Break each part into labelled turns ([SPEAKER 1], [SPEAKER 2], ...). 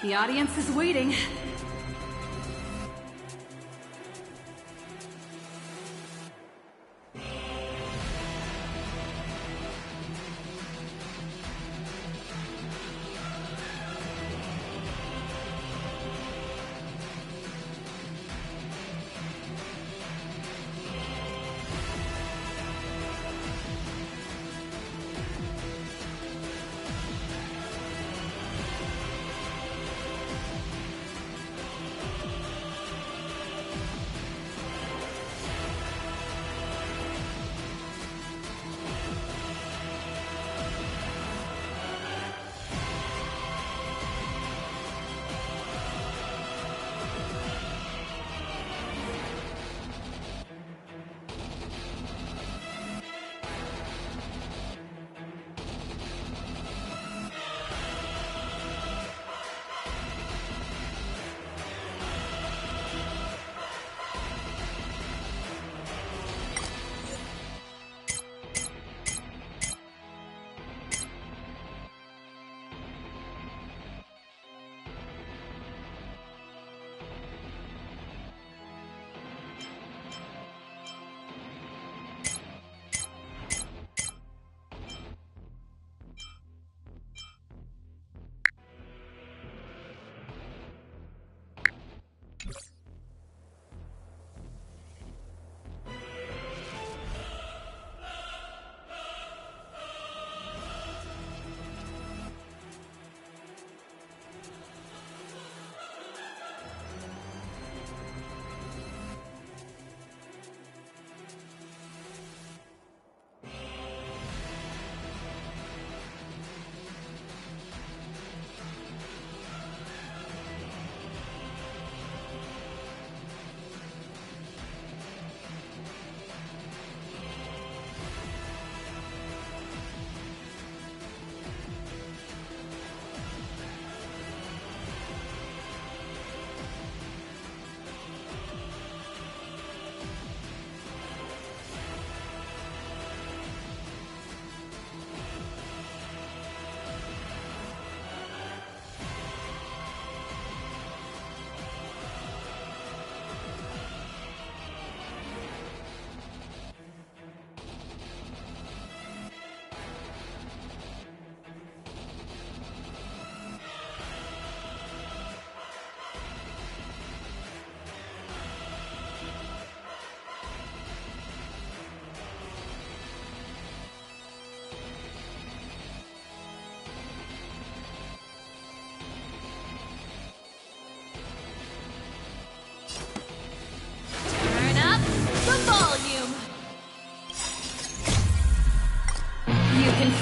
[SPEAKER 1] The audience is waiting.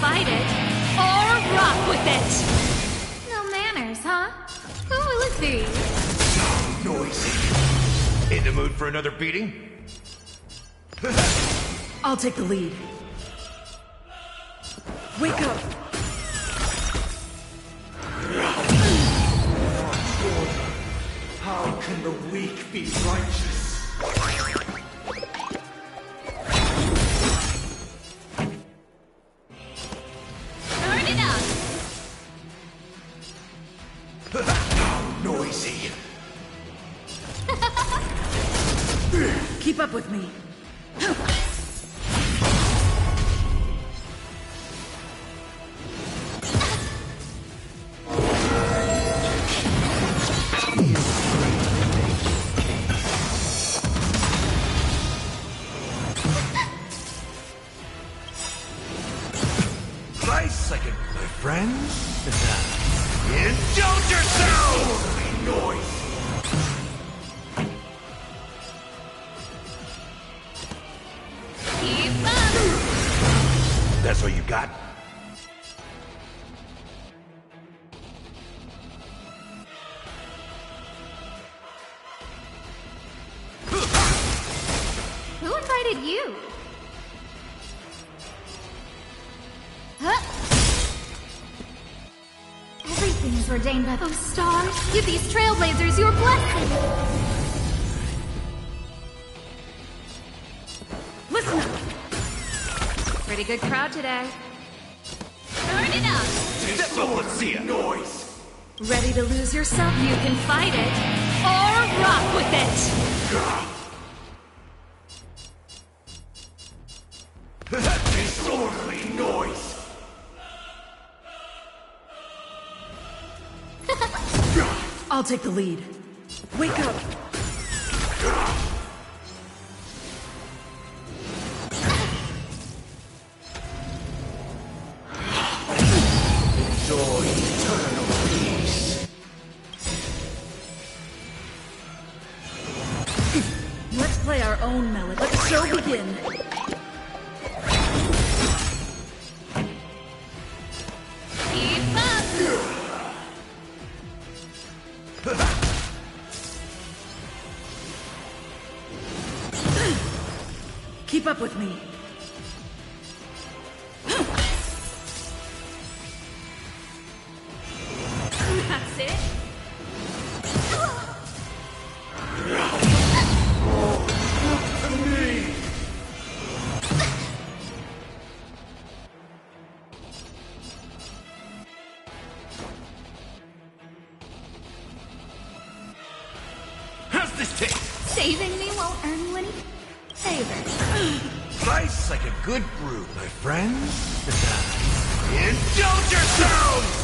[SPEAKER 2] Fight it, or rock with it! No manners, huh? Ooh, let's see.
[SPEAKER 3] Noisy. In the mood for another beating?
[SPEAKER 1] I'll take the lead. Wake up!
[SPEAKER 3] How can the weak be righteous? Noisy.
[SPEAKER 1] Keep up with me.
[SPEAKER 3] Second, my friends. Indulge yourself! Noise!
[SPEAKER 2] Keep up!
[SPEAKER 3] That's what you got?
[SPEAKER 2] Who invited you? Huh? Everything is ordained by those stars. Give these trailblazers your blessing.
[SPEAKER 1] Listen up. Pretty good crowd today.
[SPEAKER 2] Turn it up.
[SPEAKER 3] Let's see it. Noise.
[SPEAKER 2] Ready to lose yourself? You can fight it or rock with it.
[SPEAKER 3] Disorderly noise!
[SPEAKER 1] I'll take the lead. Wake up!
[SPEAKER 3] Enjoy eternal peace.
[SPEAKER 1] Let's play our own melody. Let the show begin.
[SPEAKER 2] Keep up.
[SPEAKER 1] Keep up with me.
[SPEAKER 2] That's it.
[SPEAKER 3] How's this taste?
[SPEAKER 2] Saving me won't earn you any favors.
[SPEAKER 3] Nice like a good brew, my friends. Indulge yourselves!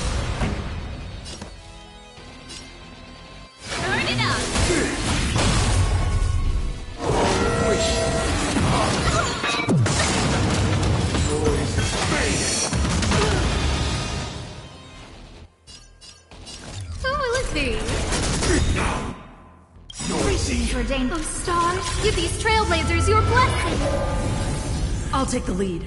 [SPEAKER 2] Turn it up.
[SPEAKER 3] Noise is fading.
[SPEAKER 2] Who will it be?
[SPEAKER 3] Noisy.
[SPEAKER 2] Ordain those stars. Give these trailblazers your blessing.
[SPEAKER 1] I'll take the lead.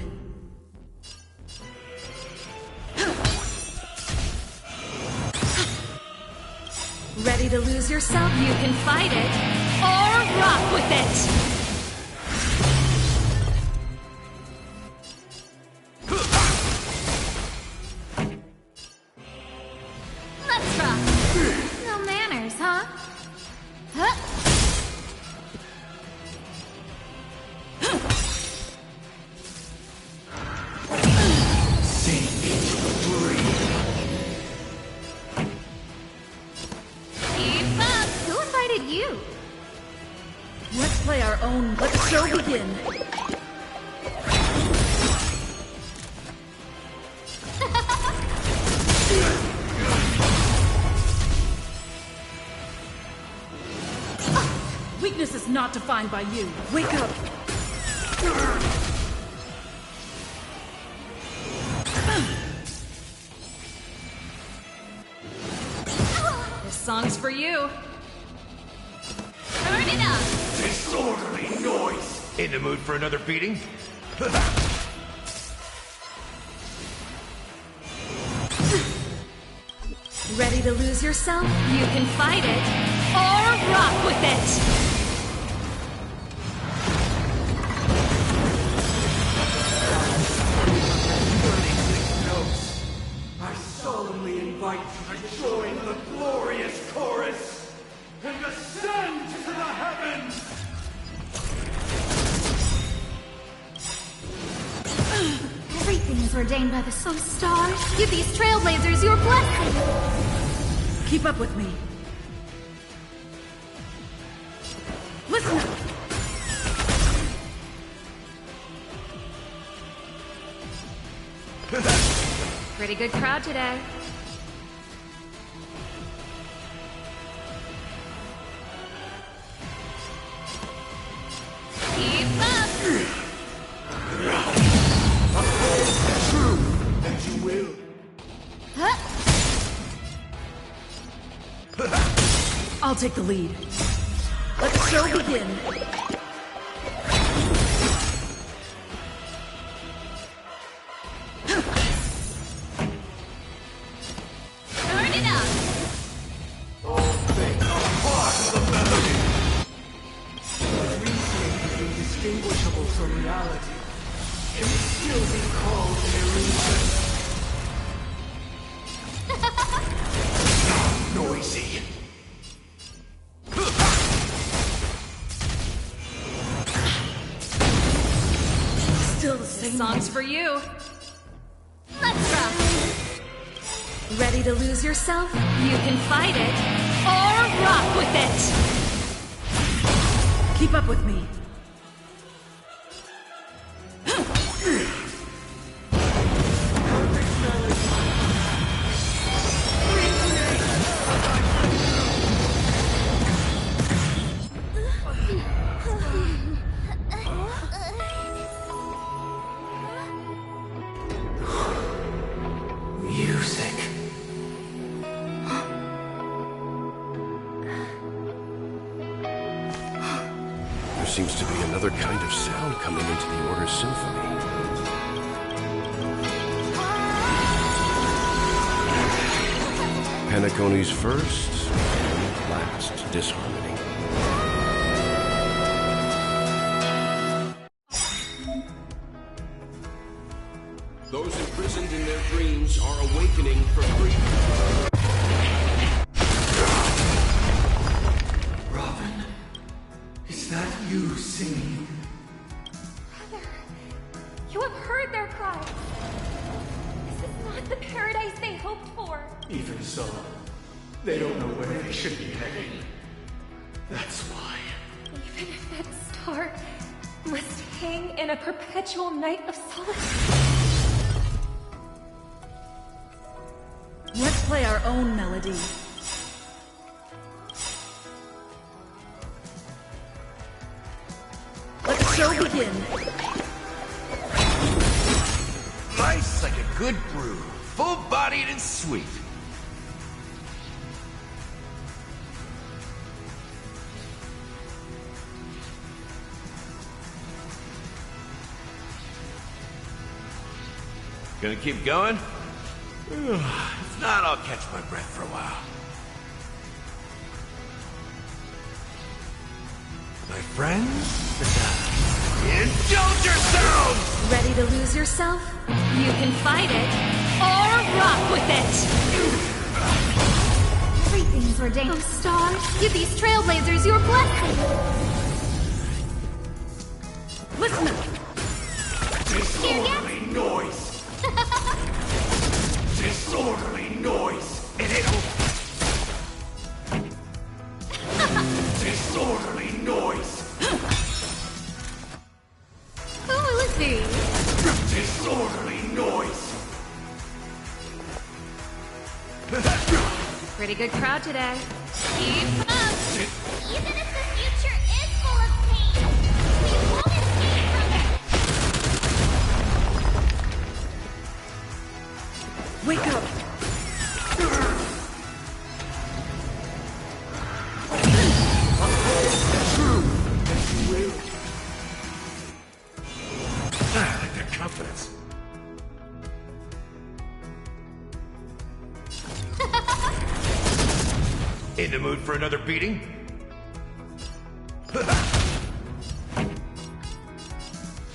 [SPEAKER 2] Ready to lose yourself? You can fight it or rock with it. Let's rock. No manners, huh? Huh? Keep up. Who invited you?
[SPEAKER 1] Let's play our own. Let the show begin. Weakness is not defined by you. Wake up.
[SPEAKER 2] This song's for you. Turn it up.
[SPEAKER 3] Disorderly noise. In the mood for another beating?
[SPEAKER 2] Ready to lose yourself? You can fight it or rock with it.
[SPEAKER 3] I solemnly invite you to join the glorious chorus and ascend to the heavens!
[SPEAKER 2] Everything is ordained by the sun stars. Give these trailblazers your blessing.
[SPEAKER 1] Keep up with me. Listen up.
[SPEAKER 2] Pretty good crowd today. Keep up.
[SPEAKER 3] True that you will.
[SPEAKER 2] Huh?
[SPEAKER 1] I'll take the lead. Let the show begin.
[SPEAKER 2] Turn it up.
[SPEAKER 3] All things are part of the melody. Reasoning is indistinguishable from reality. Can still be called an illusion. Noisy.
[SPEAKER 1] Still the
[SPEAKER 2] This
[SPEAKER 1] same.
[SPEAKER 2] song's for you. Let's rock. Ready to lose yourself? You can fight it or rock with it.
[SPEAKER 1] Keep up with me.
[SPEAKER 4] Seems to be another kind of sound coming into the Order's symphony. Penacony's first and last disharmony. Those imprisoned in their dreams are awakening for freedom.
[SPEAKER 3] Is that you singing?
[SPEAKER 2] Brother, you have heard their cry. This is not the paradise they hoped for.
[SPEAKER 3] Even so, they don't know where they should be heading. That's why.
[SPEAKER 2] Even if that star must hang in a perpetual night of solitude.
[SPEAKER 1] Let's play our own melody. Let the show begin.
[SPEAKER 5] Nice like a good brew. Full-bodied and sweet. Gonna keep going? If not, I'll catch my breath for a while. My friends? Indulge yourselves!
[SPEAKER 2] Ready to lose yourself? You can fight it or rock with it. Everything's ordained. Oh, Star, give these trailblazers your blessing.
[SPEAKER 1] Listen up.
[SPEAKER 3] Disorderly noise! Disorderly noise!
[SPEAKER 5] It ain't over.
[SPEAKER 3] Disorderly noise!
[SPEAKER 2] Who will it be?
[SPEAKER 3] Disorderly noise!
[SPEAKER 2] Pretty good crowd today. Keep up.
[SPEAKER 6] Even if the future is full of pain, we won't escape from it.
[SPEAKER 1] Wake up.
[SPEAKER 5] I like their confidence. In the mood for another beating?
[SPEAKER 2] Let's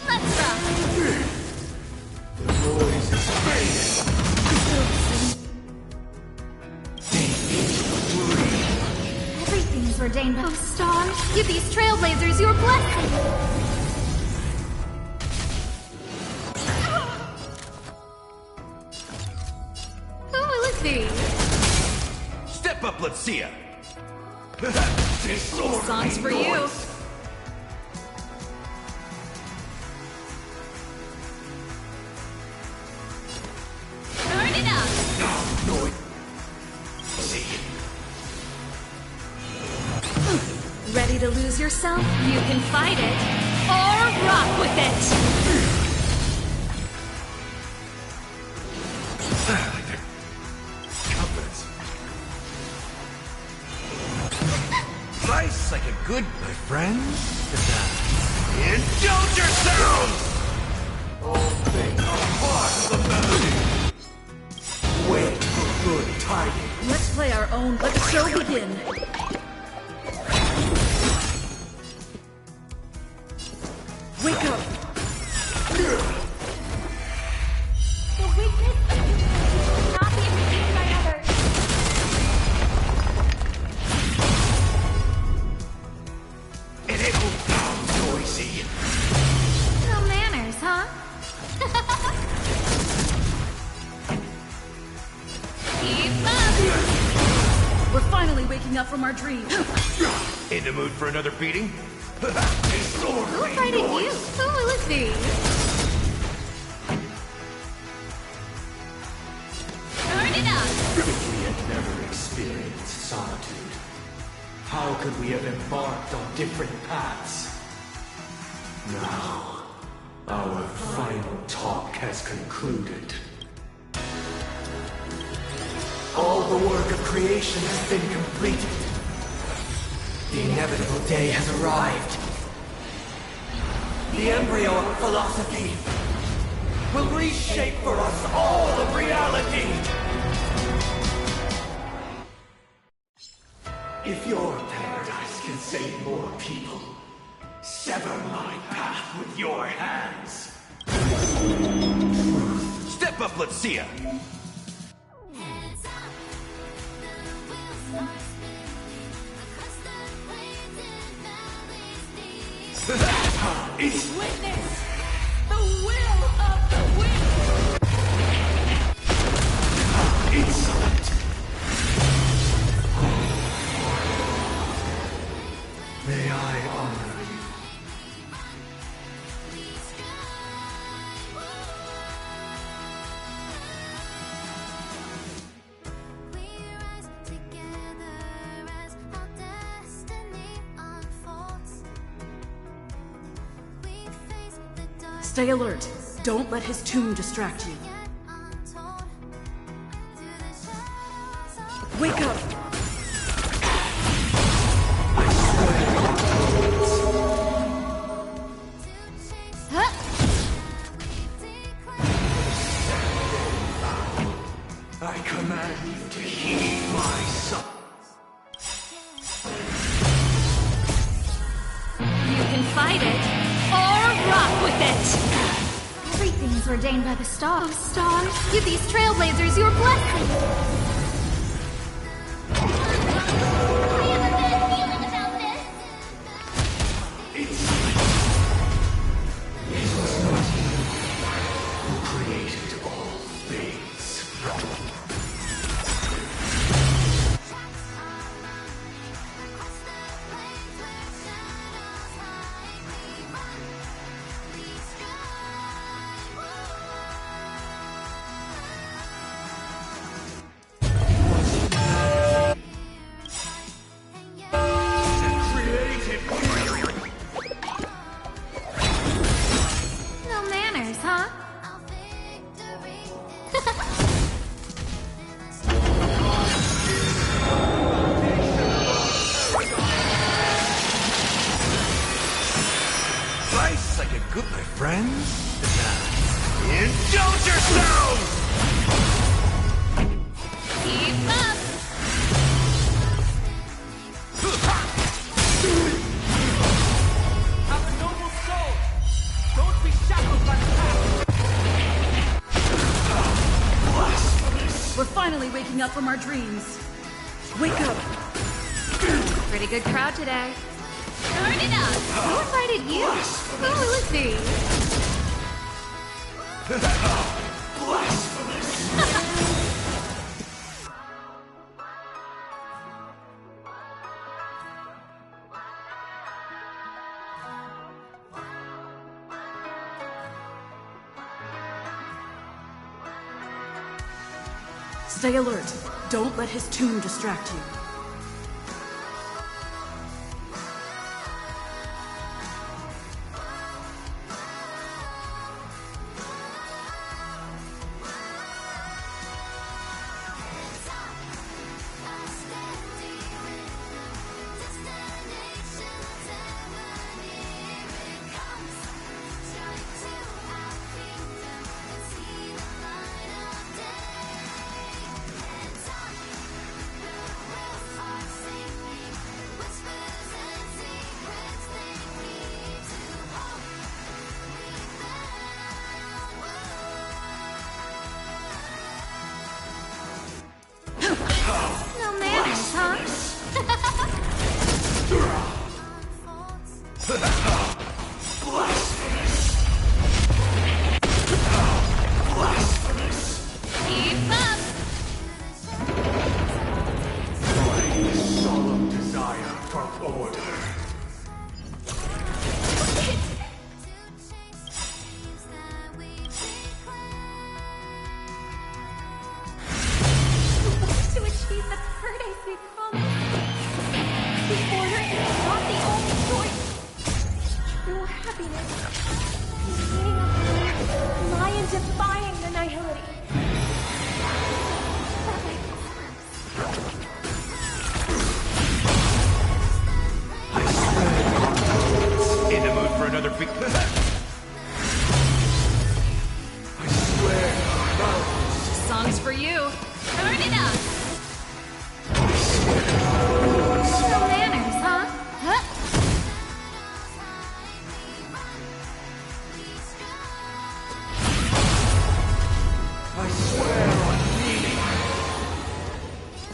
[SPEAKER 2] rock.
[SPEAKER 3] The noise is fading!
[SPEAKER 2] Everything's ordained. Oh, Star, give these trailblazers your blessing. Who will it be?
[SPEAKER 5] Step up, let's see ya.
[SPEAKER 3] Disorderly
[SPEAKER 1] Song's for you.
[SPEAKER 3] noise!
[SPEAKER 2] Turn it up.
[SPEAKER 3] Noise! See?
[SPEAKER 2] Ready to lose yourself? You can fight it or rock with it.
[SPEAKER 5] I like their confidence. Nice like a good, my friends. Indulge yourselves!
[SPEAKER 3] All things are part of the melody! Wait for good tidings!
[SPEAKER 1] Let's play our own. Let the show begin. Wake up.
[SPEAKER 2] The weakness of humanity will not be abused by others.
[SPEAKER 5] It ain't all down noisy.
[SPEAKER 2] No manners, huh?
[SPEAKER 1] waking up from our dream.
[SPEAKER 5] In the mood for another beating?
[SPEAKER 2] Who invited you? Who will it be? Turn it up!
[SPEAKER 3] If we had never experienced solitude, how could we have embarked on different paths? Now, our final talk has concluded. All the work of creation has been completed. The inevitable day has arrived. The embryo of philosophy will reshape for us all of reality. If your paradise can save more people, sever my path with your hands.
[SPEAKER 5] Step up, let's see ya!
[SPEAKER 3] It's
[SPEAKER 1] Witness the will of the wind!
[SPEAKER 3] insolent. May I honor you?
[SPEAKER 6] We rise together as our destiny unfolds. We face the dark
[SPEAKER 1] Stay alert. Don't let his tomb distract you.
[SPEAKER 6] yet untold. Through the shadows of
[SPEAKER 1] Wake up!
[SPEAKER 3] I command you to heed my son.
[SPEAKER 2] You can fight it, or rock with it!
[SPEAKER 6] Everything is ordained by the stars. Oh, stars, give these trailblazers your blessing. I have a bad feeling about this.
[SPEAKER 3] It was not you who created all things. Created
[SPEAKER 2] No manners, huh?
[SPEAKER 5] Life's like a good, my friends. Indulge yourselves!
[SPEAKER 2] Keep up!
[SPEAKER 3] have a noble soul. Don't be shackled by the past.
[SPEAKER 1] We're finally waking up from our dreams. Wake up!
[SPEAKER 2] Pretty good crowd today. Turn it up! Who invited you? Who will it be?
[SPEAKER 1] Stay alert. Don't let his tomb distract you.
[SPEAKER 2] No manners, huh? Keep up!
[SPEAKER 3] My
[SPEAKER 2] happiness. Meaning of lion defying the nihility.
[SPEAKER 5] In the mood for another big... I swear.
[SPEAKER 1] This song's for you.
[SPEAKER 6] Turn it up.
[SPEAKER 2] No manners, huh?
[SPEAKER 3] I swear on meaning.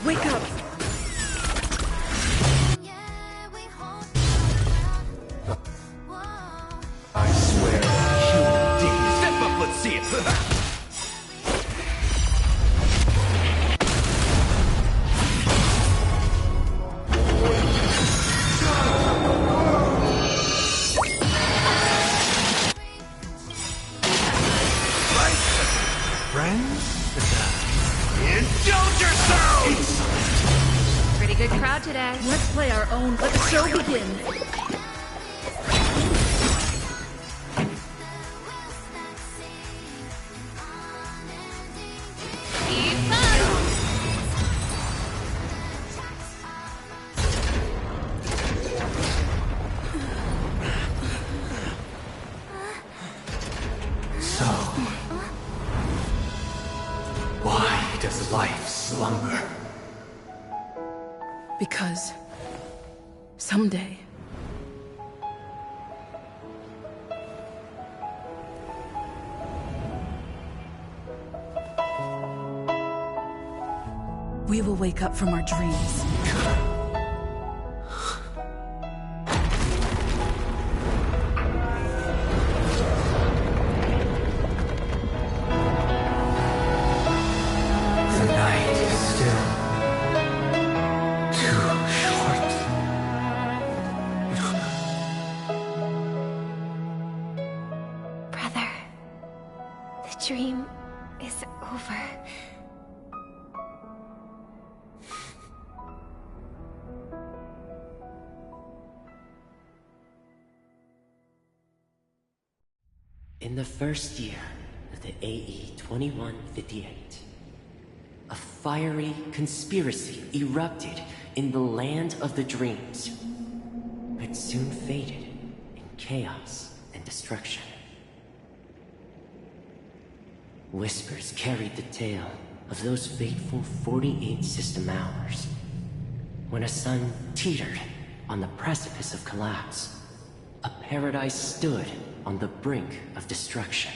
[SPEAKER 1] Wake up!
[SPEAKER 3] I swear on human dignity.
[SPEAKER 5] Step up, let's see it. Friends? Indulge yourselves!
[SPEAKER 2] Pretty good crowd today.
[SPEAKER 1] Let's play our own. Let the show begin.
[SPEAKER 6] Keep up.
[SPEAKER 3] So, why does life slumber?
[SPEAKER 1] Because someday we will wake up from our dreams.
[SPEAKER 3] The night is still too short.
[SPEAKER 2] Brother, the dream is over.
[SPEAKER 7] In the first year of the AE 2158, a fiery conspiracy erupted in the land of the dreams, but soon faded in chaos and destruction. Whispers carried the tale of those fateful 48 system hours, when a sun teetered on the precipice of collapse. A paradise stood on the brink of destruction,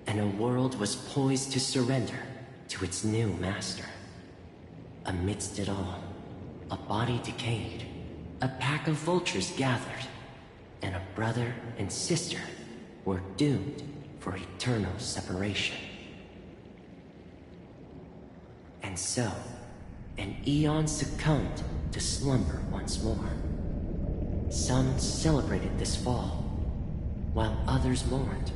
[SPEAKER 7] and a world was poised to surrender to its new master. Amidst it all, a body decayed, a pack of vultures gathered, and a brother and sister were doomed for eternal separation. And so, an Eon succumbed to slumber once more. Some celebrated this fall, while others mourned.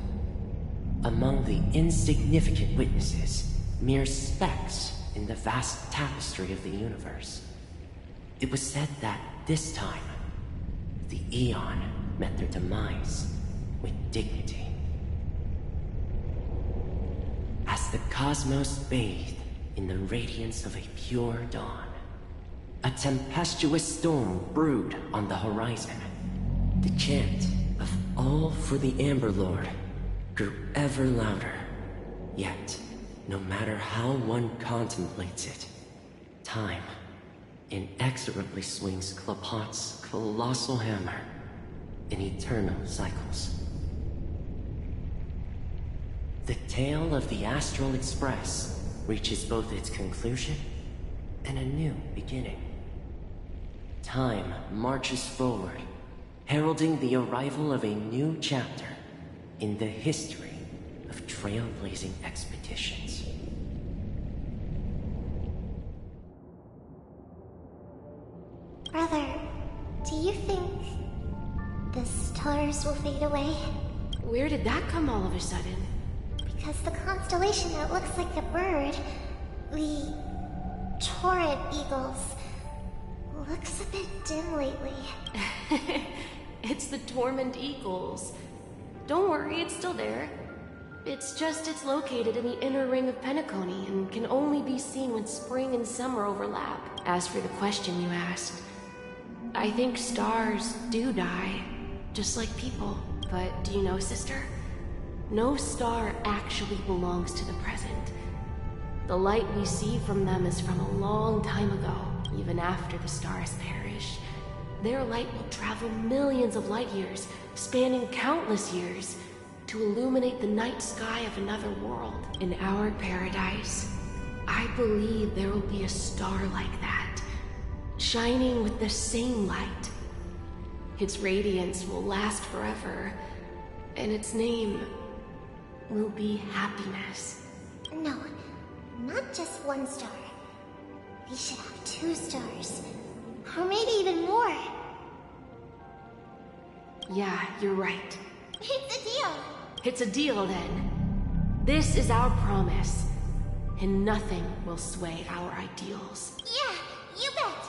[SPEAKER 7] Among the insignificant witnesses, mere specks in the vast tapestry of the universe. It was said that this time, the Eon met their demise with dignity. As the cosmos bathed in the radiance of a pure dawn, a tempestuous storm brewed on the horizon. The chant of "All for the Amber Lord" grew ever louder. Yet, no matter how one contemplates it, time inexorably swings Klapot's colossal hammer in eternal cycles. The tale of the Astral Express reaches both its conclusion and a new beginning. Time marches forward, heralding the arrival of a new chapter in the history of trailblazing expeditions.
[SPEAKER 6] Brother, do you think the stars will fade away?
[SPEAKER 2] Where did that come all of a sudden?
[SPEAKER 6] Because the constellation that looks like a bird, the Torrid Eagles, looks a bit dim lately.
[SPEAKER 8] It's the Torment Eagles. Don't worry, it's still there. It's just it's located in the inner ring of Penacony and can only be seen when spring and summer overlap. As for the question you asked, I think stars do die, just like people. But do you know, sister? No star actually belongs to the present. The light we see from them is from a long time ago, even after the stars perished. Their light will travel millions of light years, spanning countless years, to illuminate the night sky of another world. In our paradise, I believe there will be a star like that, shining with the same light. Its radiance will last forever, and its name will be happiness.
[SPEAKER 6] No, not just one star. We should have 2 stars. Or maybe even more.
[SPEAKER 8] Yeah, you're right.
[SPEAKER 6] It's a deal.
[SPEAKER 8] It's a deal, then. This is our promise, and nothing will sway our ideals.
[SPEAKER 6] Yeah, you bet.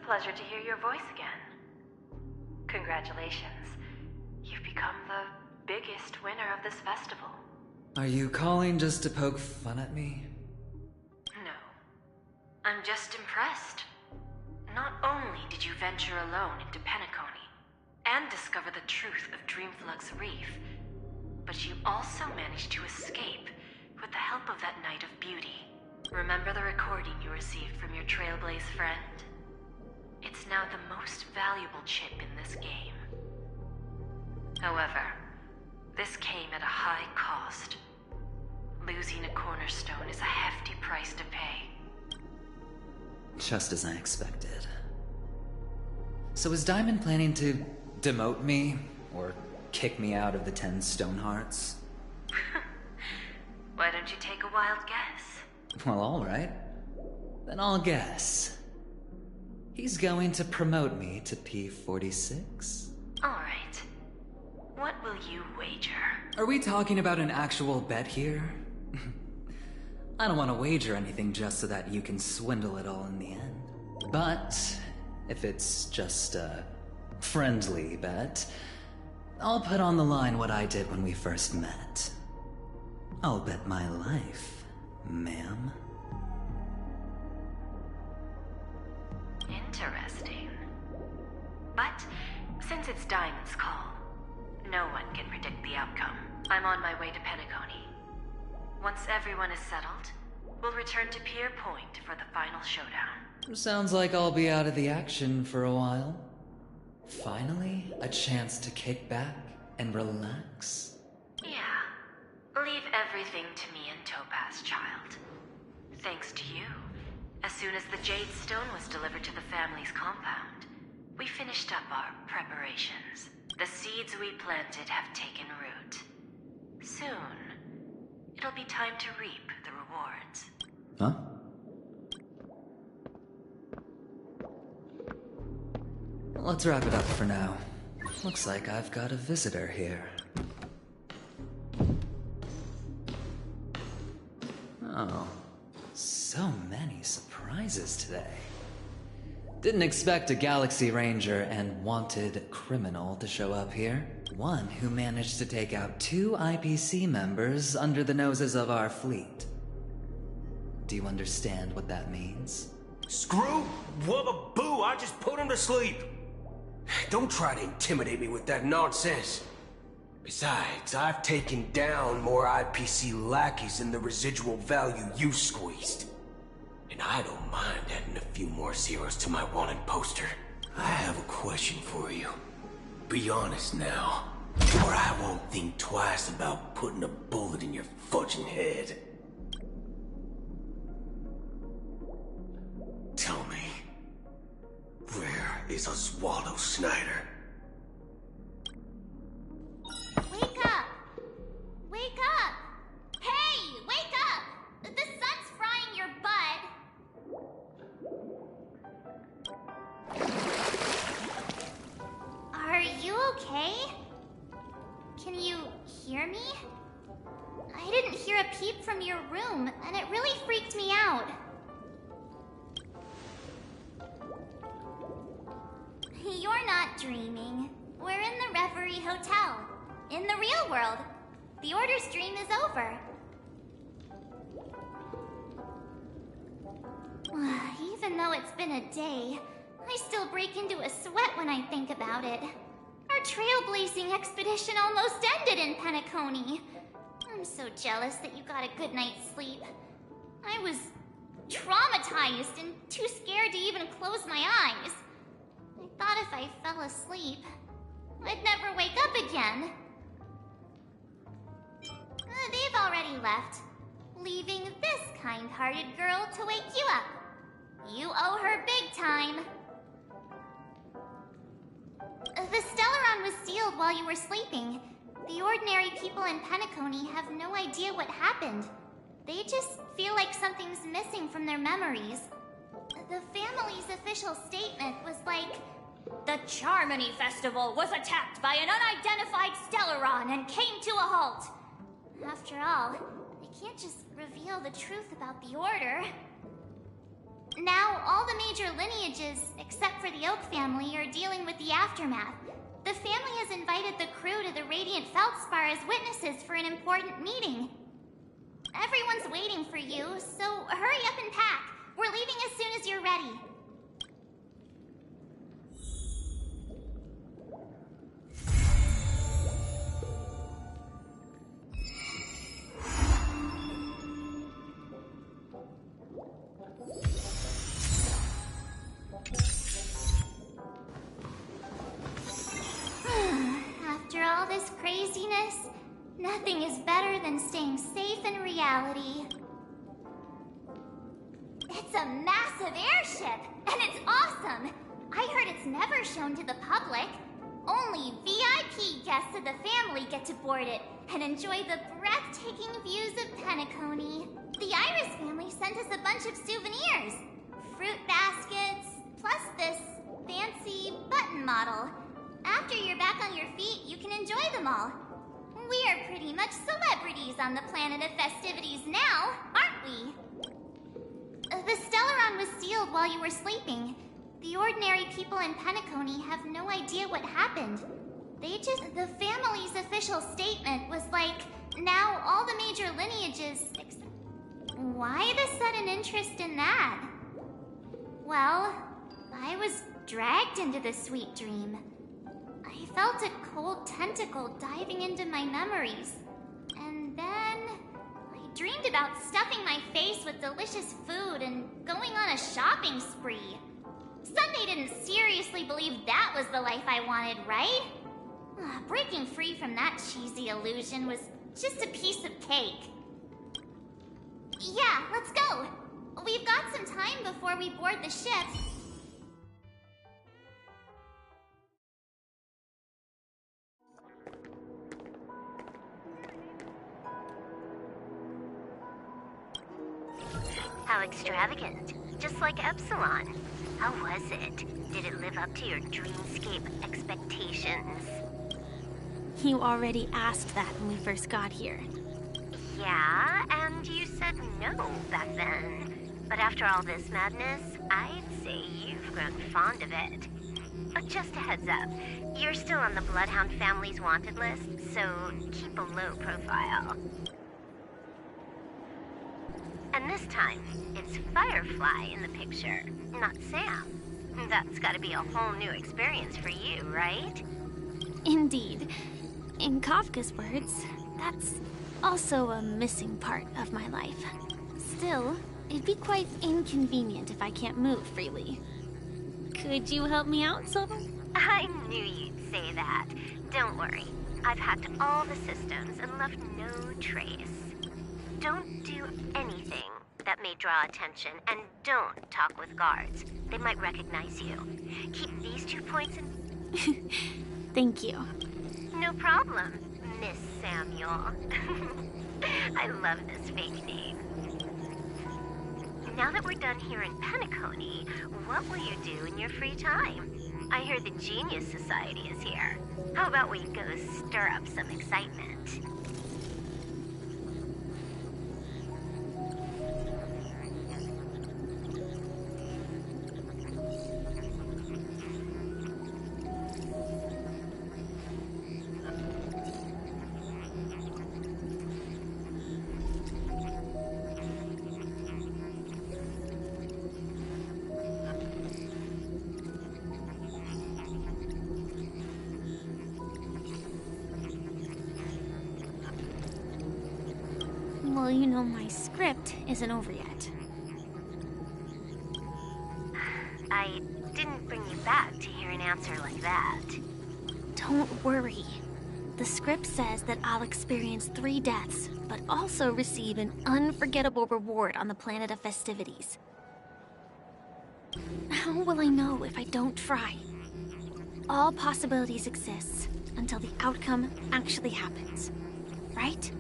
[SPEAKER 9] Pleasure to hear your voice again. Congratulations. You've become the biggest winner of this festival.
[SPEAKER 10] Are you calling just to poke fun at me?
[SPEAKER 9] No. I'm just impressed. Not only did you venture alone into Penacony and discover the truth of Dreamflux Reef, but you also managed to escape with the help of that Knight of Beauty. Remember the recording you received from your Trailblaze friend? It's now the most valuable chip in this game. However, this came at a high cost. Losing a cornerstone is a hefty price to pay.
[SPEAKER 10] Just as I expected. So is Diamond planning to demote me, or kick me out of the 10 Stonehearts?
[SPEAKER 9] Why don't you take a wild guess?
[SPEAKER 10] Well, alright. Then I'll guess. He's going to promote me to P46?
[SPEAKER 9] Alright. What will you wager?
[SPEAKER 10] Are we talking about an actual bet here? I don't want to wager anything just so that you can swindle it all in the end. But if it's just a friendly bet, I'll put on the line what I did when we first met. I'll bet my life, ma'am.
[SPEAKER 9] Interesting. But since it's Diamond's call, No one can predict the outcome. I'm on my way to Penacony. Once everyone is settled, we'll return to Pier Point for the final showdown.
[SPEAKER 10] Sounds like I'll be out of the action for a while. Finally, a chance to kick back and relax.
[SPEAKER 9] Yeah. Leave everything to me and Topaz, child. Thanks to you, as soon as the Jade Stone was delivered to the family's compound, we finished up our preparations. The seeds we planted have taken root. Soon, it'll be time to reap the rewards.
[SPEAKER 10] Huh? Let's wrap it up for now. Looks like I've got a visitor here. Oh, so many surprises today. Didn't expect a Galaxy Ranger and wanted criminal to show up here. One who managed to take out 2 IPC members under the noses of our fleet. Do you understand what that means?
[SPEAKER 4] Screw? Wubba boo, I just put him to sleep. Don't try to intimidate me with that nonsense. Besides, I've taken down more IPC lackeys than the residual value you squeezed. And I don't mind adding a few more zeros to my wanted poster. I have a question for you. Be honest now, or I won't think twice about putting a bullet in your fudging head. Tell me, where is Oswaldo Snyder?
[SPEAKER 6] Wake up! Wake up! Hey, wake up! The sun's frying your butt. Are you okay? Can you hear me? I didn't hear a peep from your room, and it really freaked me out. You're not dreaming. We're in the Reverie Hotel. In the real world. The Order's dream is over. Even though it's been a day, I still break into a sweat when I think about it. Our trailblazing expedition almost ended in Penacony. I'm so jealous that you got a good night's sleep. I was traumatized and too scared to even close my eyes. I thought if I fell asleep, I'd never wake up again. They've already left, leaving this kind-hearted girl to wake you up. You owe her big time. The Stellaron was sealed while you were sleeping. The ordinary people in Penacony have no idea what happened. They just feel like something's missing from their memories. The family's official statement was like, "The Charmony Festival was attacked by an unidentified Stellaron and came to a halt." After all, they can't just reveal the truth about the Order. Now, all the major lineages, except for the Oak family, are dealing with the aftermath. The family has invited the crew to the Radiant Feldspar as witnesses for an important meeting. Everyone's waiting for you, so hurry up and pack. We're leaving as soon as you're ready. After all this craziness, nothing is better than staying safe in reality. It's a massive airship, and it's awesome! I heard it's never shown to the public. Only VIP guests of the family get to board it and enjoy the breathtaking views of Penacony. The Iris family sent us a bunch of souvenirs. Fruit baskets, plus this fancy button model. After you're back on your feet, you can enjoy them all. We are pretty much celebrities on the planet of festivities now, aren't we? The Stellaron was sealed while you were sleeping. The ordinary people in Penacony have no idea what happened. The family's official statement was like, now all the major lineages... Why the sudden interest in that? Well, I was dragged into the sweet dream. I felt a cold tentacle diving into my memories. And then I dreamed about stuffing my face with delicious food and going on a shopping spree. Sunday didn't seriously believe that was the life I wanted, right? Breaking free from that cheesy illusion was just a piece of cake. Yeah, let's go. We've got some time before we board the ship.
[SPEAKER 11] How extravagant. Just like Epsilon. How was it? Did it live up to your dreamscape expectations?
[SPEAKER 2] You already asked that when we first got here.
[SPEAKER 11] Yeah, and you said no back then. But after all this madness, I'd say you've grown fond of it. But just a heads up, you're still on the Bloodhound family's wanted list, so keep a low profile. And this time, it's Firefly in the picture, not Sam. That's gotta be a whole new experience for you, right?
[SPEAKER 2] Indeed. In Kafka's words, that's also a missing part of my life. Still, it'd be quite inconvenient if I can't move freely. Could you help me out, Silver?
[SPEAKER 11] I knew you'd say that. Don't worry. I've hacked all the systems and left no trace. Don't do anything that may draw attention, and don't talk with guards. They might recognize you. Keep these 2 points in...
[SPEAKER 2] Thank you.
[SPEAKER 11] No problem, Miss Samuel. I love this fake name. Now that we're done here in Penacony, what will you do in your free time? I hear the Genius Society is here. How about we go stir up some excitement?
[SPEAKER 2] Well, you know my script isn't over yet.
[SPEAKER 11] I didn't bring you back to hear an answer like that.
[SPEAKER 2] Don't worry. The script says that I'll experience 3 deaths, but also receive an unforgettable reward on the planet of festivities. How will I know if I don't try? All possibilities exist until the outcome actually happens, right?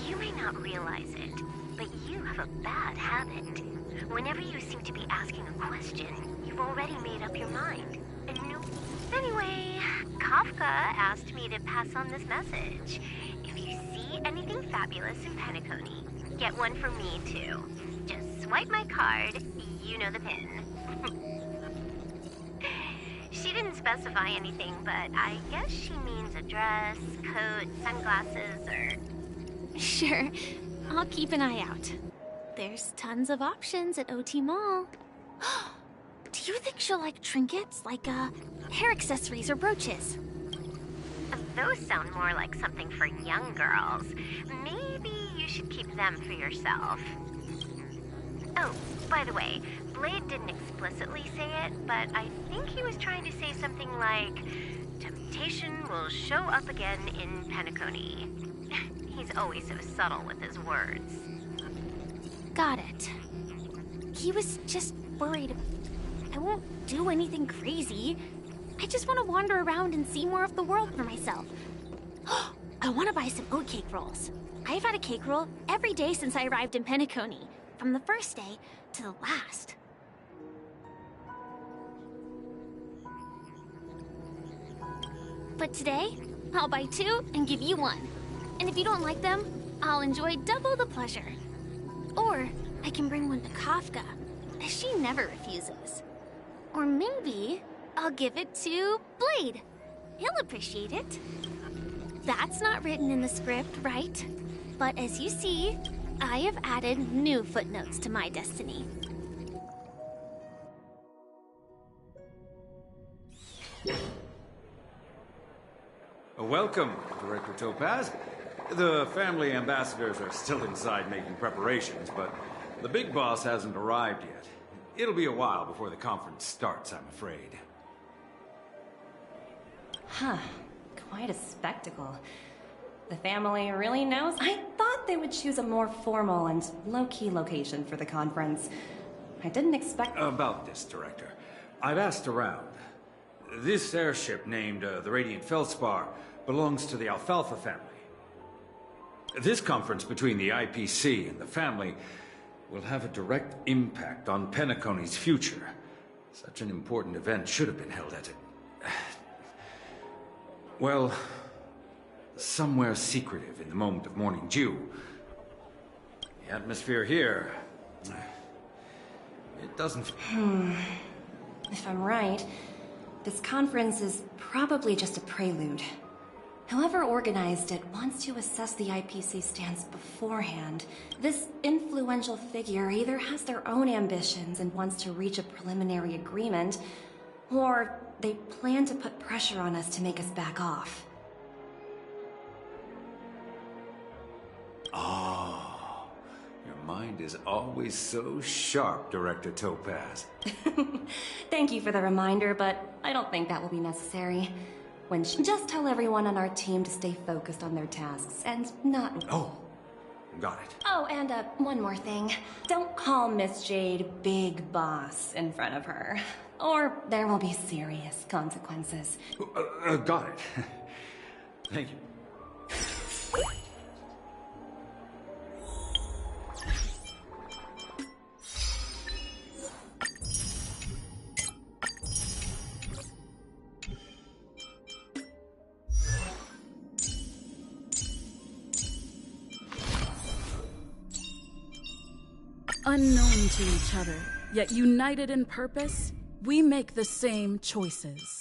[SPEAKER 11] You may not realize it, but you have a bad habit. Whenever you seem to be asking a question, you've already made up your mind. And anyway, Kafka asked me to pass on this message. If you see anything fabulous in Penacony, get one for me too. Just swipe my card, you know the pin. She didn't specify anything, but I guess she means a dress, coat, sunglasses, or...
[SPEAKER 2] Sure, I'll keep an eye out. There's tons of options at OT Mall. Do you think she'll like trinkets, like hair accessories or brooches?
[SPEAKER 11] Those sound more like something for young girls. Maybe you should keep them for yourself. Oh, by the way, Blade didn't explicitly say it, but I think he was trying to say something like, temptation will show up again in Penacony. He's always so subtle with his words.
[SPEAKER 2] Got it. He was just worried. I won't do anything crazy. I just want to wander around and see more of the world for myself. I want to buy some oatcake rolls. I've had a cake roll every day since I arrived in Penacony, from the first day to the last. But today, I'll buy 2 and give you 1. And if you don't like them, I'll enjoy double the pleasure. Or I can bring one to Kafka, as she never refuses. Or maybe I'll give it to Blade. He'll appreciate it. That's not written in the script, right? But as you see, I have added new footnotes to my destiny.
[SPEAKER 12] Welcome, Director Topaz. The family ambassadors are still inside making preparations, but the big boss hasn't arrived yet. It'll be a while before the conference starts, I'm afraid.
[SPEAKER 13] Huh. Quite a spectacle. The family really knows. I thought they would choose a more formal and low-key location for the conference. I didn't expect...
[SPEAKER 12] About this, Director. I've asked around. This airship, named the Radiant Feldspar, belongs to the Alfalfa family. This conference between the IPC and the family will have a direct impact on Penacony's future. Such an important event should have been held at a... well, somewhere secretive in the moment of morning dew. The atmosphere here... it doesn't...
[SPEAKER 13] If I'm right, this conference is probably just a prelude. Whoever organized it wants to assess the IPC stance beforehand. This influential figure either has their own ambitions and wants to reach a preliminary agreement, or they plan to put pressure on us to make us back off.
[SPEAKER 12] Oh, your mind is always so sharp, Director Topaz.
[SPEAKER 13] Thank you for the reminder, but I don't think that will be necessary. Just tell everyone on our team to stay focused on their tasks and not...
[SPEAKER 12] Oh, got it.
[SPEAKER 13] Oh, and one more thing. Don't call Miss Jade Big Boss in front of her, or there will be serious consequences.
[SPEAKER 12] Got it. Thank you.
[SPEAKER 1] Unknown to each other, yet united in purpose, we make the same choices.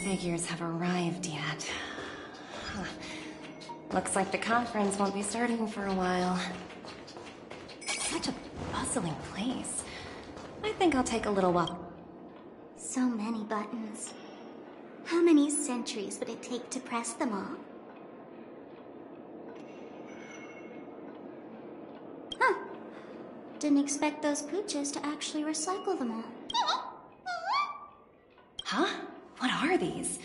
[SPEAKER 13] Figures have arrived yet. Huh. Looks like the conference won't be starting for a while. Such a bustling place. I think I'll take a little walk.
[SPEAKER 6] So many buttons. How many centuries would it take to press them all? Huh. Didn't expect those pooches to actually recycle them all.
[SPEAKER 13] Huh? What are these?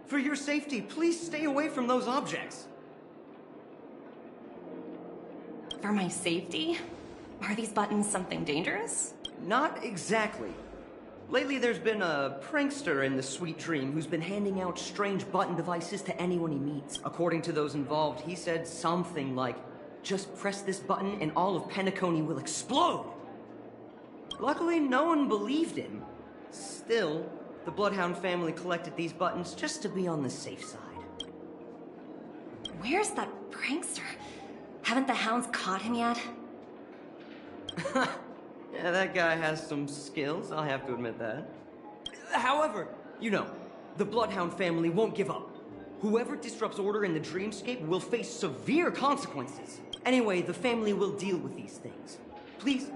[SPEAKER 14] For your safety, please stay away from those objects.
[SPEAKER 13] For my safety? Are these buttons something dangerous?
[SPEAKER 14] Not exactly. Lately there's been a prankster in the Sweet Dream who's been handing out strange button devices to anyone he meets. According to those involved, he said something like, "Just press this button and all of Penacony will explode!" Luckily, no one believed him. Still, the Bloodhound family collected these buttons just to be on the safe side.
[SPEAKER 13] Where's that prankster? Haven't the hounds caught him yet?
[SPEAKER 14] Yeah, that guy has some skills, I'll have to admit that. However, you know, the Bloodhound family won't give up. Whoever disrupts order in the Dreamscape will face severe consequences. Anyway, the family will deal with these things. Please.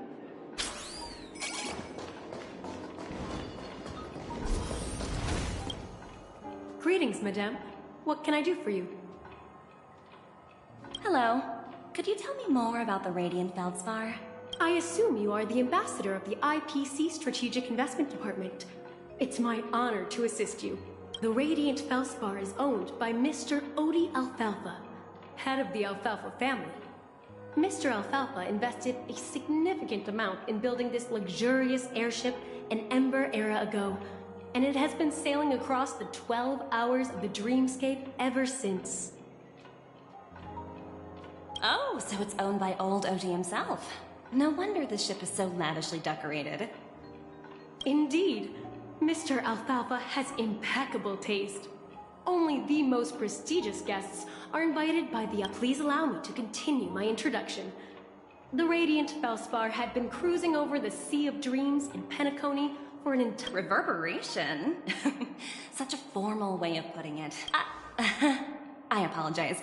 [SPEAKER 8] Greetings, madame. What can I do for you?
[SPEAKER 13] Hello. Could you tell me more about the Radiant Feldspar?
[SPEAKER 8] I assume you are the ambassador of the IPC Strategic Investment Department. It's my honor to assist you. The Radiant Feldspar is owned by Mr. Odie Alfalfa, head of the Alfalfa family. Mr. Alfalfa invested a significant amount in building this luxurious airship an Ember era ago, and it has been sailing across the 12 hours of the Dreamscape ever since.
[SPEAKER 13] Oh, so it's owned by old Odie himself. No wonder the ship is so lavishly decorated.
[SPEAKER 8] Indeed, Mr. Alfalfa has impeccable taste. Only the most prestigious guests are invited by the... Please allow me to continue my introduction. The Radiant Feldspar had been cruising over the Sea of Dreams in Penacony for an entire...
[SPEAKER 13] Reverberation? Such a formal way of putting it. I apologize.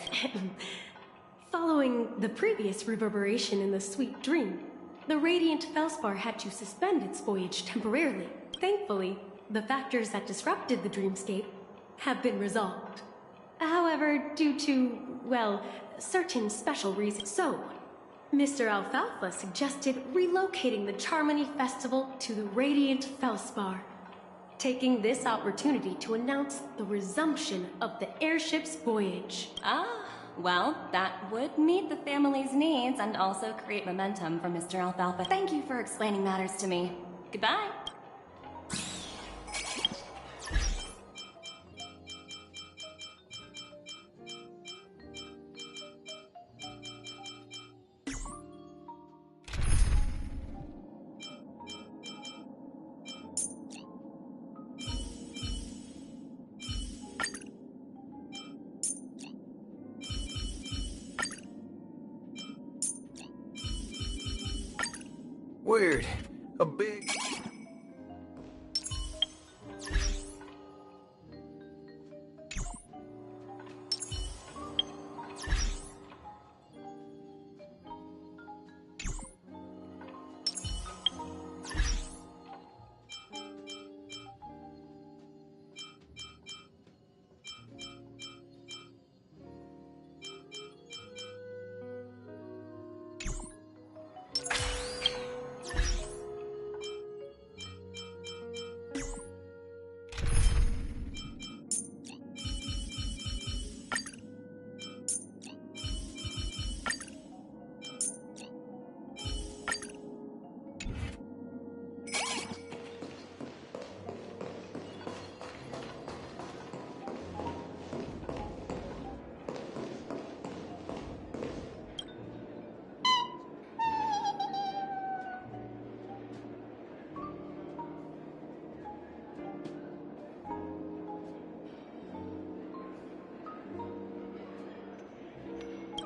[SPEAKER 8] Following the previous reverberation in the Sweet Dream, the Radiant Feldspar had to suspend its voyage temporarily. Thankfully, the factors that disrupted the Dreamscape have been resolved. However, due to, well, certain special reasons. So, Mr. Alfalfa suggested relocating the Charmony Festival to the Radiant Feldspar, taking this opportunity to announce the resumption of the airship's voyage.
[SPEAKER 13] Well, that would meet the family's needs and also create momentum for Mr. Alfalfa. Thank you for explaining matters to me. Goodbye.
[SPEAKER 4] Weird. A big...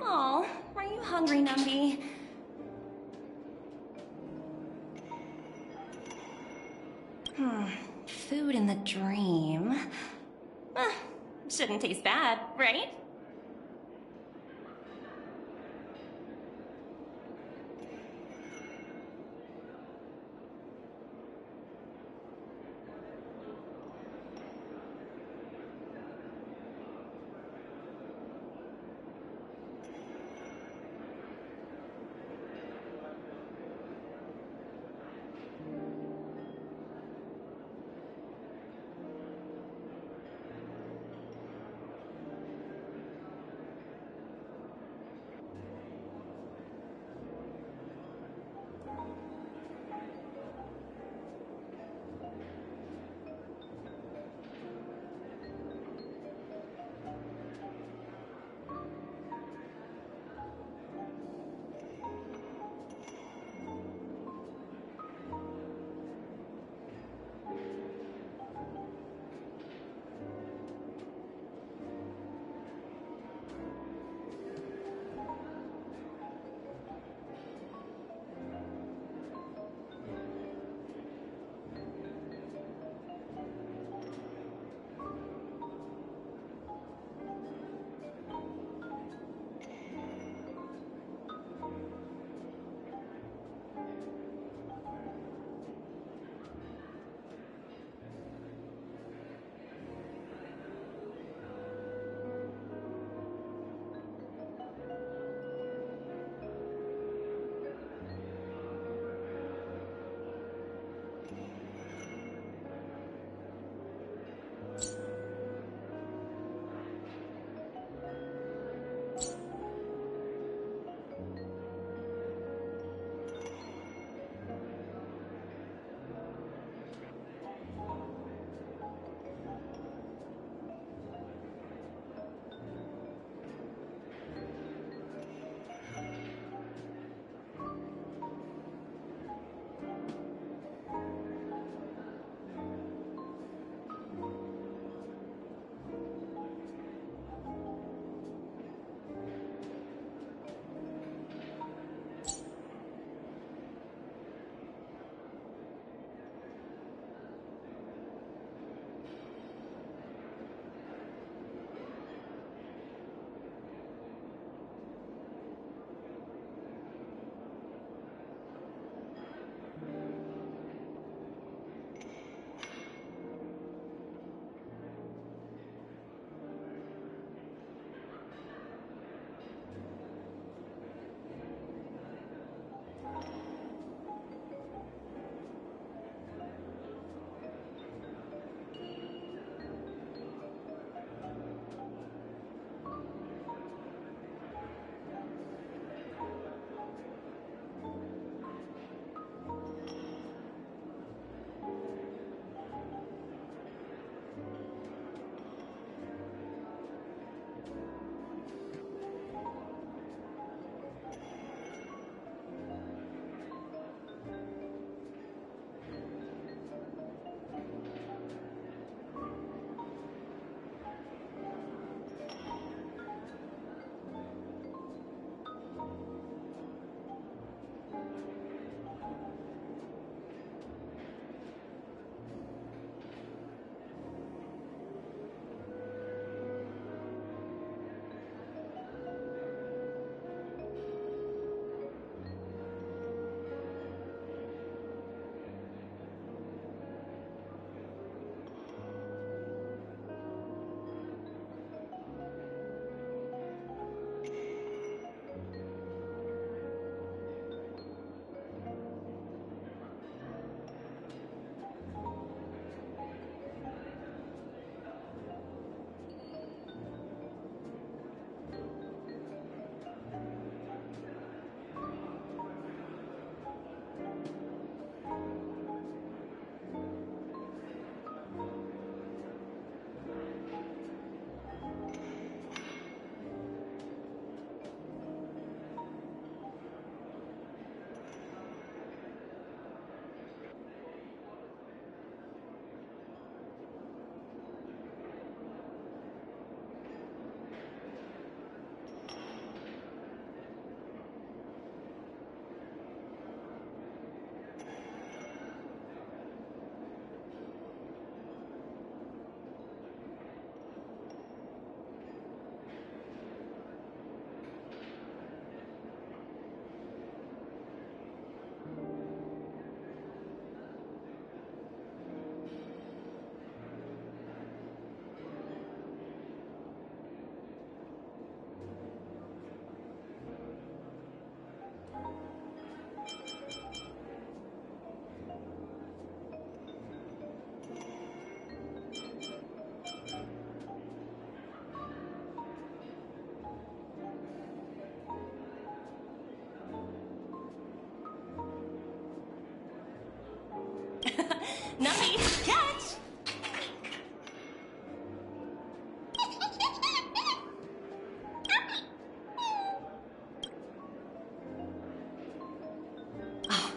[SPEAKER 13] Oh, are you hungry, Numby? Food in the dream. Shouldn't taste bad, right?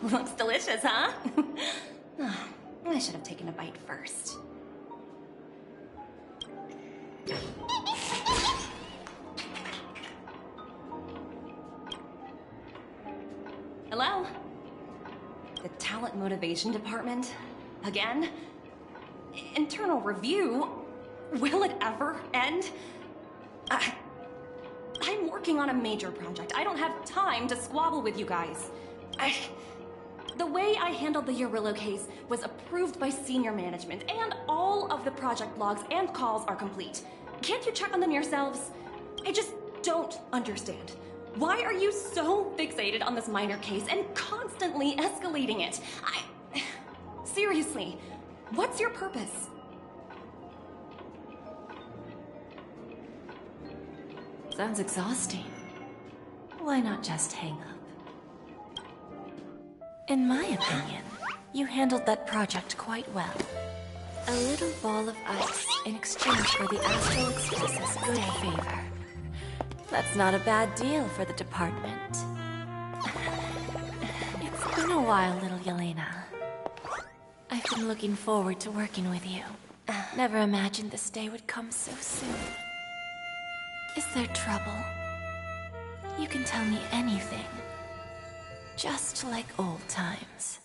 [SPEAKER 13] Looks delicious, huh? I should have taken a bite first. Hello? The talent motivation department? Again? Internal review? Will it ever end? I'm working on a major project. I don't have time to squabble with you guys. The way I handled the Urillo case was approved by senior management, and all of the project logs and calls are complete. Can't you check on them yourselves? I just don't understand. Why are you so fixated on this minor case and constantly escalating it? Seriously, what's your purpose?
[SPEAKER 15] Sounds exhausting. Why not just hang up? In my opinion, you handled that project quite well. A little ball of ice in exchange for the Astral Express's good favor. That's not a bad deal for the department. It's been a while, little Yelena. I've been looking forward to working with you. Never imagined this day would come so soon. Is there trouble? You can tell me anything. Just like old times.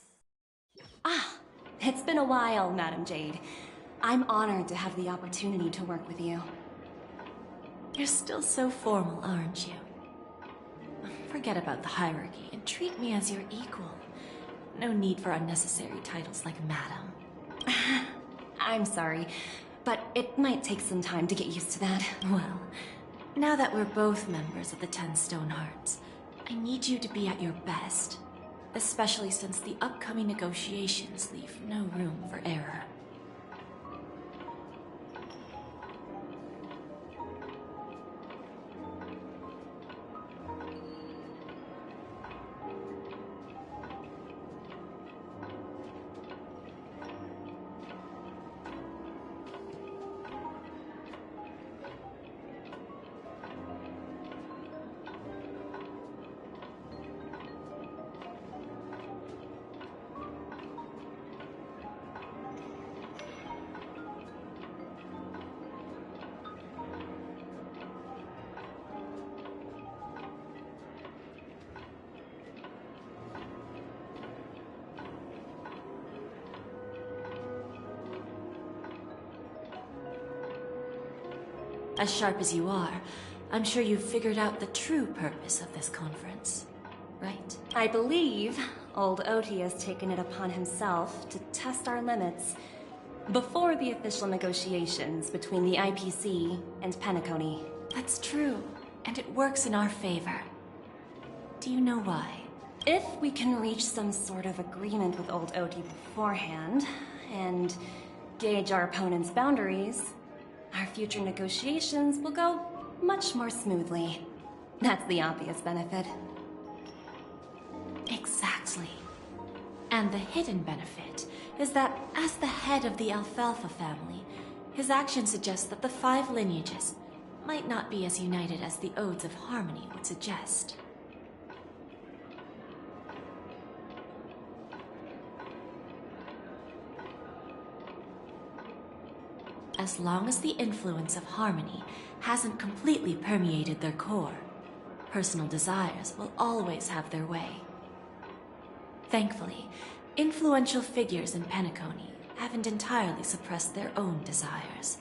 [SPEAKER 13] It's been a while, Madam Jade. I'm honored to have the opportunity to work with you.
[SPEAKER 15] You're still so formal, aren't you? Forget about the hierarchy and treat me as your equal. No need for unnecessary titles like Madam.
[SPEAKER 13] I'm sorry, but it might take some time to get used to that.
[SPEAKER 15] Well, now that we're both members of the 10 Stonehearts, I need you to be at your best. Especially since the upcoming negotiations leave no room for error. As sharp as you are, I'm sure you've figured out the true purpose of this conference, right?
[SPEAKER 13] I believe old Oti has taken it upon himself to test our limits before the official negotiations between the IPC and Penacony.
[SPEAKER 15] That's true, and it works in our favor. Do you know why?
[SPEAKER 13] If we can reach some sort of agreement with old Oti beforehand, and gauge our opponent's boundaries, our future negotiations will go much more smoothly. That's the obvious benefit.
[SPEAKER 15] Exactly. And the hidden benefit is that as the head of the Alfalfa family, his actions suggest that the 5 lineages might not be as united as the Odes of Harmony would suggest. As long as the influence of Harmony hasn't completely permeated their core, personal desires will always have their way. Thankfully, influential figures in Penacony haven't entirely suppressed their own desires.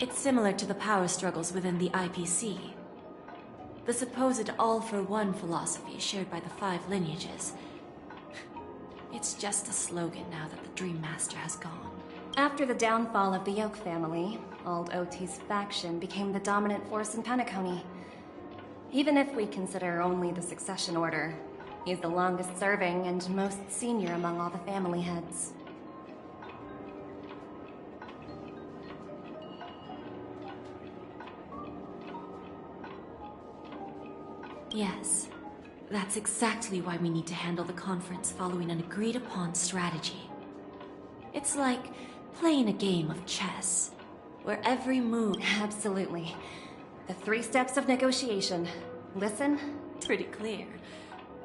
[SPEAKER 15] It's similar to the power struggles within the IPC. The supposed all-for-one philosophy shared by the 5 lineages. It's just a slogan now that the Dream Master has gone.
[SPEAKER 13] After the downfall of the Yoke family, old Oti's faction became the dominant force in Penacony. Even if we consider only the succession order, he's the longest serving and most senior among all the family heads.
[SPEAKER 15] Yes. That's exactly why we need to handle the conference following an agreed-upon strategy. It's like playing a game of chess, where every move...
[SPEAKER 13] Absolutely. The 3 steps of negotiation. Listen.
[SPEAKER 15] Pretty clear.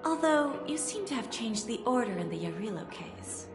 [SPEAKER 15] Although, you seem to have changed the order in the Yarilo case.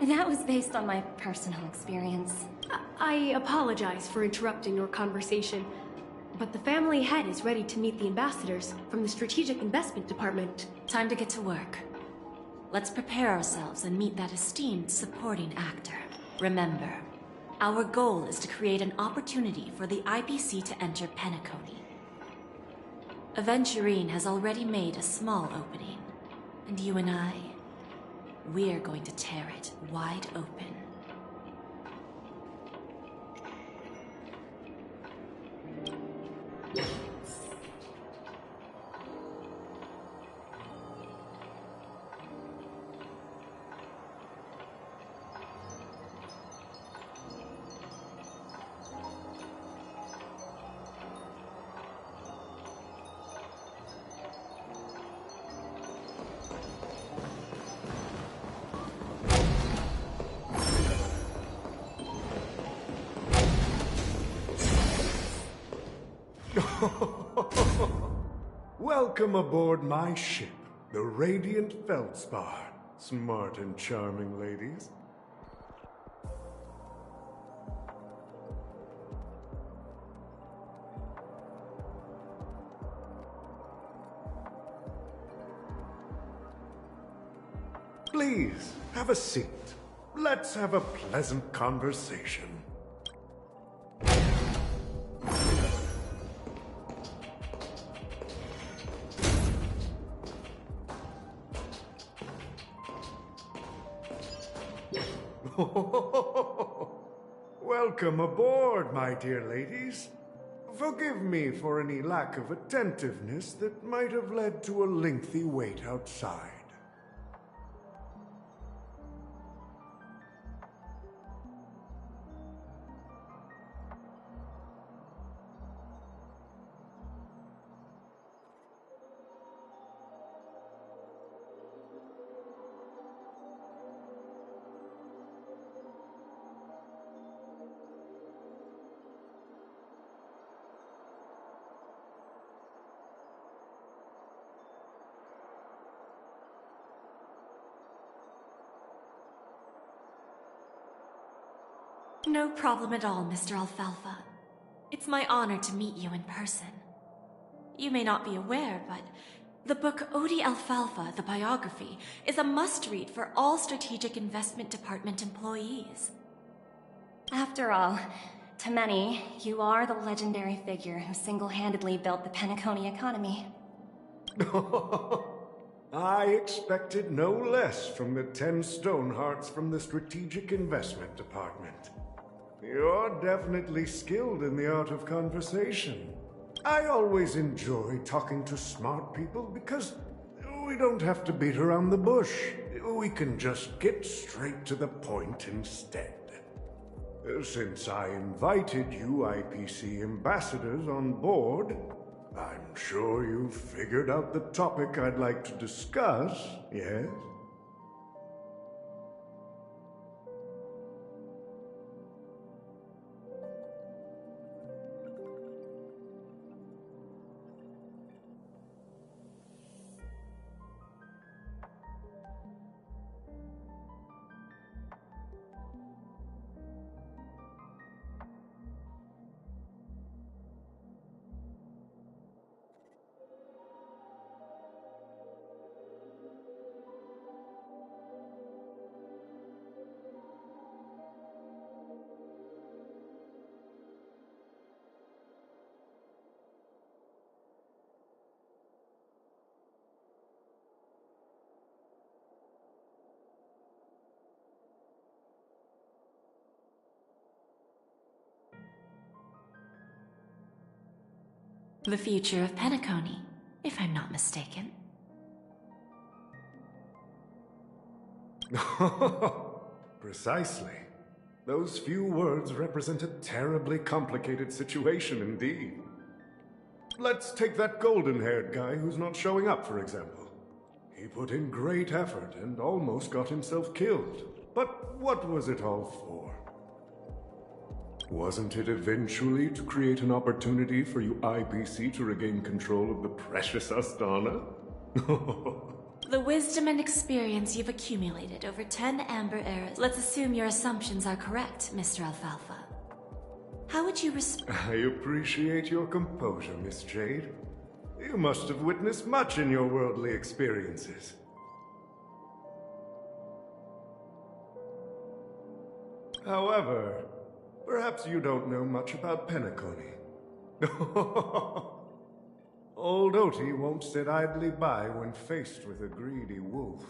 [SPEAKER 13] That was based on my personal experience.
[SPEAKER 16] I apologize for interrupting your conversation, but the family head is ready to meet the ambassadors from the Strategic Investment Department.
[SPEAKER 15] Time to get to work. Let's prepare ourselves and meet that esteemed supporting actor. Remember, our goal is to create an opportunity for the IPC to enter Penacony. Aventurine has already made a small opening, and you and I, we're going to tear it wide open.
[SPEAKER 17] Welcome aboard my ship, the Radiant Feldspar. Smart and charming ladies. Please, have a seat. Let's have a pleasant conversation. Welcome aboard, my dear ladies. Forgive me for any lack of attentiveness that might have led to a lengthy wait outside.
[SPEAKER 15] No problem at all, Mr. Alfalfa. It's my honor to meet you in person. You may not be aware, but the book Odie Alfalfa, the biography, is a must-read for all Strategic Investment Department employees.
[SPEAKER 13] After all, to many, you are the legendary figure who single-handedly built the Penacony economy.
[SPEAKER 17] I expected no less from the 10 Stonehearts from the Strategic Investment Department. You're definitely skilled in the art of conversation. I always enjoy talking to smart people because we don't have to beat around the bush. We can just get straight to the point instead. Since I invited you IPC ambassadors on board, I'm sure you've figured out the topic I'd like to discuss, yes?
[SPEAKER 15] The future of Penacony, if I'm not mistaken.
[SPEAKER 17] Precisely. Those few words represent a terribly complicated situation indeed. Let's take that golden-haired guy who's not showing up, for example. He put in great effort and almost got himself killed. But what was it all for? Wasn't it eventually to create an opportunity for you IPC to regain control of the precious Astana?
[SPEAKER 15] The wisdom and experience you've accumulated over 10 Amber Eras. Let's assume your assumptions are correct, Mr. Alfalfa. How would you
[SPEAKER 17] I appreciate your composure, Miss Jade. You must have witnessed much in your worldly experiences. However, perhaps you don't know much about Penacony. Old Oti won't sit idly by when faced with a greedy wolf.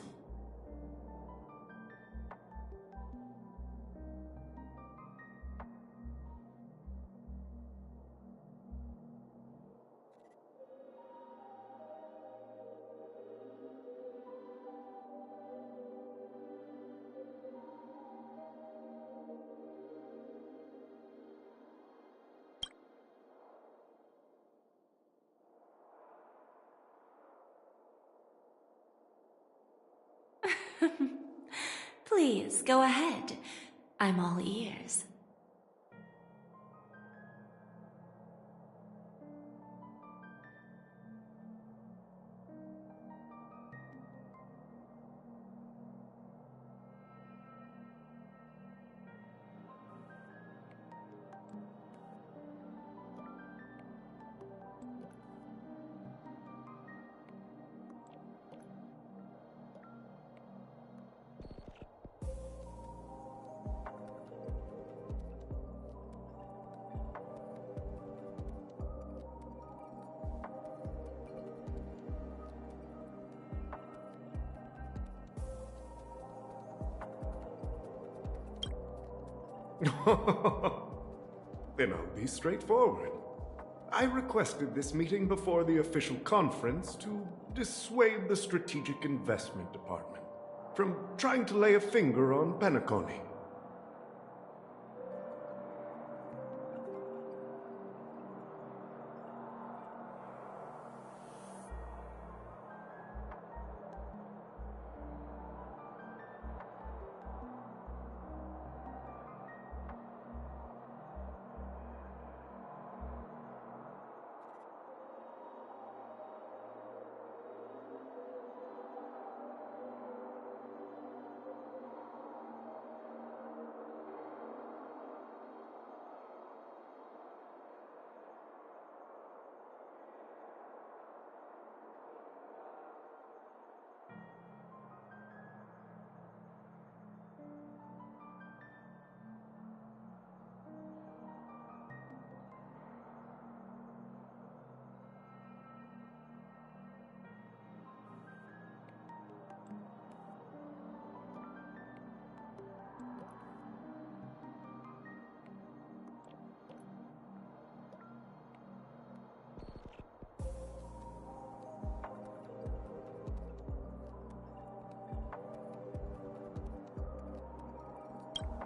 [SPEAKER 15] Please, go ahead. I'm all ears.
[SPEAKER 17] Then I'll be straightforward. I requested this meeting before the official conference to dissuade the Strategic Investment Department from trying to lay a finger on Penacony.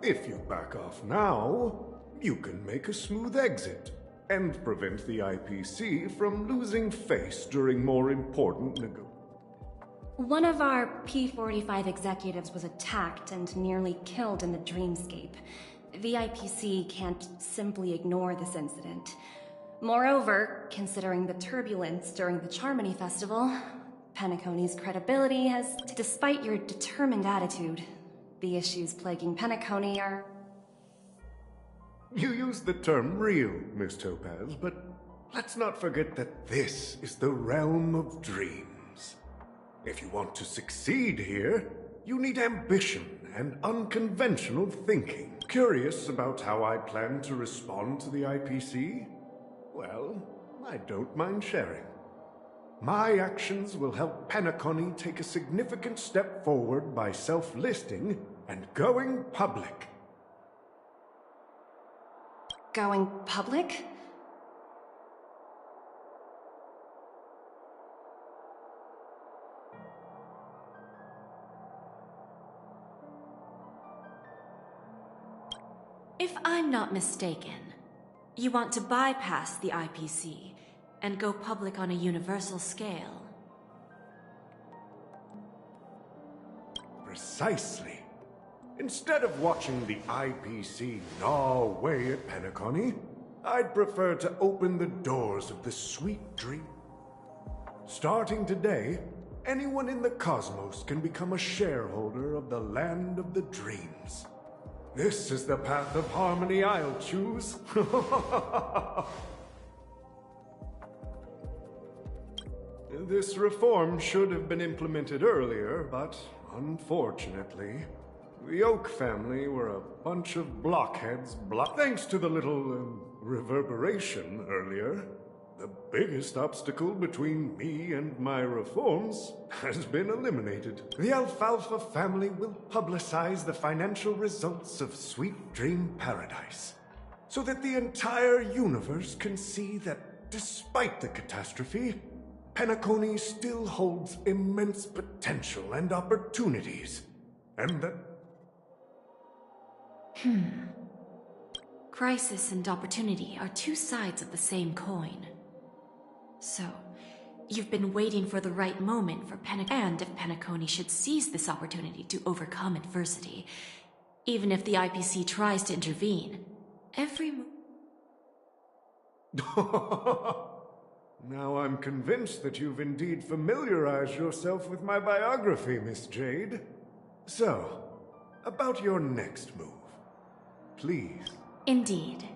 [SPEAKER 17] If you back off now, you can make a smooth exit and prevent the IPC from losing face during more important
[SPEAKER 13] One of our P-45 executives was attacked and nearly killed in the dreamscape. The IPC can't simply ignore this incident. Moreover, considering the turbulence during the Charmony Festival, Penacony's credibility has... Despite your determined attitude, the issues plaguing Penacony are...
[SPEAKER 17] You used the term real, Miss Topaz, but let's not forget that this is the realm of dreams. If you want to succeed here, you need ambition and unconventional thinking. Curious about how I plan to respond to the IPC? Well, I don't mind sharing. My actions will help Penacony take a significant step forward by self-listing and going public.
[SPEAKER 13] Going public?
[SPEAKER 15] If I'm not mistaken, you want to bypass the IPC and go public on a universal scale.
[SPEAKER 17] Precisely. Instead of watching the IPC gnaw away at Penacony, I'd prefer to open the doors of the sweet dream. Starting today, anyone in the cosmos can become a shareholder of the Land of the Dreams. This is the path of harmony I'll choose. This reform should have been implemented earlier, but unfortunately, the Oak family were a bunch of blockheads. Thanks to the little reverberation earlier, the biggest obstacle between me and my reforms has been eliminated. The Alfalfa family will publicize the financial results of Sweet Dream Paradise, so that the entire universe can see that despite the catastrophe, Penacony still holds immense potential and opportunities, and that...
[SPEAKER 15] Crisis and opportunity are two sides of the same coin. So, you've been waiting for the right moment for and if Penacony should seize this opportunity to overcome adversity, even if the IPC tries to intervene, every
[SPEAKER 17] Now I'm convinced that you've indeed familiarized yourself with my biography, Miss Jade. So, about your next move. Please.
[SPEAKER 15] Indeed.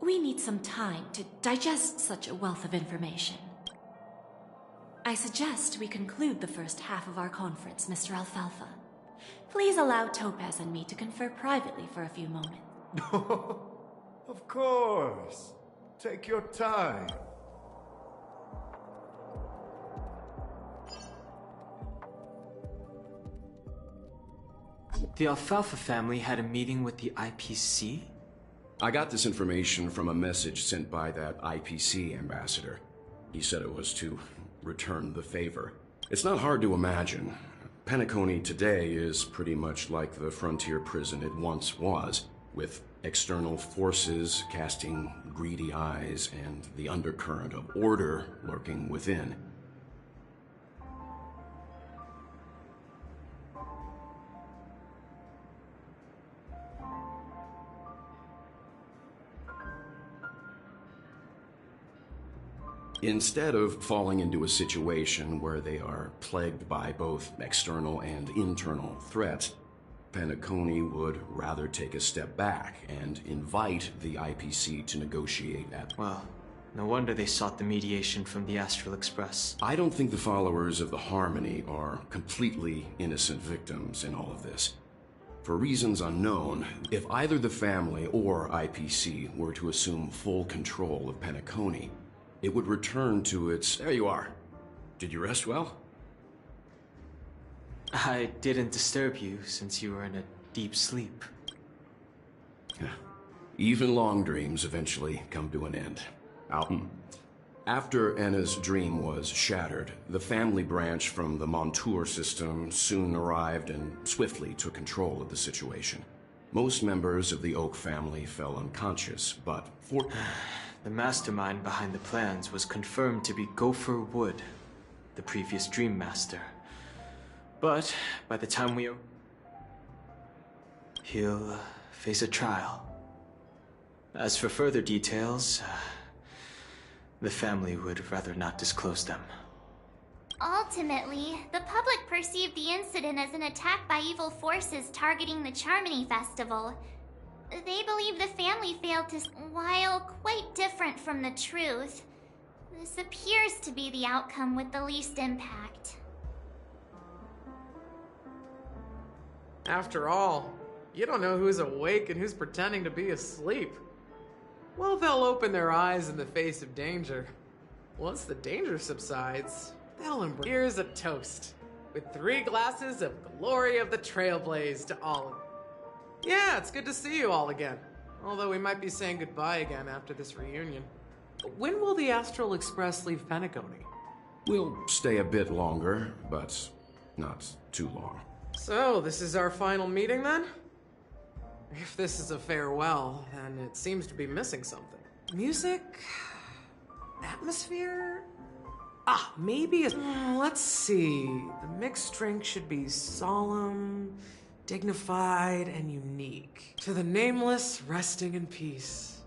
[SPEAKER 15] We need some time to digest such a wealth of information. I suggest we conclude the first half of our conference, Mr. Alfalfa. Please allow Topaz and me to confer privately for a few moments.
[SPEAKER 17] Of course. Take your time.
[SPEAKER 18] The Alfalfa family had a meeting with the IPC?
[SPEAKER 19] I got this information from a message sent by that IPC ambassador. He said it was to return the favor. It's not hard to imagine. Penacony today is pretty much like the frontier prison it once was, with external forces casting greedy eyes and the undercurrent of order lurking within. Instead of falling into a situation where they are plagued by both external and internal threats, Penacony would rather take a step back and invite the IPC to negotiate at...
[SPEAKER 18] Well, no wonder they sought the mediation from the Astral Express.
[SPEAKER 19] I don't think the followers of the Harmony are completely innocent victims in all of this. For reasons unknown, if either the family or IPC were to assume full control of Penacony, it would return to its... There you are. Did you rest well?
[SPEAKER 18] I didn't disturb you since you were in a deep sleep.
[SPEAKER 19] Even long dreams eventually come to an end. After Enna's dream was shattered, the family branch from the Montour system soon arrived and swiftly took control of the situation. Most members of the Oak family fell unconscious, but
[SPEAKER 18] The mastermind behind the plans was confirmed to be Gopher Wood, the previous Dream Master. But by the time he'll face a trial. As for further details, the family would rather not disclose them.
[SPEAKER 6] Ultimately, the public perceived the incident as an attack by evil forces targeting the Charmony Festival. They believe the family failed to... While quite different from the truth, this appears to be the outcome with the least impact.
[SPEAKER 20] After all, you don't know who's awake and who's pretending to be asleep. Well, they'll open their eyes in the face of danger. Once the danger subsides, they'll embrace... Here's a toast, with 3 glasses of Glory of the Trailblaze to all of them. Yeah, it's good to see you all again. Although we might be saying goodbye again after this reunion. When will the Astral Express leave Penacony?
[SPEAKER 19] We'll stay a bit longer, but not too long.
[SPEAKER 20] So, this is our final meeting then? If this is a farewell, then it seems to be missing something. Music? Atmosphere? Maybe let's see. The mixed drink should be solemn, dignified, and unique. To the nameless, resting in peace.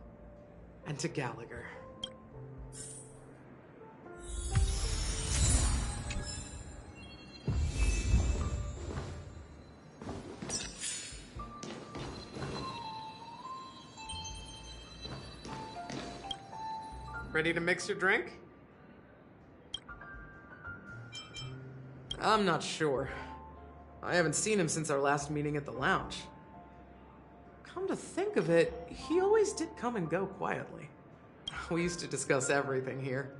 [SPEAKER 20] And to Gallagher. Ready to mix your drink? I'm not sure. I haven't seen him since our last meeting at the lounge. Come to think of it, he always did come and go quietly. We used to discuss everything here.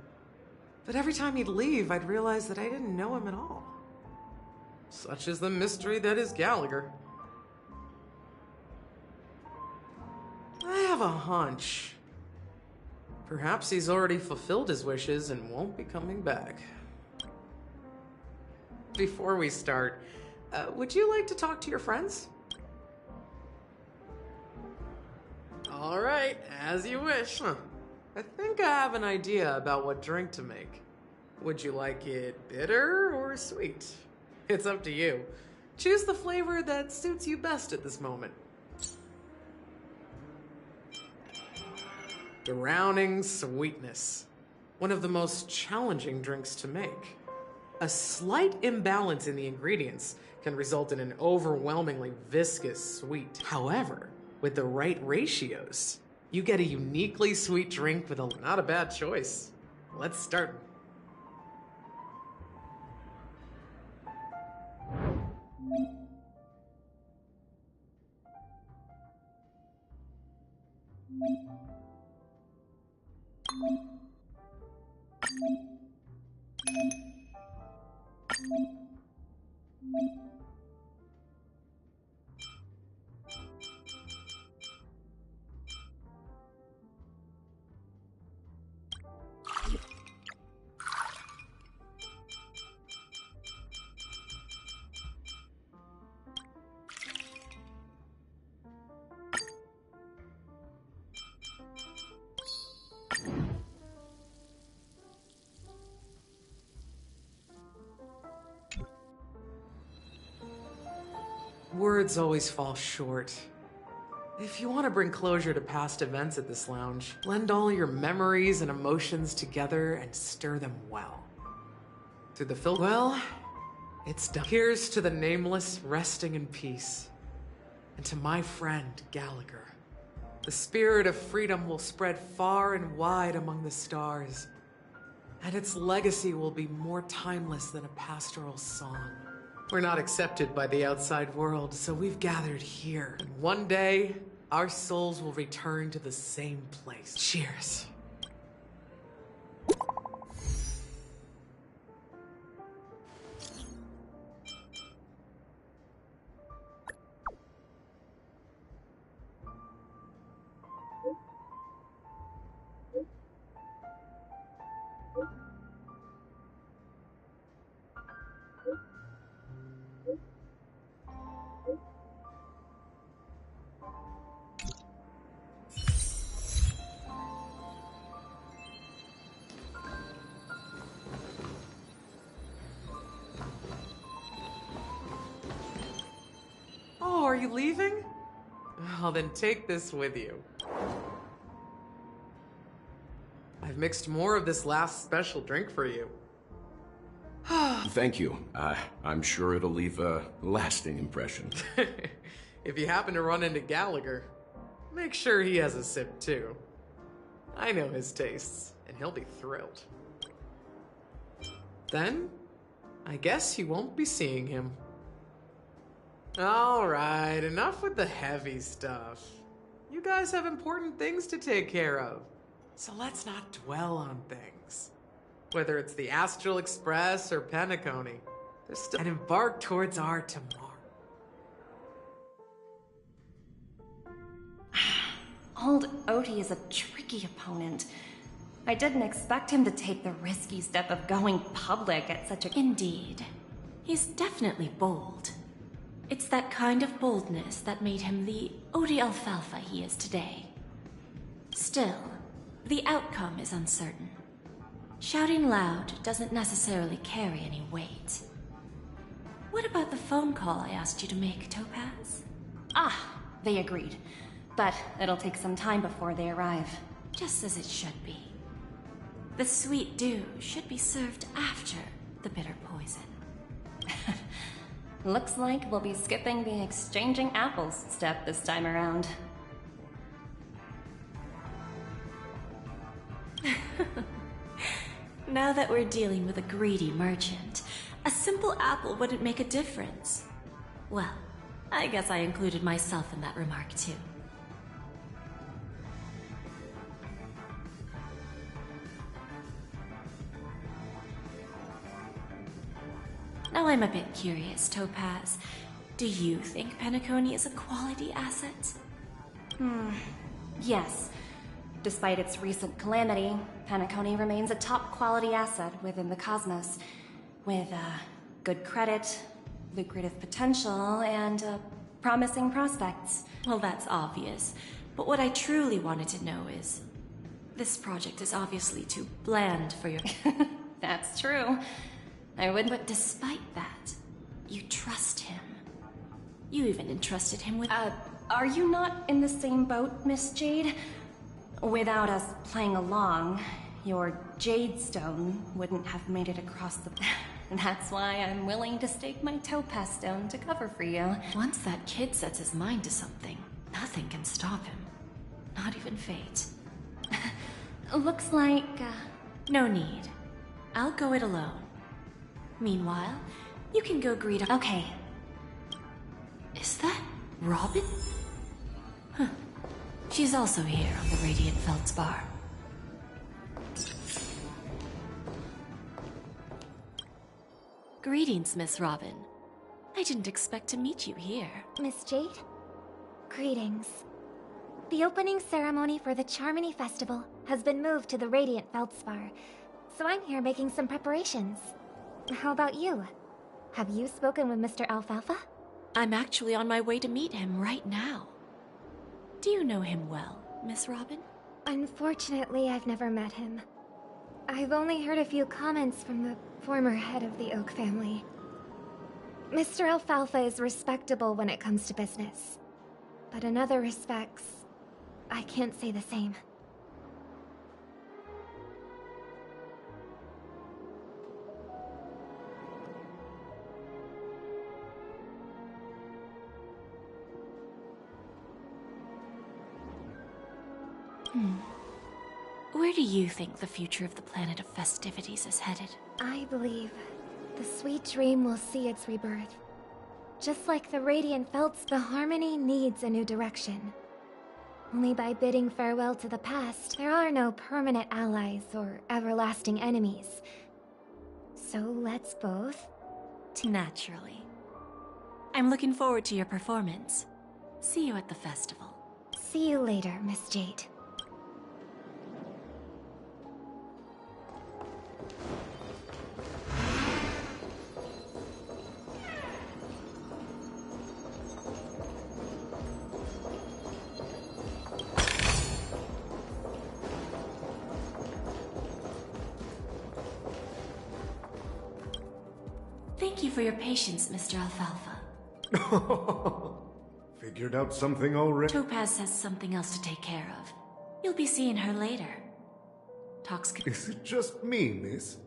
[SPEAKER 20] But every time he'd leave, I'd realize that I didn't know him at all. Such is the mystery that is Gallagher. I have a hunch. Perhaps he's already fulfilled his wishes and won't be coming back. Before we start, would you like to talk to your friends? All right, as you wish. I think I have an idea about what drink to make. Would you like it bitter or sweet? It's up to you. Choose the flavor that suits you best at this moment. Drowning sweetness. One of the most challenging drinks to make. A slight imbalance in the ingredients can result in an overwhelmingly viscous sweet. However, with the right ratios, you get a uniquely sweet drink with not a bad choice. Let's start. Words always fall short. If you want to bring closure to past events at this lounge, blend all your memories and emotions together and stir them well. Through the filter, well, it's done. Here's to the nameless resting in peace. And to my friend, Gallagher. The spirit of freedom will spread far and wide among the stars. And its legacy will be more timeless than a pastoral song. We're not accepted by the outside world, so we've gathered here. And one day, our souls will return to the same place. Cheers. Are you leaving? Well, then take this with you. I've mixed more of this last special drink for you.
[SPEAKER 19] Thank you. I'm sure it'll leave a lasting impression.
[SPEAKER 20] If you happen to run into Gallagher, make sure he has a sip too. I know his tastes, and he'll be thrilled. Then, I guess you won't be seeing him. Alright, enough with the heavy stuff. You guys have important things to take care of, so let's not dwell on things. Whether it's the Astral Express or Penacony, there's still and embark towards our tomorrow.
[SPEAKER 13] Old Odie is a tricky opponent. I didn't expect him to take the risky step of going public at such a...
[SPEAKER 15] Indeed. He's definitely bold. It's that kind of boldness that made him the Odie Alfalfa he is today. Still, the outcome is uncertain. Shouting loud doesn't necessarily carry any weight. What about the phone call I asked you to make, Topaz?
[SPEAKER 13] Ah, they agreed. But it'll take some time before they arrive.
[SPEAKER 15] Just as it should be. The sweet dew should be served after the bitter poison.
[SPEAKER 13] Looks like we'll be skipping the exchanging apples step this time around.
[SPEAKER 15] Now that we're dealing with a greedy merchant, a simple apple wouldn't make a difference. Well, I guess I included myself in that remark too. Now I'm a bit curious, Topaz. Do you think Penacony is a quality asset?
[SPEAKER 13] Yes. Despite its recent calamity, Penacony remains a top-quality asset within the cosmos, with good credit, lucrative potential, and promising prospects.
[SPEAKER 15] Well, that's obvious. But what I truly wanted to know is... this project is obviously too bland for your...
[SPEAKER 13] That's true. I would...
[SPEAKER 15] But despite that, you trust him. You even entrusted him with...
[SPEAKER 13] Are you not in the same boat, Miss Jade? Without us playing along, your Jade Stone wouldn't have made it across the... That's why I'm willing to stake my Topaz Stone to cover for you.
[SPEAKER 15] Once that kid sets his mind to something, nothing can stop him. Not even fate.
[SPEAKER 13] Looks like...
[SPEAKER 15] No need. I'll go it alone. Meanwhile, you can go greet...
[SPEAKER 13] Okay.
[SPEAKER 15] Is that Robin? Huh. She's also here on the Radiant Feldspar. Greetings, Miss Robin. I didn't expect to meet you here.
[SPEAKER 6] Miss Jade? Greetings. The opening ceremony for the Charmony Festival has been moved to the Radiant Feldspar, so I'm here making some preparations. How about you? Have you spoken with Mr. Alfalfa?
[SPEAKER 15] I'm actually on my way to meet him right now. Do you know him well, Miss Robin?
[SPEAKER 6] Unfortunately, I've never met him. I've only heard a few comments from the former head of the Oak family. Mr. Alfalfa is respectable when it comes to business, but in other respects, I can't say the same.
[SPEAKER 15] Where do you think the future of the planet of festivities is headed?
[SPEAKER 6] I believe the sweet dream will see its rebirth. Just like the Radiant Felts, the Harmony needs a new direction. Only by bidding farewell to the past, there are no permanent allies or everlasting enemies. So let's both...
[SPEAKER 15] Naturally. I'm looking forward to your performance. See you at the festival.
[SPEAKER 6] See you later, Miss Jade.
[SPEAKER 15] Thank you for your patience, Mr. Alfalfa.
[SPEAKER 17] Figured out something already?
[SPEAKER 15] Topaz has something else to take care of. You'll be seeing her later.
[SPEAKER 17] Is it just me, miss?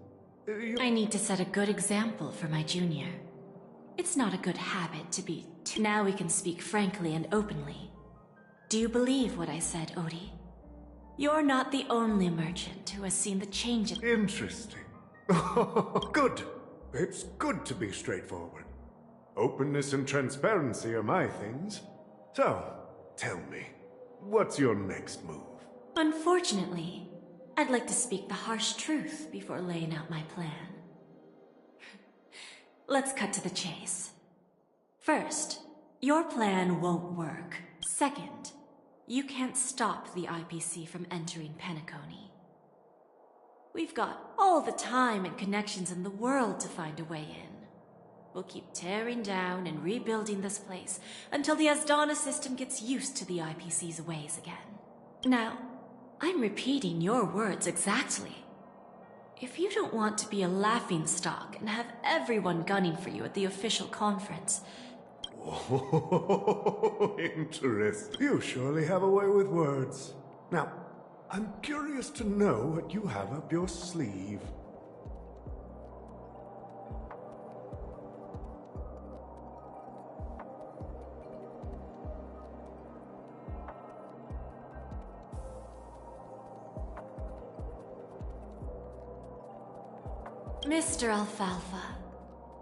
[SPEAKER 15] I need to set a good example for my junior. It's not a good habit to be too... Now we can speak frankly and openly. Do you believe what I said, Odie? You're not the only merchant who has seen the changes.
[SPEAKER 17] Interesting. Good. It's good to be straightforward. Openness and transparency are my things. So, tell me, what's your next move?
[SPEAKER 15] Unfortunately, I'd like to speak the harsh truth before laying out my plan. Let's cut to the chase. First, your plan won't work. Second, you can't stop the IPC from entering Penacony. We've got all the time and connections in the world to find a way in. We'll keep tearing down and rebuilding this place until the Asdana system gets used to the IPC's ways again. Now, I'm repeating your words exactly. If you don't want to be a laughingstock and have everyone gunning for you at the official conference...
[SPEAKER 17] Oh, interesting. You surely have a way with words. Now, I'm curious to know what you have up your sleeve.
[SPEAKER 15] Mr. Alfalfa,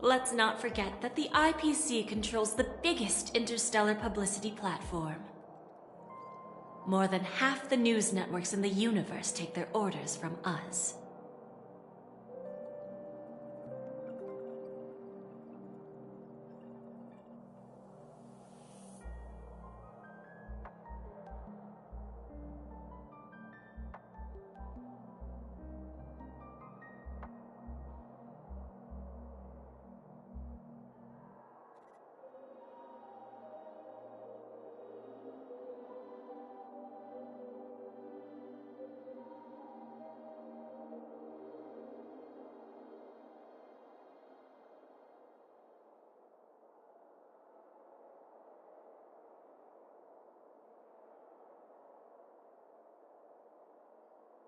[SPEAKER 15] let's not forget that the IPC controls the biggest interstellar publicity platform. More than half the news networks in the universe take their orders from us.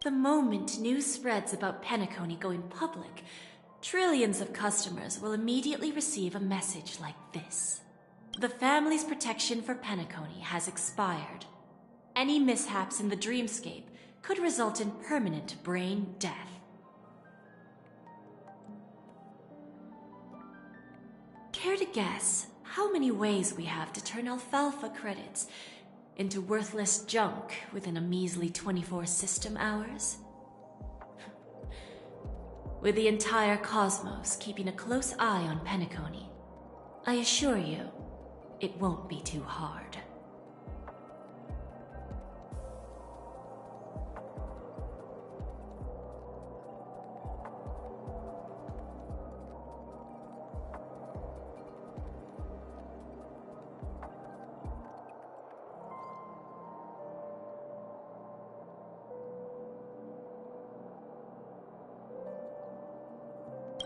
[SPEAKER 15] The moment news spreads about Penacony going public, trillions of customers will immediately receive a message like this. The family's protection for Penacony has expired. Any mishaps in the dreamscape could result in permanent brain death. Care to guess how many ways we have to turn Alfalfa credits into worthless junk within a measly 24 system hours? With the entire cosmos keeping a close eye on Penacony, I assure you, it won't be too hard.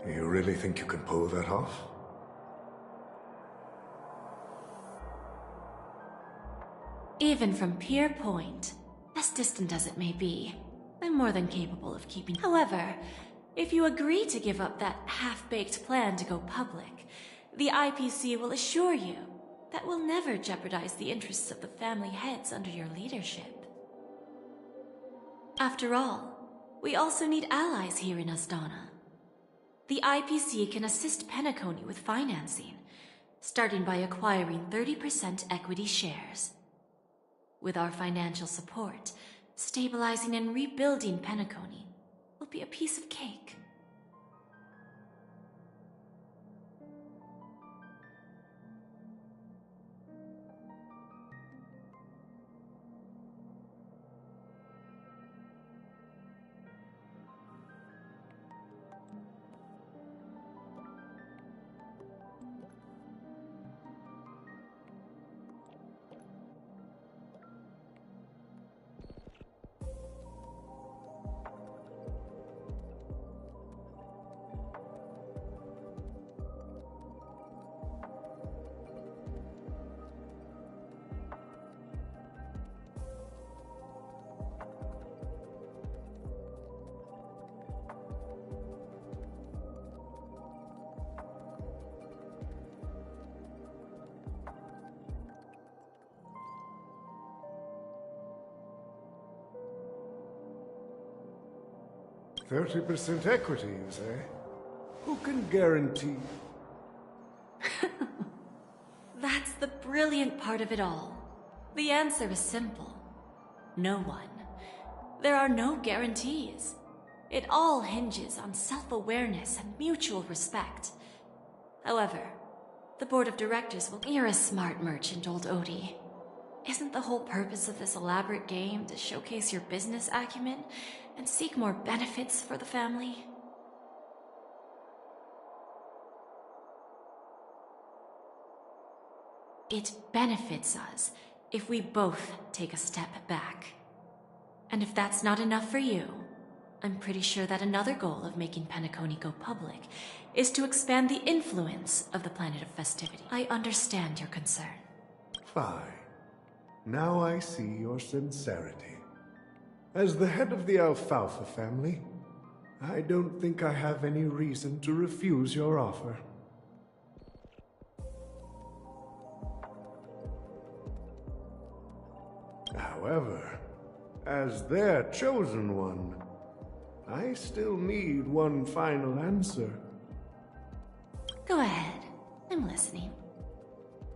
[SPEAKER 17] You really think you can pull that off?
[SPEAKER 15] Even from Pier Point, as distant as it may be, I'm more than capable of keeping... However, if you agree to give up that half-baked plan to go public, the IPC will assure you that we'll never jeopardize the interests of the family heads under your leadership. After all, we also need allies here in Asdana. The IPC can assist Penacony with financing, starting by acquiring 30% equity shares. With our financial support, stabilizing and rebuilding Penacony will be a piece of cake.
[SPEAKER 17] %30 equity, you say? Who can guarantee?
[SPEAKER 15] That's the brilliant part of it all. The answer is simple. No one. There are no guarantees. It all hinges on self-awareness and mutual respect. However, the board of directors will... You're a smart merchant, old Odie. Isn't the whole purpose of this elaborate game to showcase your business acumen and seek more benefits for the family? It benefits us if we both take a step back. And if that's not enough for you, I'm pretty sure that another goal of making Penacony go public is to expand the influence of the Planet of Festivity. I understand your concern.
[SPEAKER 17] Fine. Now I see your sincerity. As the head of the Alfalfa family, I don't think I have any reason to refuse your offer. However, as their chosen one, I still need one final answer.
[SPEAKER 15] Go ahead. I'm listening.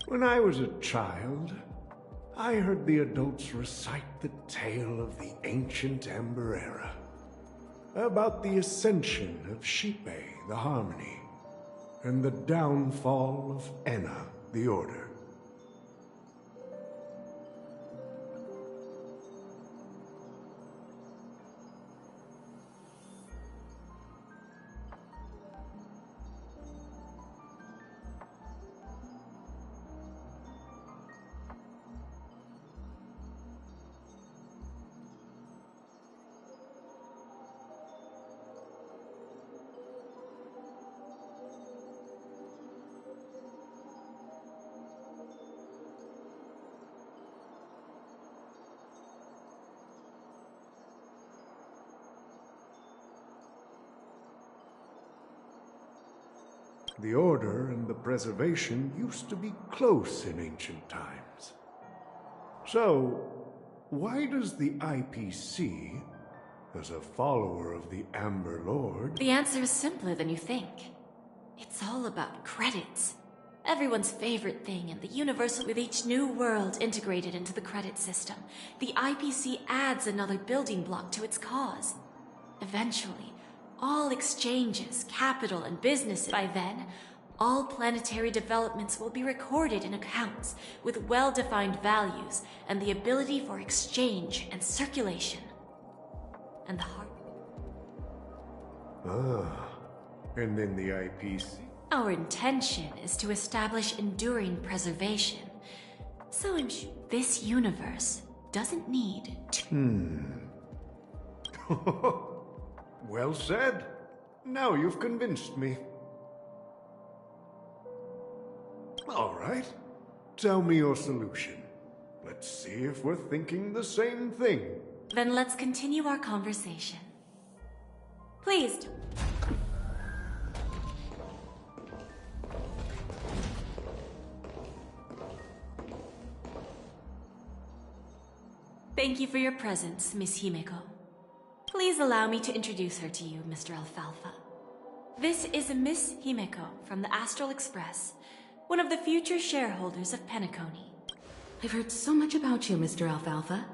[SPEAKER 17] When I was a child, I heard the adults recite the tale of the ancient Amber Era, about the ascension of Xipe, the Harmony, and the downfall of Enna, the Order. The Order and the Preservation used to be close in ancient times. So, why does the IPC, as a follower of the Amber Lord...
[SPEAKER 15] The answer is simpler than you think. It's all about credits. Everyone's favorite thing in the universe. With each new world integrated into the credit system, the IPC adds another building block to its cause. Eventually, all exchanges, capital, and businesses. By then, all planetary developments will be recorded in accounts with well-defined values and the ability for exchange and circulation. And the heart...
[SPEAKER 17] And then the IPC?
[SPEAKER 15] Our intention is to establish enduring preservation. So I'm sure this universe doesn't need to...
[SPEAKER 17] Well said. Now you've convinced me. All right. Tell me your solution. Let's see if we're thinking the same thing.
[SPEAKER 15] Then let's continue our conversation. Please. Thank you for your presence, Miss Himeko. Please allow me to introduce her to you, Mr. Alfalfa. This is Miss Himeko from the Astral Express, one of the future shareholders of Penacony.
[SPEAKER 1] I've heard so much about you, Mr. Alfalfa.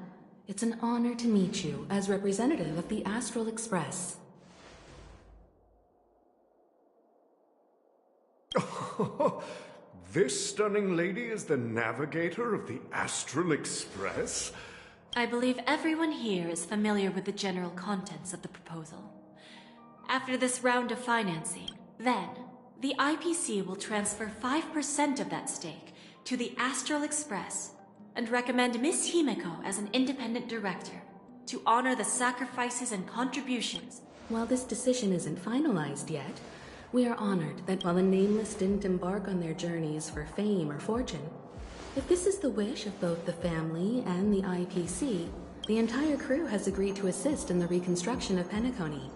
[SPEAKER 1] It's an honor to meet you as representative of the Astral Express.
[SPEAKER 17] This stunning lady is the navigator of the Astral Express?
[SPEAKER 15] I believe everyone here is familiar with the general contents of the proposal. After this round of financing, then, the IPC will transfer 5% of that stake to the Astral Express and recommend Miss Himeko as an independent director to honor the sacrifices and contributions.
[SPEAKER 1] While this decision isn't finalized yet, we are honored that while the Nameless didn't embark on their journeys for fame or fortune, if this is the wish of both the family and the IPC, the entire crew has agreed to assist in the reconstruction of Penacony.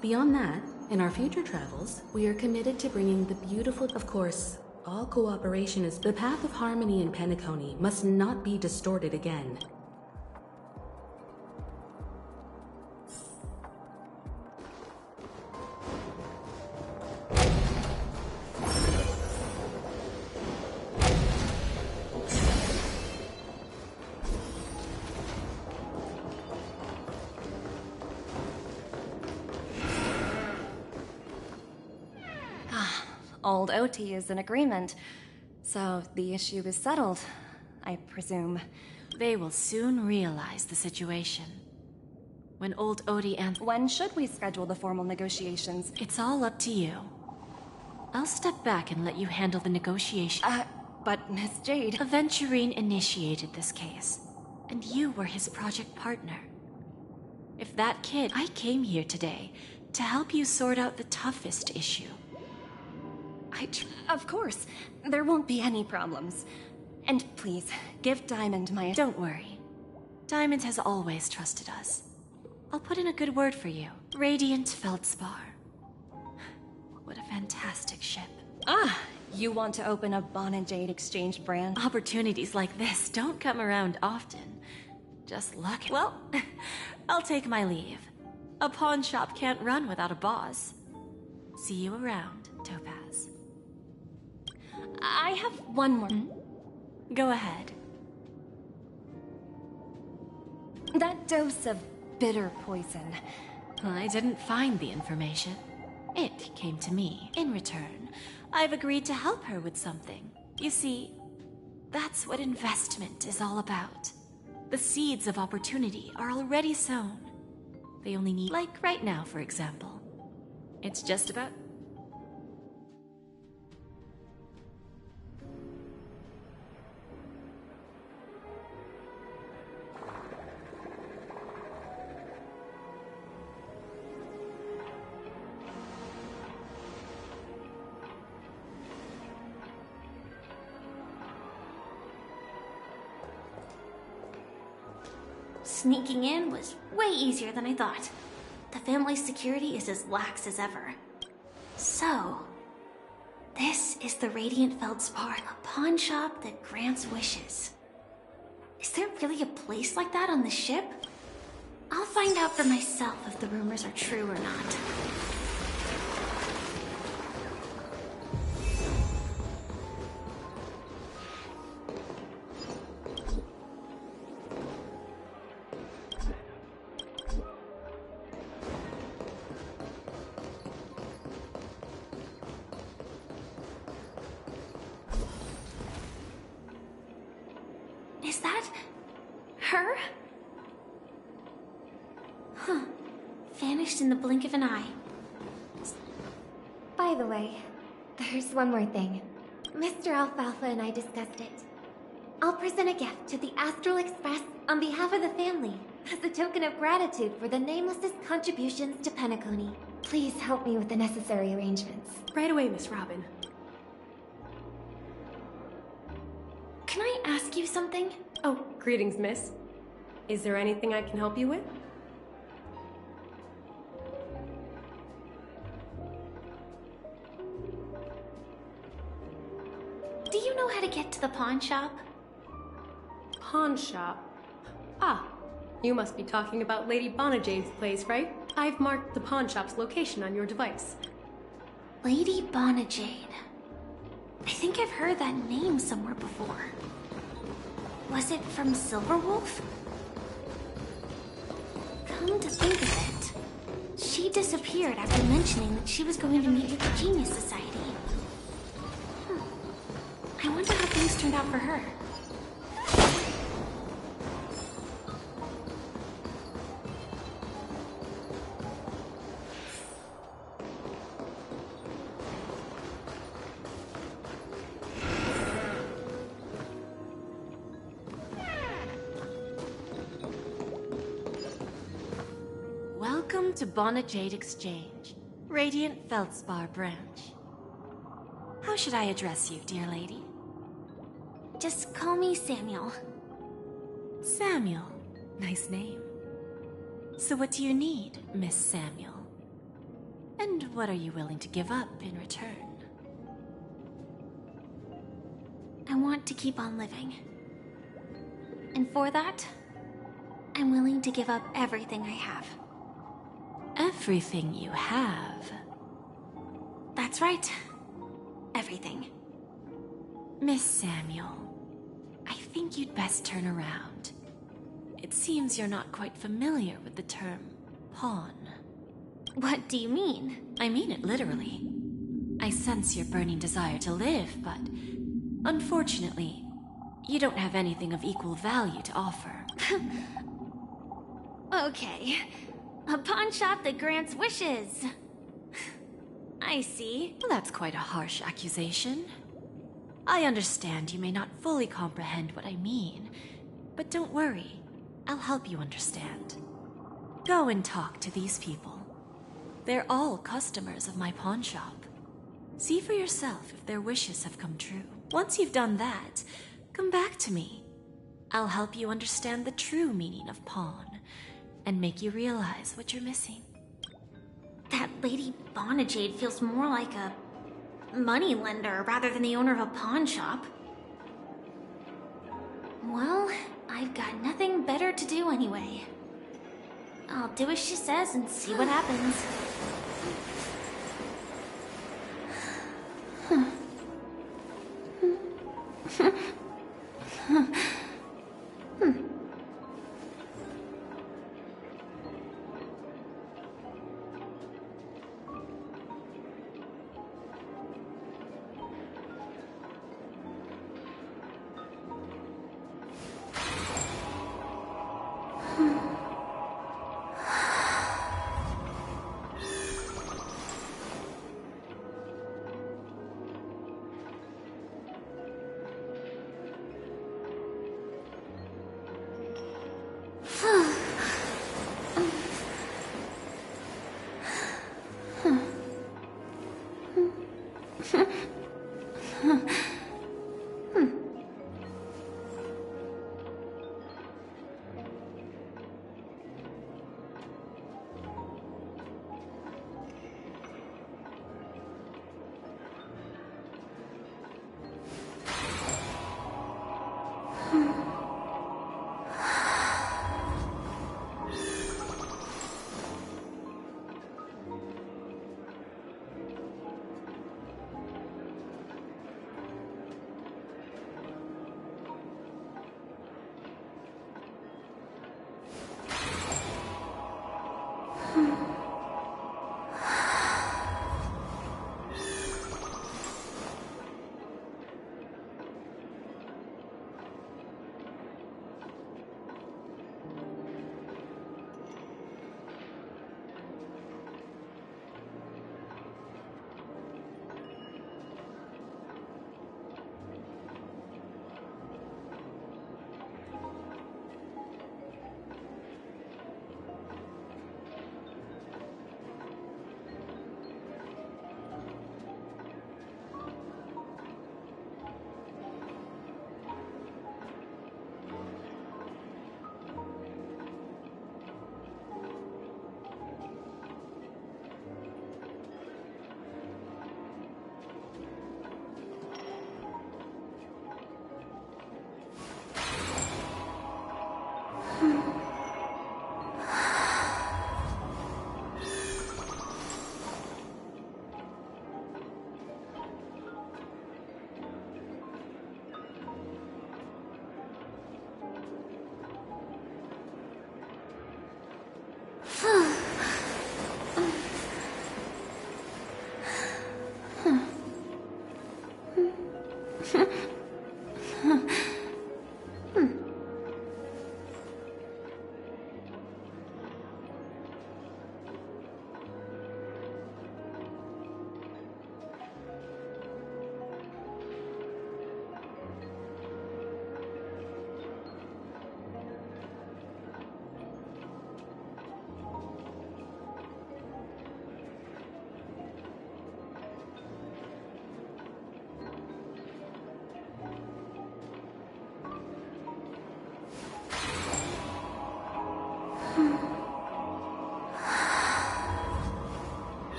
[SPEAKER 1] Beyond that, in our future travels, we are committed to bringing the beautiful... Of course, all cooperation is... The path of harmony in Penacony must not be distorted again.
[SPEAKER 13] Old OT is in agreement, so the issue is settled, I presume.
[SPEAKER 15] They will soon realize the situation. When old Odie and...
[SPEAKER 13] When should we schedule the formal negotiations?
[SPEAKER 15] It's all up to you. I'll step back and let you handle the negotiation.
[SPEAKER 13] But Miss Jade...
[SPEAKER 15] Aventurine initiated this case, and you were his project partner. If that kid... I came here today to help you sort out the toughest issue.
[SPEAKER 13] Of course. There won't be any problems. And please, give Diamond my...
[SPEAKER 15] Don't worry. Diamond has always trusted us. I'll put in a good word for you. Radiant Feldspar. What a fantastic ship.
[SPEAKER 13] Ah, you want to open a Bon and Jade exchange brand?
[SPEAKER 15] Opportunities like this don't come around often. Just luck. Well, I'll take my leave. A pawn shop can't run without a boss. See you around, Topaz.
[SPEAKER 13] I have one more.
[SPEAKER 15] Go ahead.
[SPEAKER 13] That dose of bitter poison.
[SPEAKER 15] I didn't find the information. It came to me. In return, I've agreed to help her with something. You see, that's what investment is all about. The seeds of opportunity are already sown. They only need, like right now, for example. It's just about...
[SPEAKER 6] Sneaking in was way easier than I thought. The family's security is as lax as ever. So, this is the Radiant Feldspar, a pawn shop that grants wishes. Is there really a place like that on the ship? I'll find out for myself if the rumors are true or not. Is that... her? Huh. Vanished in the blink of an eye.
[SPEAKER 21] By the way, there's one more thing. Mr. Alfalfa and I discussed it. I'll present a gift to the Astral Express on behalf of the family, as a token of gratitude for the Nameless's contributions to Penacony. Please help me with the necessary arrangements.
[SPEAKER 16] Right away, Miss Robin.
[SPEAKER 21] Can I ask you something?
[SPEAKER 16] Oh, greetings, miss. Is there anything I can help you with?
[SPEAKER 6] Do you know how to get to the pawn shop?
[SPEAKER 16] Pawn shop? Ah, you must be talking about Lady Bonajade's place, right? I've marked the pawn shop's location on your device.
[SPEAKER 6] Lady Bonajade. I think I've heard that name somewhere before. Was it from Silverwolf? Come to think of it, she disappeared after mentioning that she was going to meet with the Genius Society. I wonder how things turned out for her.
[SPEAKER 15] Welcome to Bonajade Exchange, Radiant Feldspar branch. How should I address you, dear lady?
[SPEAKER 6] Just call me Samuel.
[SPEAKER 15] Samuel. Nice name. So what do you need, Miss Samuel? And what are you willing to give up in return?
[SPEAKER 6] I want to keep on living. And for that, I'm willing to give up everything I have.
[SPEAKER 15] Everything you have?
[SPEAKER 6] That's right. Everything.
[SPEAKER 15] Miss Samuel, I think you'd best turn around. It seems you're not quite familiar with the term pawn.
[SPEAKER 6] What do you mean?
[SPEAKER 15] I mean it literally. I sense your burning desire to live, but unfortunately, you don't have anything of equal value to offer.
[SPEAKER 6] Okay. A pawn shop that grants wishes. I see.
[SPEAKER 15] Well, that's quite a harsh accusation. I understand you may not fully comprehend what I mean, but don't worry. I'll help you understand. Go and talk to these people. They're all customers of my pawn shop. See for yourself if their wishes have come true. Once you've done that, come back to me. I'll help you understand the true meaning of pawn and make you realize what you're missing.
[SPEAKER 2] That Lady Bonajade feels more like a money lender rather than the owner of a pawn shop. Well, I've got nothing better to do anyway. I'll do as she says and see what happens.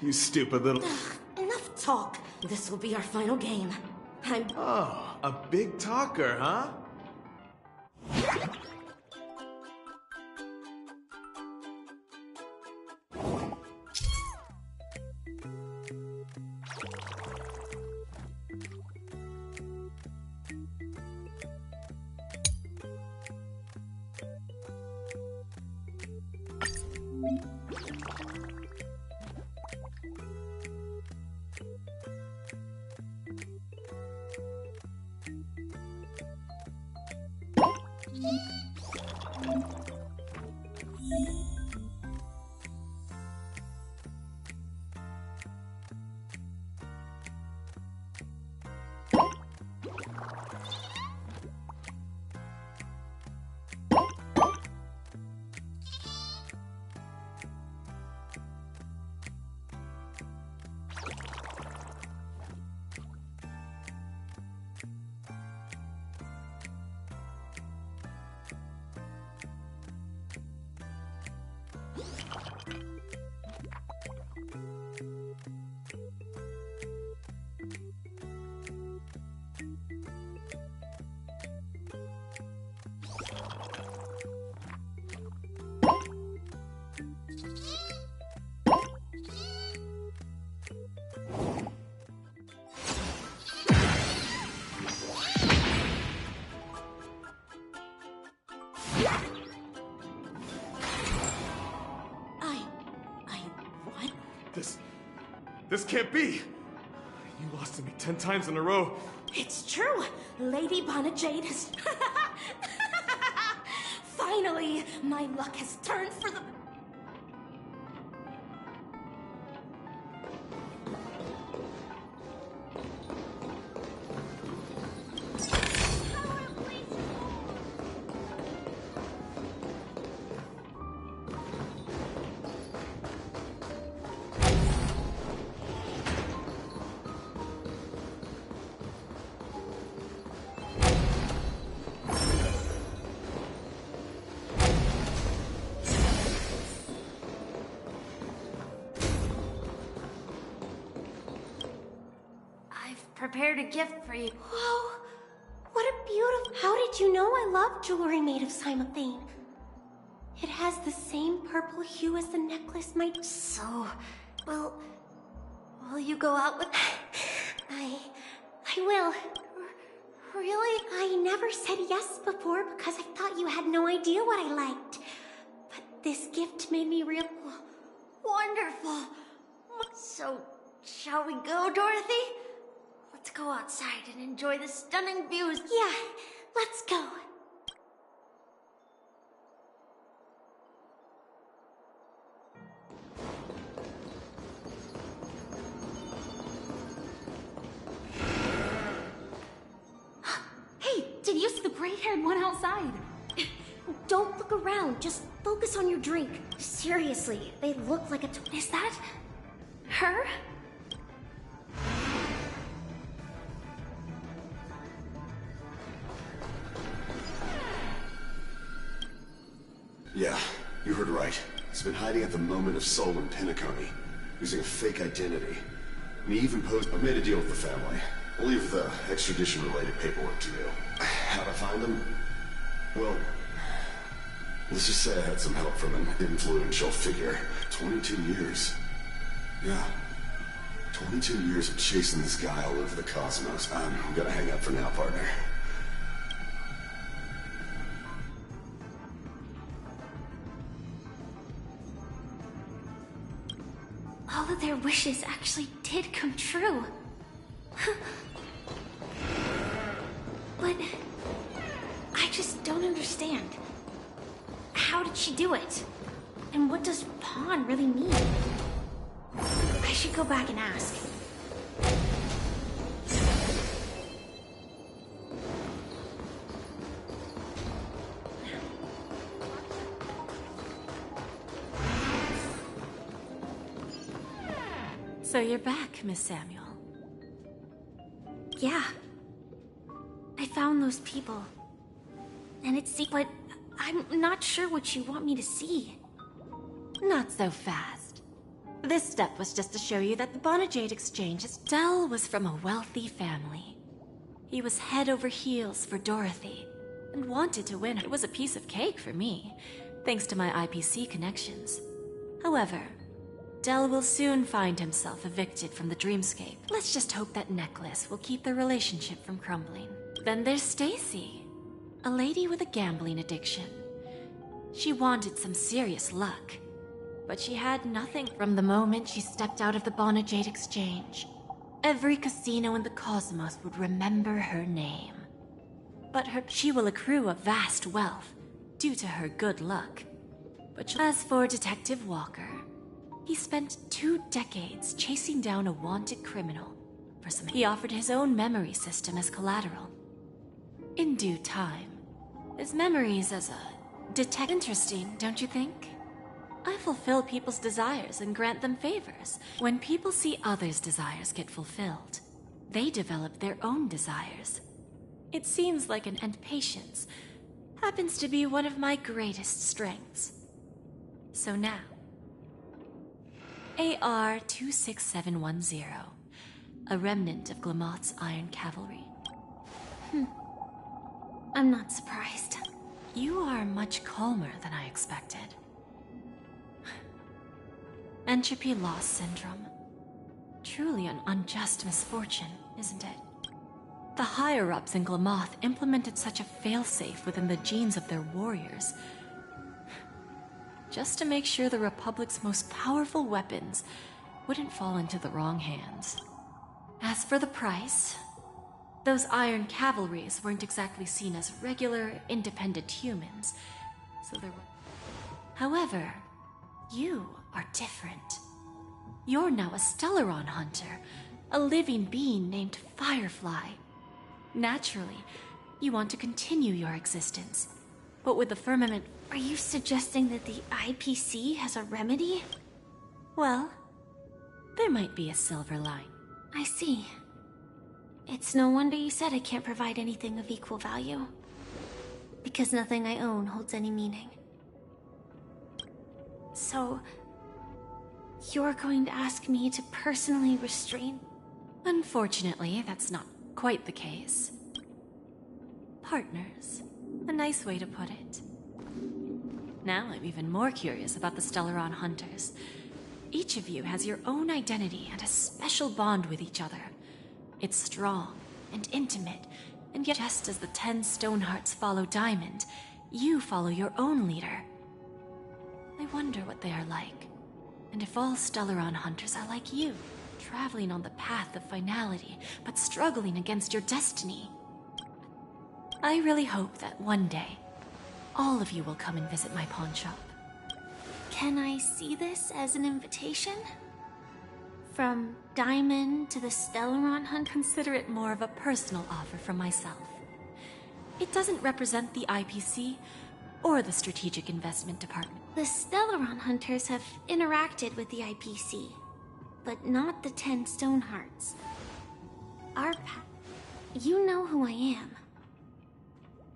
[SPEAKER 5] You stupid little...
[SPEAKER 15] Enough talk. This will be our final game.
[SPEAKER 5] Oh, a big talker, huh? This can't be! You lost to me 10 times in a row.
[SPEAKER 15] It's true! Lady Bonajade has... Finally, my luck has turned for the...
[SPEAKER 8] Prepared a gift for you.
[SPEAKER 15] Whoa! What a beautiful... How did you know I love jewelry made of Cymothane? It has the same purple hue as the necklace might...
[SPEAKER 8] So... Will you go out with...
[SPEAKER 15] I will. Really? I never said yes before because I thought you had no idea what I liked. But this gift made me real...
[SPEAKER 8] Wonderful! So, shall we go, Dorothy? Let's go outside and enjoy the stunning views.
[SPEAKER 15] Yeah, let's go.
[SPEAKER 1] Hey, did you see the gray-haired one outside?
[SPEAKER 15] Don't look around, just focus on your drink. Seriously, they look like a...
[SPEAKER 1] Is that... her?
[SPEAKER 22] Yeah, you heard right. He's been hiding at the moment of soul in Penacony, using a fake identity. And he even posed... I made a deal with the family. I'll leave the extradition-related paperwork to you. How'd I find him? Well, let's just say I had some help from an influential figure. 22 years. Yeah. 22 years of chasing this guy all over the cosmos. I'm gonna hang up for now, partner.
[SPEAKER 1] All of their wishes actually did come true. But I just don't understand. How did she do it? And what does pawn really mean? I should go back and ask.
[SPEAKER 15] So you're back, Miss Samuel.
[SPEAKER 1] Yeah. I found those people. And it's... But I'm not sure what you want me to see.
[SPEAKER 15] Not so fast. This step was just to show you that the Bonajade Exchange is... Del was from a wealthy family. He was head over heels for Dorothy, and wanted to win her. It was a piece of cake for me, thanks to my IPC connections. However, Del will soon find himself evicted from the dreamscape. Let's just hope that necklace will keep their relationship from crumbling. Then there's Stacy, a lady with a gambling addiction. She wanted some serious luck, but she had nothing from the moment she stepped out of the Bonajade Exchange. Every casino in the cosmos would remember her name. But she will accrue a vast wealth due to her good luck. But as for Detective Walker, he spent 2 decades chasing down a wanted criminal for some. He offered his own memory system as collateral. In due time, his memories as a detective. Interesting, don't you think? I fulfill people's desires and grant them favors. When people see others' desires get fulfilled, they develop their own desires. It seems like and patience happens to be one of my greatest strengths. So now, AR-26710, a remnant of Glamoth's Iron Cavalry.
[SPEAKER 2] I'm not surprised.
[SPEAKER 15] You are much calmer than I expected. Entropy loss syndrome. Truly an unjust misfortune, isn't it? The higher-ups in Glamoth implemented such a failsafe within the genes of their warriors, just to make sure the Republic's most powerful weapons wouldn't fall into the wrong hands. As for the price, those Iron Cavalries weren't exactly seen as regular, independent humans, so there were... However, you are different. You're now a Stellaron hunter, a living being named Firefly. Naturally, you want to continue your existence, but with the firmament...
[SPEAKER 2] Are you suggesting that the IPC has a remedy?
[SPEAKER 15] Well, there might be a silver line.
[SPEAKER 2] I see. It's no wonder you said I can't provide anything of equal value. Because nothing I own holds any meaning. So, you're going to ask me to personally restrain?
[SPEAKER 15] Unfortunately, that's not quite the case. Partners. A nice way to put it. Now I'm even more curious about the Stellaron Hunters. Each of you has your own identity and a special bond with each other. It's strong and intimate, and yet just as the 10 Stonehearts follow Diamond, you follow your own leader. I wonder what they are like, and if all Stellaron Hunters are like you, traveling on the path of finality, but struggling against your destiny. I really hope that one day, all of you will come and visit my pawn shop.
[SPEAKER 2] Can I see this as an invitation? From Diamond to the Stellaron Hunt?
[SPEAKER 15] Consider it more of a personal offer from myself. It doesn't represent the IPC or the Strategic Investment Department.
[SPEAKER 2] The Stellaron Hunters have interacted with the IPC, but not the 10 Stonehearts. You know who I am.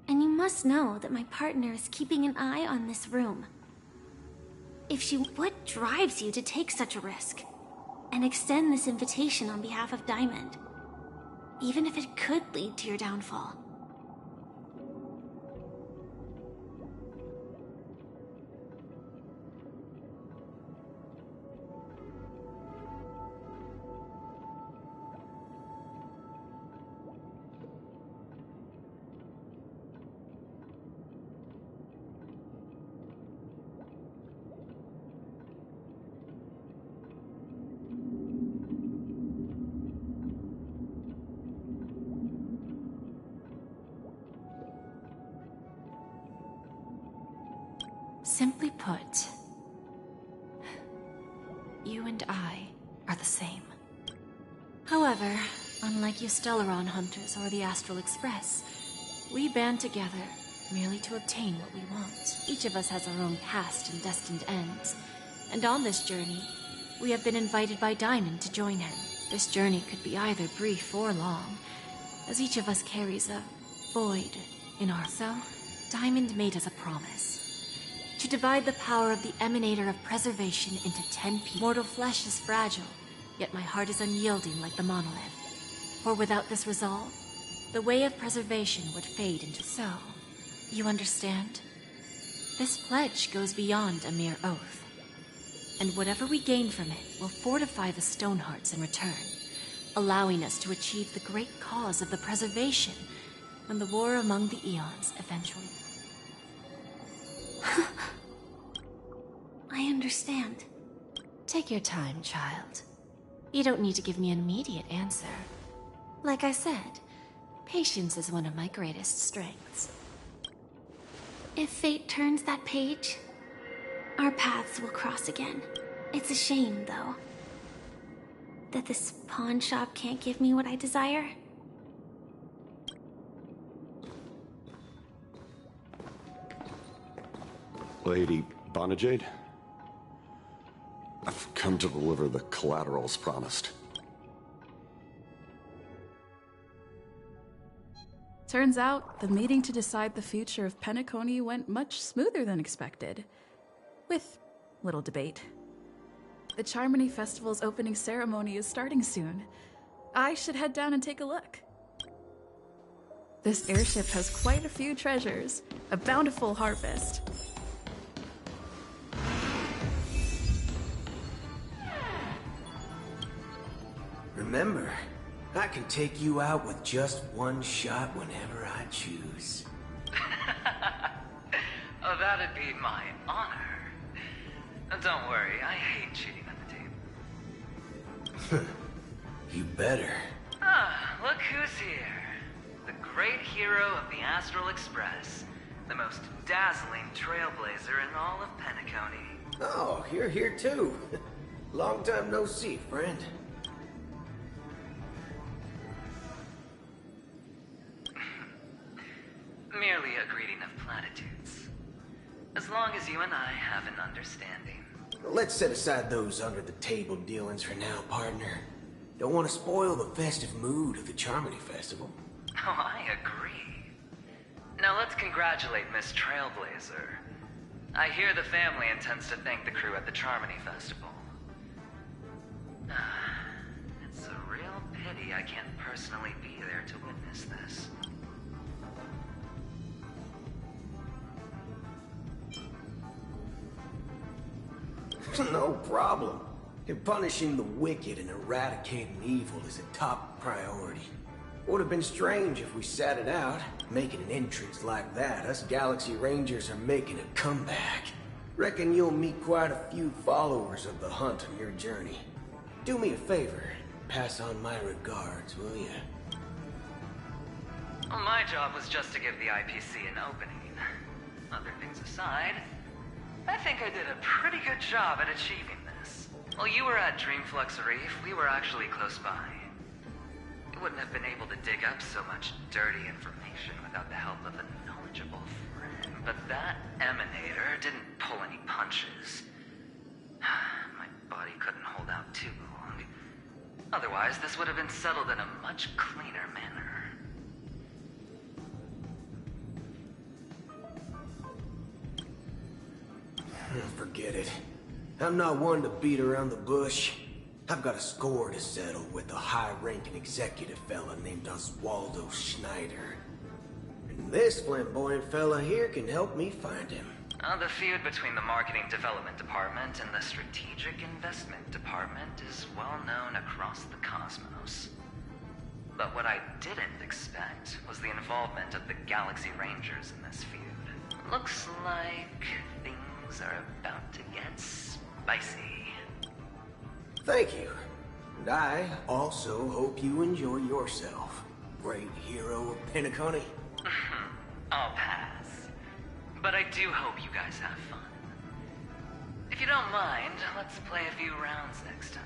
[SPEAKER 2] And you must know that my partner is keeping an eye on this room. What drives you to take such a risk and extend this invitation on behalf of Diamond, even if it could lead to your downfall?
[SPEAKER 15] Simply put, you and I are the same. However, unlike you Stellaron Hunters or the Astral Express, we band together merely to obtain what we want. Each of us has our own past and destined ends, and on this journey, we have been invited by Diamond to join him. This journey could be either brief or long, as each of us carries a void in our... So, Diamond made us a promise. To divide the power of the Emanator of Preservation into 10 pieces. Mortal flesh is fragile, yet my heart is unyielding like the monolith. For without this resolve, the way of preservation would fade into... So, you understand? This pledge goes beyond a mere oath. And whatever we gain from it will fortify the Stonehearts in return, allowing us to achieve the great cause of the preservation when the war among the Eons eventually... I understand. Take your time, child. You don't need to give me an immediate answer. Like I said, patience is one of my greatest strengths.
[SPEAKER 2] If fate turns that page, our paths will cross again. It's a shame, though, that this pawn shop can't give me what I desire.
[SPEAKER 22] Lady Bonajade? I've come to deliver the collaterals promised.
[SPEAKER 3] Turns out, the meeting to decide the future of Penacony went much smoother than expected. With little debate. The Charmony Festival's opening ceremony is starting soon. I should head down and take a look. This airship has quite a few treasures, a bountiful harvest.
[SPEAKER 4] Remember, I can take you out with just one shot whenever I choose.
[SPEAKER 10] Oh, that'd be my honor. Don't worry, I hate cheating at the table.
[SPEAKER 4] You better.
[SPEAKER 10] Ah, look who's here. The great hero of the Astral Express. The most dazzling trailblazer in all of Penacony.
[SPEAKER 4] Oh, you're here too. Long time no see, friend.
[SPEAKER 10] Merely a greeting of platitudes. As long as you and I have an understanding.
[SPEAKER 4] Let's set aside those under-the-table dealings for now, partner. Don't want to spoil the festive mood of the Charmony Festival.
[SPEAKER 10] Oh, I agree. Now let's congratulate Miss Trailblazer. I hear the family intends to thank the crew at the Charmony Festival. It's a real pity I can't personally be there to witness this.
[SPEAKER 4] No problem. And punishing the wicked and eradicating evil is a top priority. Would have been strange if we sat it out. Making an entrance like that, us Galaxy Rangers are making a comeback. Reckon you'll meet quite a few followers of the hunt on your journey. Do me a favor, pass on my regards, will ya?
[SPEAKER 10] Well, my job was just to give the IPC an opening. Other things aside, I think I did a pretty good job at achieving this. While you were at Dreamflux Reef, we were actually close by. You wouldn't have been able to dig up so much dirty information without the help of a knowledgeable friend. But that Emanator didn't pull any punches. My body couldn't hold out too long. Otherwise, this would have been settled in a much cleaner manner.
[SPEAKER 4] Forget it. I'm not one to beat around the bush. I've got a score to settle with a high-ranking executive fella named Oswaldo Schneider. And this flamboyant fella here can help me find him.
[SPEAKER 10] The feud between the Marketing Development Department and the Strategic Investment Department is well known across the cosmos. But what I didn't expect was the involvement of the Galaxy Rangers in this feud. Looks like things are about to get spicy.
[SPEAKER 4] Thank you. And I also hope you enjoy yourself, great hero of Penacony.
[SPEAKER 10] I'll pass. But I do hope you guys have fun. If you don't mind, let's play a few rounds next time.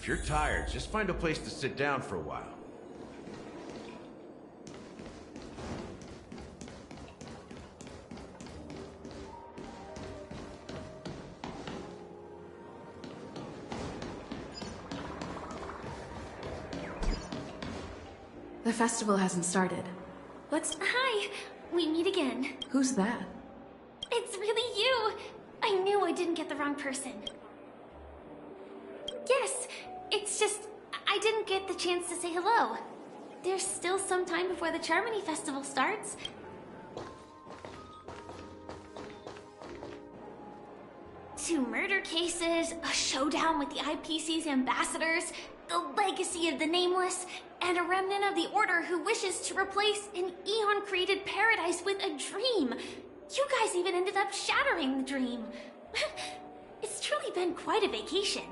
[SPEAKER 7] If you're tired, just find a place to sit down for a while.
[SPEAKER 3] The festival hasn't started.
[SPEAKER 2] Hi! We meet again.
[SPEAKER 3] Who's that?
[SPEAKER 2] It's really you! I knew I didn't get the wrong person. Yes, it's just I didn't get the chance to say hello. There's still some time before the Charmony Festival starts. Two murder cases, a showdown with the IPC's ambassadors, the legacy of the Nameless, and a remnant of the Order who wishes to replace an Eon-created paradise with a dream. You guys even ended up shattering the dream. It's truly been quite a vacation.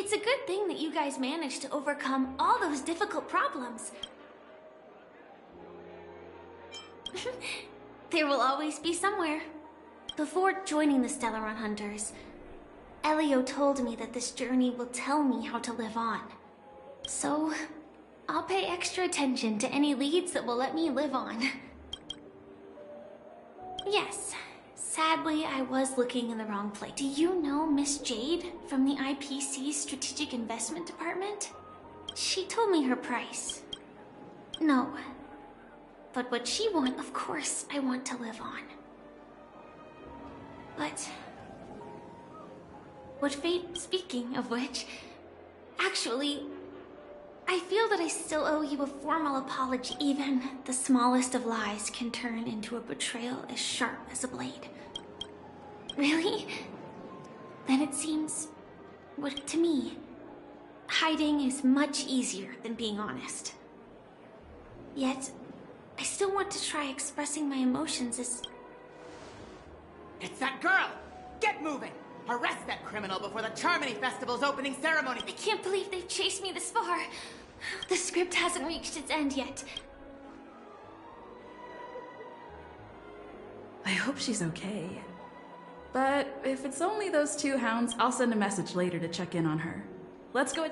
[SPEAKER 2] It's a good thing that you guys managed to overcome all those difficult problems. There will always be somewhere. Before joining the Stellaron Hunters, Elio told me that this journey will tell me how to live on. So, I'll pay extra attention to any leads that will let me live on. Yes. Sadly, I was looking in the wrong place. Do you know Miss Jade from the IPC's Strategic Investment Department? She told me her price. No. But what she wants, of course, I want to live on. But... what fate, speaking of which... Actually, I feel that I still owe you a formal apology. Even the smallest of lies can turn into a betrayal as sharp as a blade. Really? Then it seems, to me, hiding is much easier than being honest. Yet, I still want to try expressing my emotions as...
[SPEAKER 9] It's that girl! Get moving! Arrest that criminal before the Charmony Festival's opening ceremony!
[SPEAKER 2] I can't believe they've chased me this far. The script hasn't reached its end yet.
[SPEAKER 3] I hope she's okay. But if it's only those two hounds, I'll send a message later to check in on her. Let's go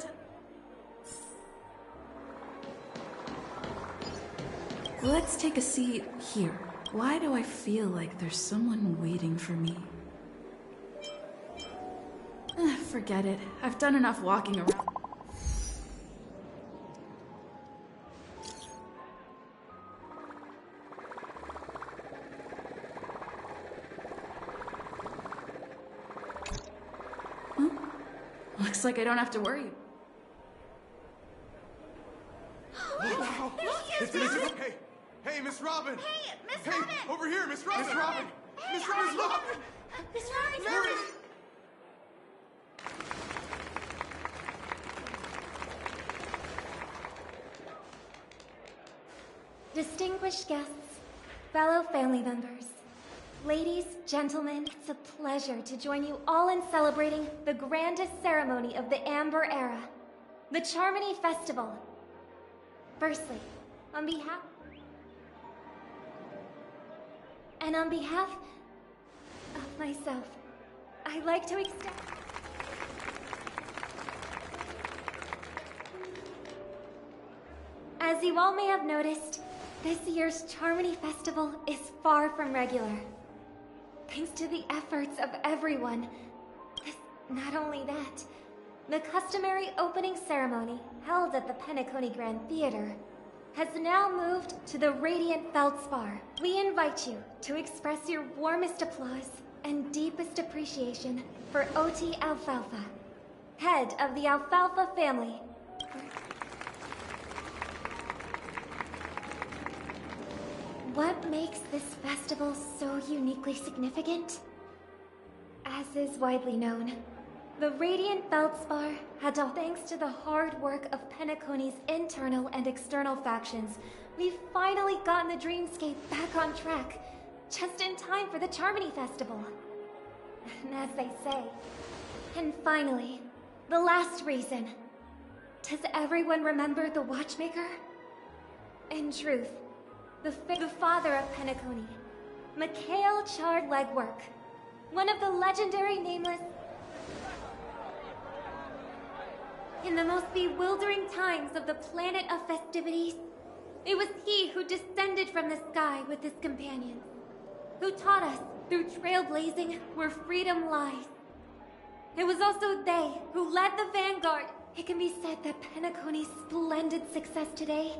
[SPEAKER 3] Let's take a seat here. Why do I feel like there's someone waiting for me? Forget it. I've done enough walking around. Looks like I don't have to worry.
[SPEAKER 5] Wow! Hey, Miss Robin!
[SPEAKER 6] Hey, Miss Robin!
[SPEAKER 5] Over here, Miss Robin! Miss Robin!
[SPEAKER 6] Hey,
[SPEAKER 5] Miss Robin!
[SPEAKER 6] Miss Robin!
[SPEAKER 5] Mary!
[SPEAKER 21] Distinguished guests, fellow family members, Ladies, gentlemen, it's a pleasure to join you all in celebrating the grandest ceremony of the Amber Era, the Charmony Festival. Firstly, on behalf of myself, I'd like to extend... As you all may have noticed, this year's Charmony Festival is far from regular. Thanks to the efforts of everyone. Not only that, the customary opening ceremony held at the Penacony Grand Theater has now moved to the Radiant Feldspar. We invite you to express your warmest applause and deepest appreciation for OT Alfalfa, head of the Alfalfa family. What makes this festival so uniquely significant? As is widely known, the Radiant Feldspar had all thanks to the hard work of Penacony's internal and external factions. We've finally gotten the dreamscape back on track, just in time for the Charmony Festival. And as they say, and finally, the last reason. Does everyone remember the Watchmaker? In truth, the father of Penacony, Mikhail Chard Legwork, one of the legendary Nameless. In the most bewildering times of the planet of festivities, it was he who descended from the sky with his companions, who taught us through trailblazing where freedom lies. It was also they who led the vanguard. It can be said that Penacony's splendid success today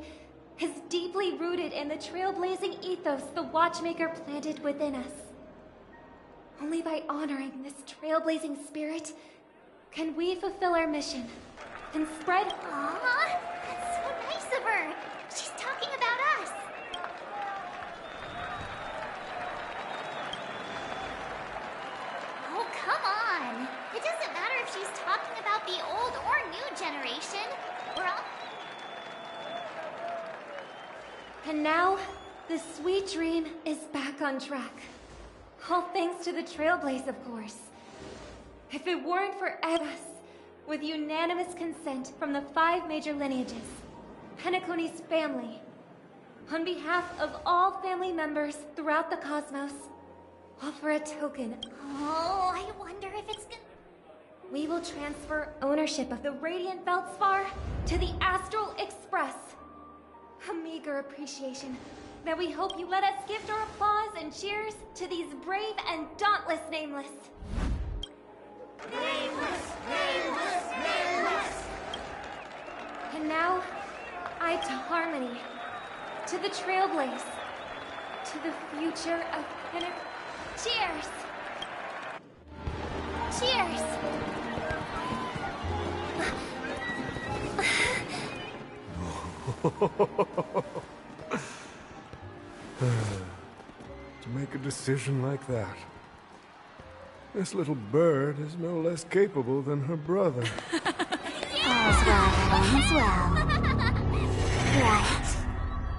[SPEAKER 21] is deeply rooted in the trailblazing ethos the Watchmaker planted within us. Only by honoring this trailblazing spirit can we fulfill our mission and spread...
[SPEAKER 6] Aww, that's so nice of her. She's talking about us. Oh, come on. It doesn't matter if she's talking about the old or new generation. We're all...
[SPEAKER 21] And now, the sweet dream is back on track. All thanks to the Trailblaze, of course. If it weren't for us, with unanimous consent from the 5 major lineages, Penacony's family, on behalf of all family members throughout the cosmos, offer a token.
[SPEAKER 6] Oh, I wonder if it's gonna...
[SPEAKER 21] We will transfer ownership of the Radiant Feldspar to the Astral Express. A meager appreciation that we hope you let us gift our applause and cheers to these brave and dauntless Nameless.
[SPEAKER 6] Nameless! Nameless! Nameless!
[SPEAKER 21] And now, to Harmony, to the Trailblaze, to the future of Pinnacle.
[SPEAKER 6] Cheers! Cheers!
[SPEAKER 17] To make a decision like that. This little bird is no less capable than her brother.
[SPEAKER 6] All's well. Right.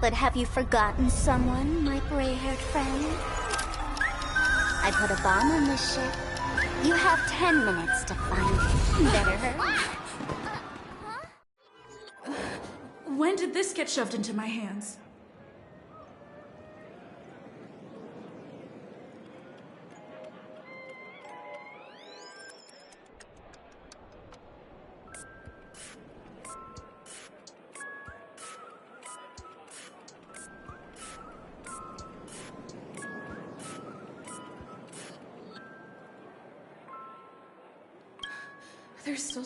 [SPEAKER 6] But have you forgotten someone, my gray-haired friend? I put a bomb on this ship. You have 10 minutes to find it. Better hurry.
[SPEAKER 3] When did this get shoved into my hands? There's still...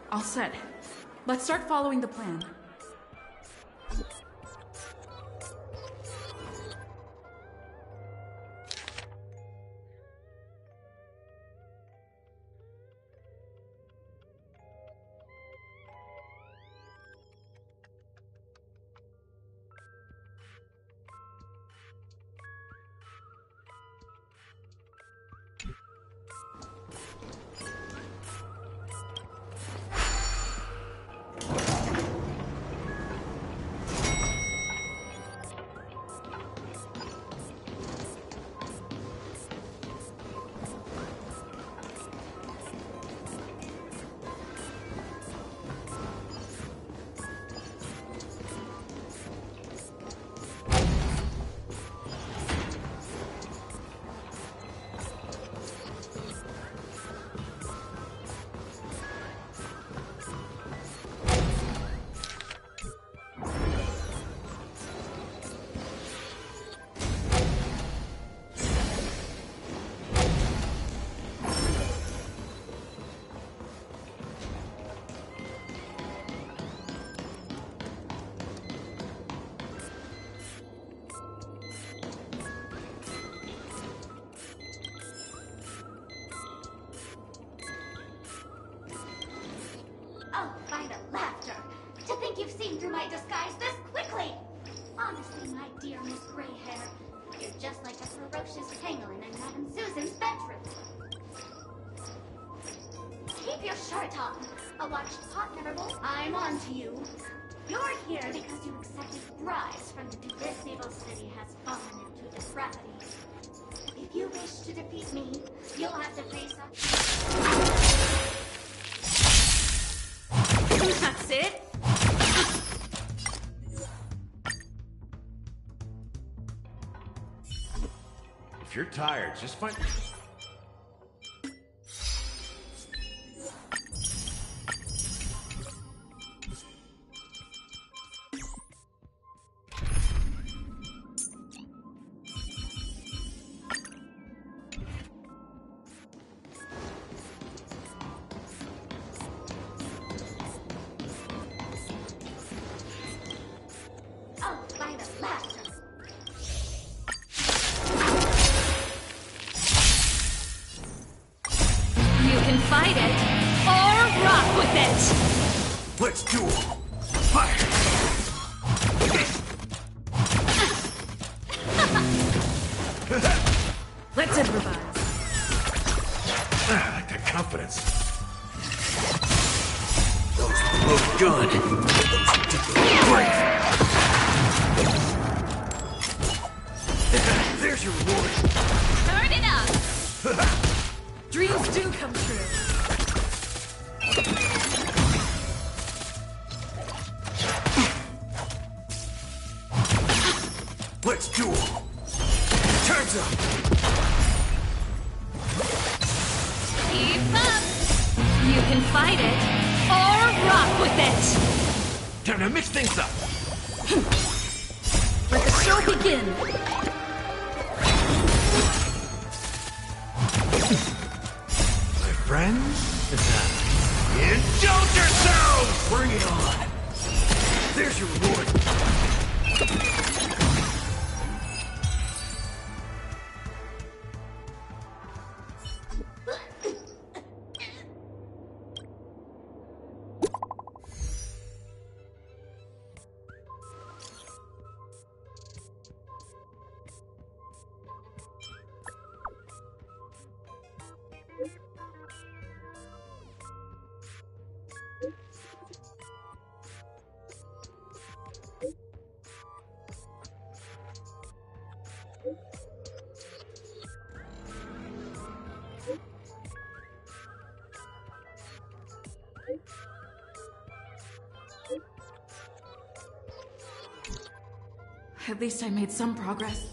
[SPEAKER 3] All set. Let's start following the plan.
[SPEAKER 6] Oh, by the laughter! To think you've seen through my disguise this quickly! Honestly, my dear Miss Greyhair, you're just like a ferocious pangolin in Madame Susan's bedroom. Keep your shirt on. A watched pot never will. I'm on to you. You're here because you accepted bribes from the this evil city has fallen into depravity. If you wish to defeat me, you'll have to face up.
[SPEAKER 1] That's it?
[SPEAKER 7] If you're tired, just find...
[SPEAKER 4] Let's do it! Fire!
[SPEAKER 3] Let's improvise.
[SPEAKER 7] I like that confidence.
[SPEAKER 4] Those blow Good. Great. There's your reward.
[SPEAKER 2] Turn it up!
[SPEAKER 3] Dreams do come true.
[SPEAKER 4] Let's duel. Time's up.
[SPEAKER 2] Keep up! You can fight it, or rock with it!
[SPEAKER 4] Time to mix things up.
[SPEAKER 3] Let the show begin.
[SPEAKER 4] My friends? Indulge yourselves! Bring it on. There's your reward.
[SPEAKER 3] At least I made some progress.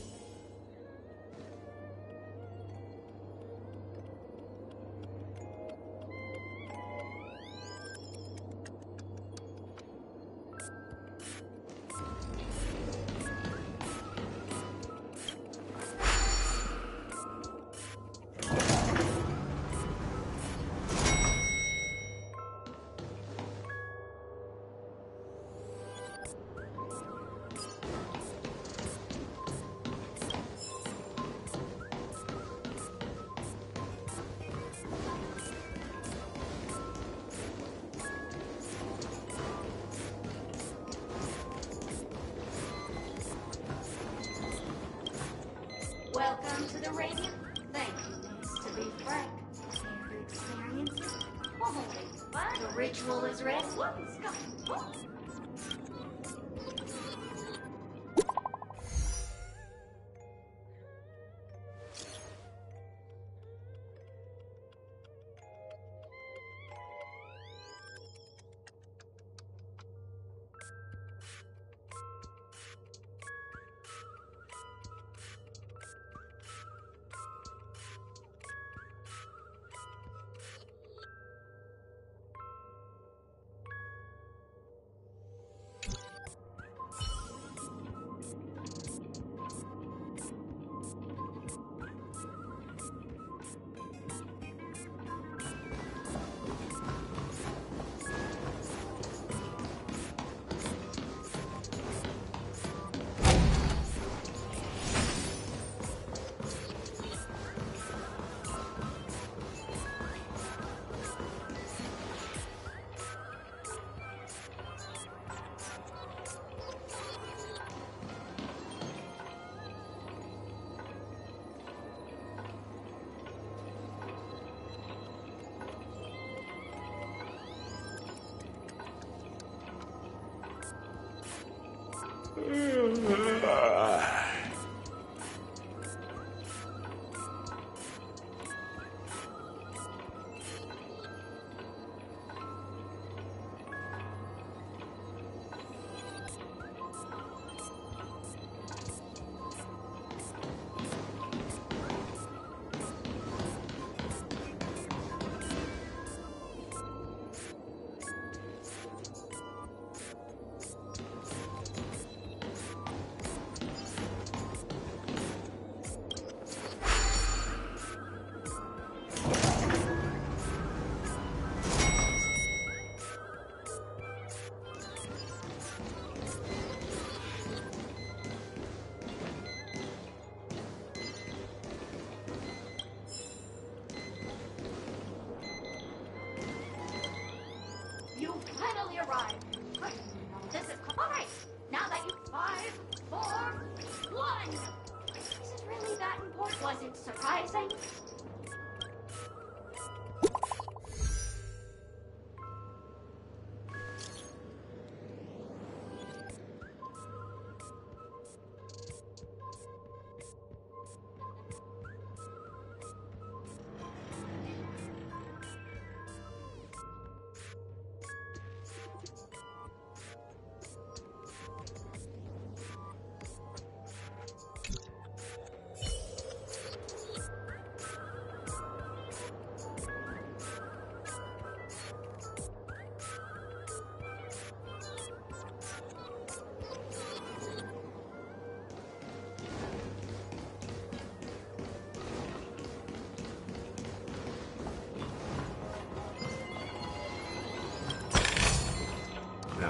[SPEAKER 11] Welcome to the Radiant. Thank you. To be frank, here to experience it. Holy, but the ritual is ready. What's going on? Was it surprising?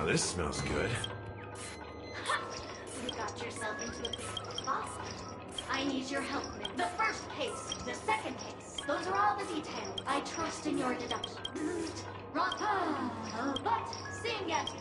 [SPEAKER 7] Now this smells good.
[SPEAKER 11] You got yourself into the big spot. I need your help, Min. The first case, the second case. Those are all the details. I trust in your deductions. Rock. But, sing at you.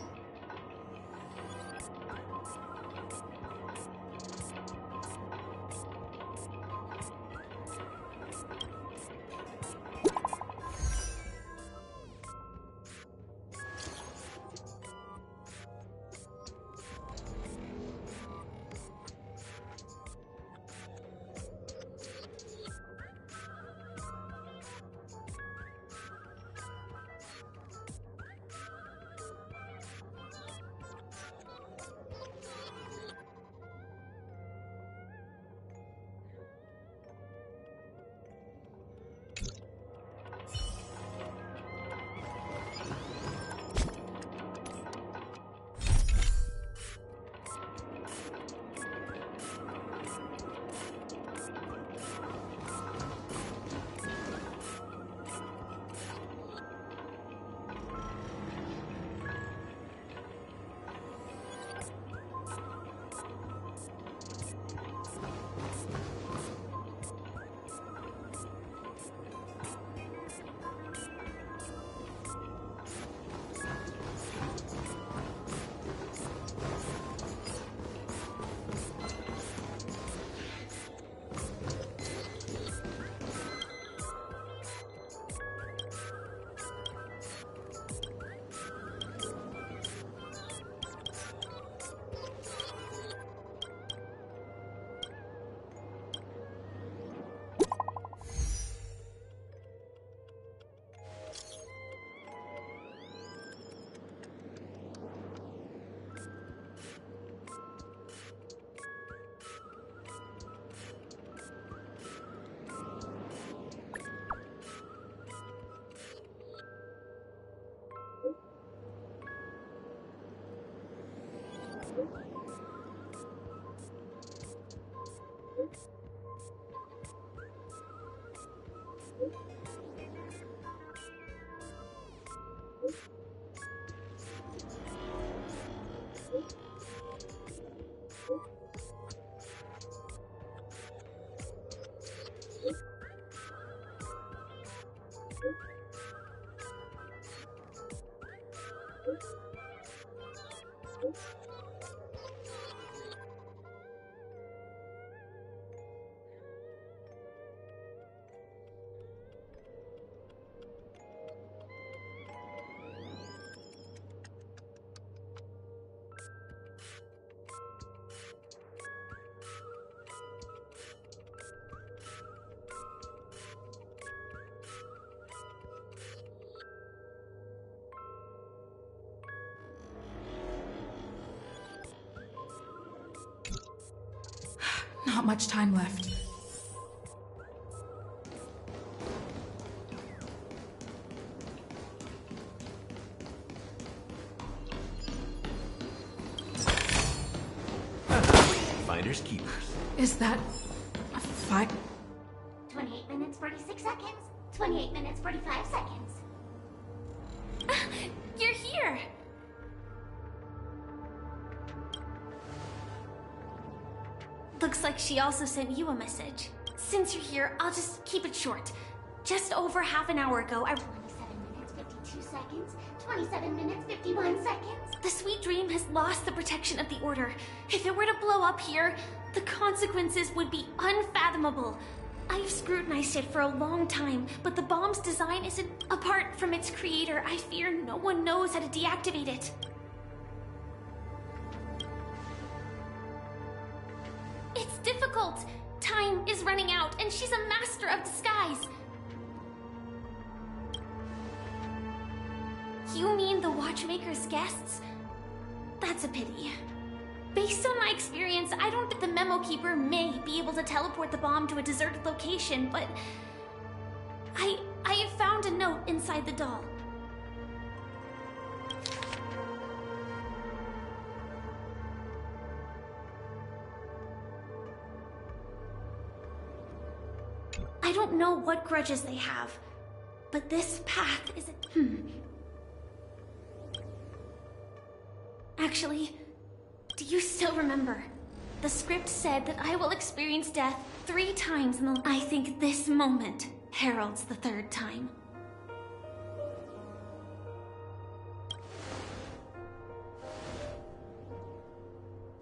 [SPEAKER 3] Not much time left.
[SPEAKER 7] Finders keepers.
[SPEAKER 3] Is that a fight?
[SPEAKER 6] 28 minutes, 46 seconds. 28 minutes, 45 seconds.
[SPEAKER 2] You're here! Looks like she also sent you a message. Since you're here, I'll just keep it short. Just over half an hour ago,
[SPEAKER 6] 27 minutes, 52 seconds. 27 minutes, 51 seconds.
[SPEAKER 2] The Sweet Dream has lost the protection of the Order. If it were to blow up here, the consequences would be unfathomable. I've scrutinized it for a long time, but the bomb's design isn't apart from its creator. I fear no one knows how to deactivate it. It's difficult. Time is running out, and she's a master of disguise. You mean the Watchmaker's guests? That's a pity. Based on my experience, I don't think the Memo Keeper may be able to teleport the bomb to a deserted location, but I have found a note inside the doll. I don't know what grudges they have, but this path isn't. Actually, do you still remember? The script said that I will experience death 3 times in the... I think this moment heralds the 3rd time.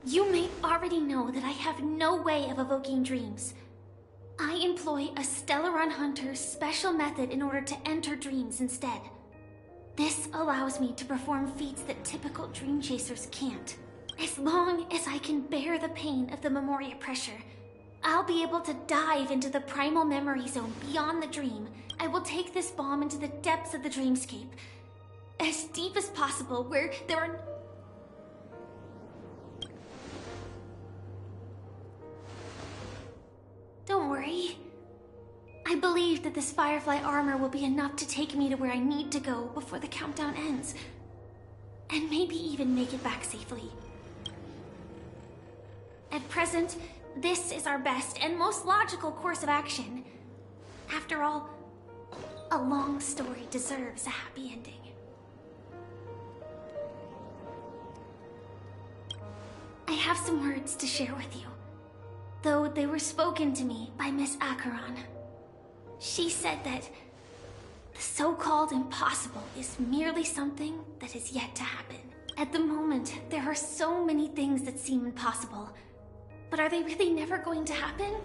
[SPEAKER 2] You may already know that I have no way of evoking dreams. I employ a Stellaron Hunter's special method in order to enter dreams instead. This allows me to perform feats that typical dream chasers can't. As long as I can bear the pain of the Memoria pressure, I'll be able to dive into the primal memory zone beyond the dream. I will take this bomb into the depths of the dreamscape, as deep as possible, where there are... Don't worry. I believe that this Firefly armor will be enough to take me to where I need to go before the countdown ends. And maybe even make it back safely. At present, this is our best and most logical course of action. After all, a long story deserves a happy ending. I have some words to share with you, though they were spoken to me by Miss Acheron. She said that the so-called impossible is merely something that is yet to happen. At the moment, there are so many things that seem impossible. But are they really never going to happen?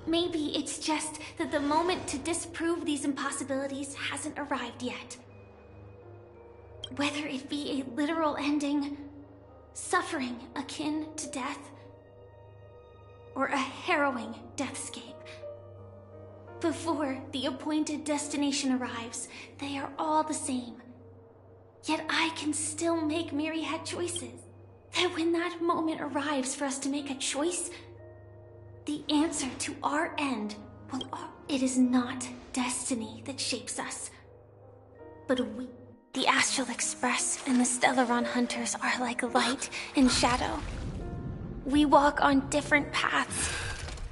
[SPEAKER 2] Maybe it's just that the moment to disprove these impossibilities hasn't arrived yet. Whether it be a literal ending, suffering akin to death, or a harrowing deathscape. Before the appointed destination arrives, they are all the same. Yet I can still make myriad choices. That when that moment arrives for us to make a choice, the answer to our end will... It is not destiny that shapes us, but we... The Astral Express and the Stellaron Hunters are like light and shadow. We walk on different paths,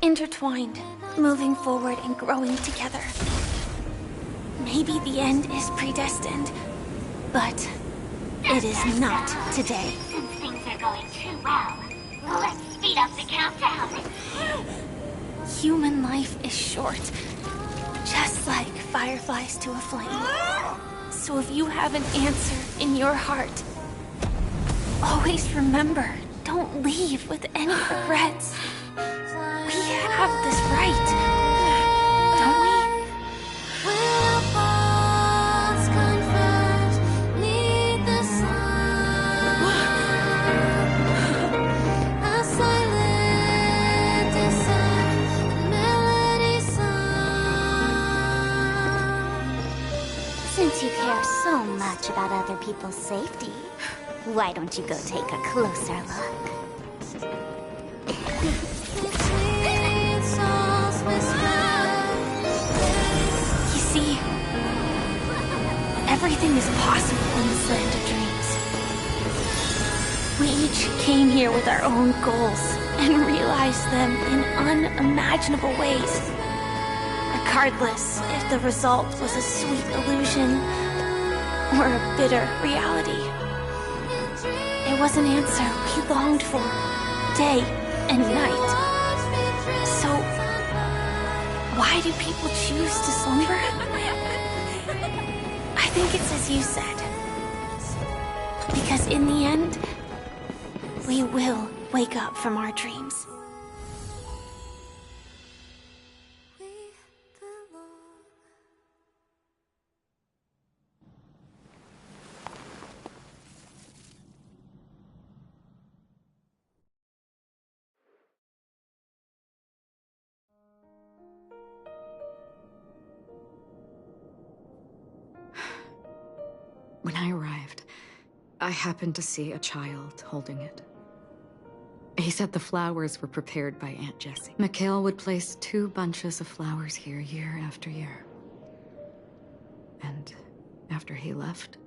[SPEAKER 2] intertwined, moving forward and growing together. Maybe the end is predestined, but it is not today.
[SPEAKER 6] Since things are going too well, let's speed up the countdown.
[SPEAKER 2] Human life is short, just like fireflies to a flame. So if you have an answer in your heart, always remember, don't leave with any regrets. We have this right, don't we?
[SPEAKER 6] Since you care so much about other people's safety, why don't you go take a closer look?
[SPEAKER 2] You see, everything is possible in this land of dreams. We each came here with our own goals and realized them in unimaginable ways. Regardless if the result was a sweet illusion or a bitter reality. It was an answer we longed for, day and night. So, why do people choose to slumber? I think it's as you said. Because in the end, we will wake up from our dreams.
[SPEAKER 12] When I arrived, I happened to see a child holding it. He said the flowers were prepared by Aunt Jessie. Mikhail would place 2 bunches of flowers here year after year. And after he left,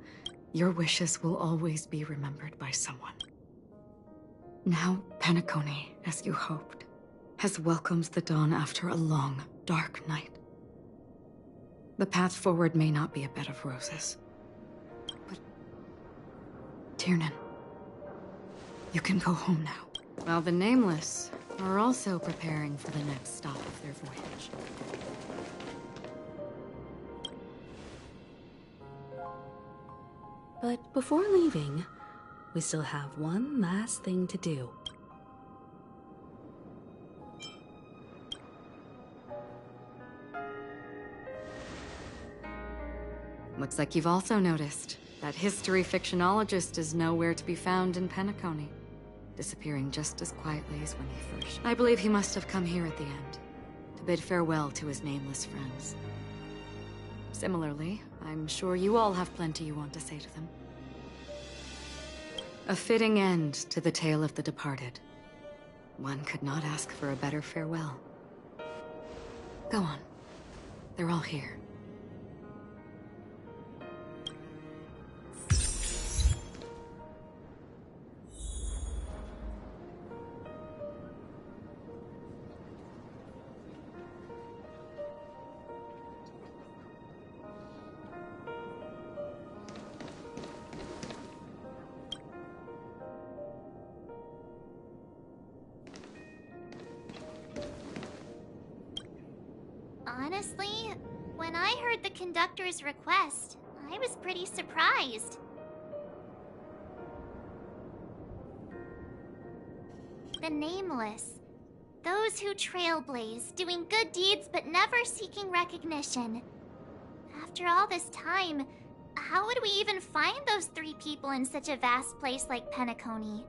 [SPEAKER 12] your wishes will always be remembered by someone. Now, Penacony, as you hoped, has welcomed the dawn after a long, dark night. The path forward may not be a bed of roses. Tiernan, You can go home now. While the Nameless are also preparing for the next stop of their voyage.
[SPEAKER 1] But before leaving, we still have one last thing to do.
[SPEAKER 12] Looks like you've also noticed that history fictionologist is nowhere to be found in Penacony, disappearing just as quietly as when he first. I believe he must have come here at the end, to bid farewell to his nameless friends. Similarly, I'm sure you all have plenty you want to say to them. A fitting end to the tale of the departed. One could not ask for a better farewell. Go on. They're all here.
[SPEAKER 6] Honestly, when I heard the conductor's request, I was pretty surprised. The Nameless. Those who trailblaze, doing good deeds but never seeking recognition. After all this time, how would we even find those 3 people in such a vast place like Penacony?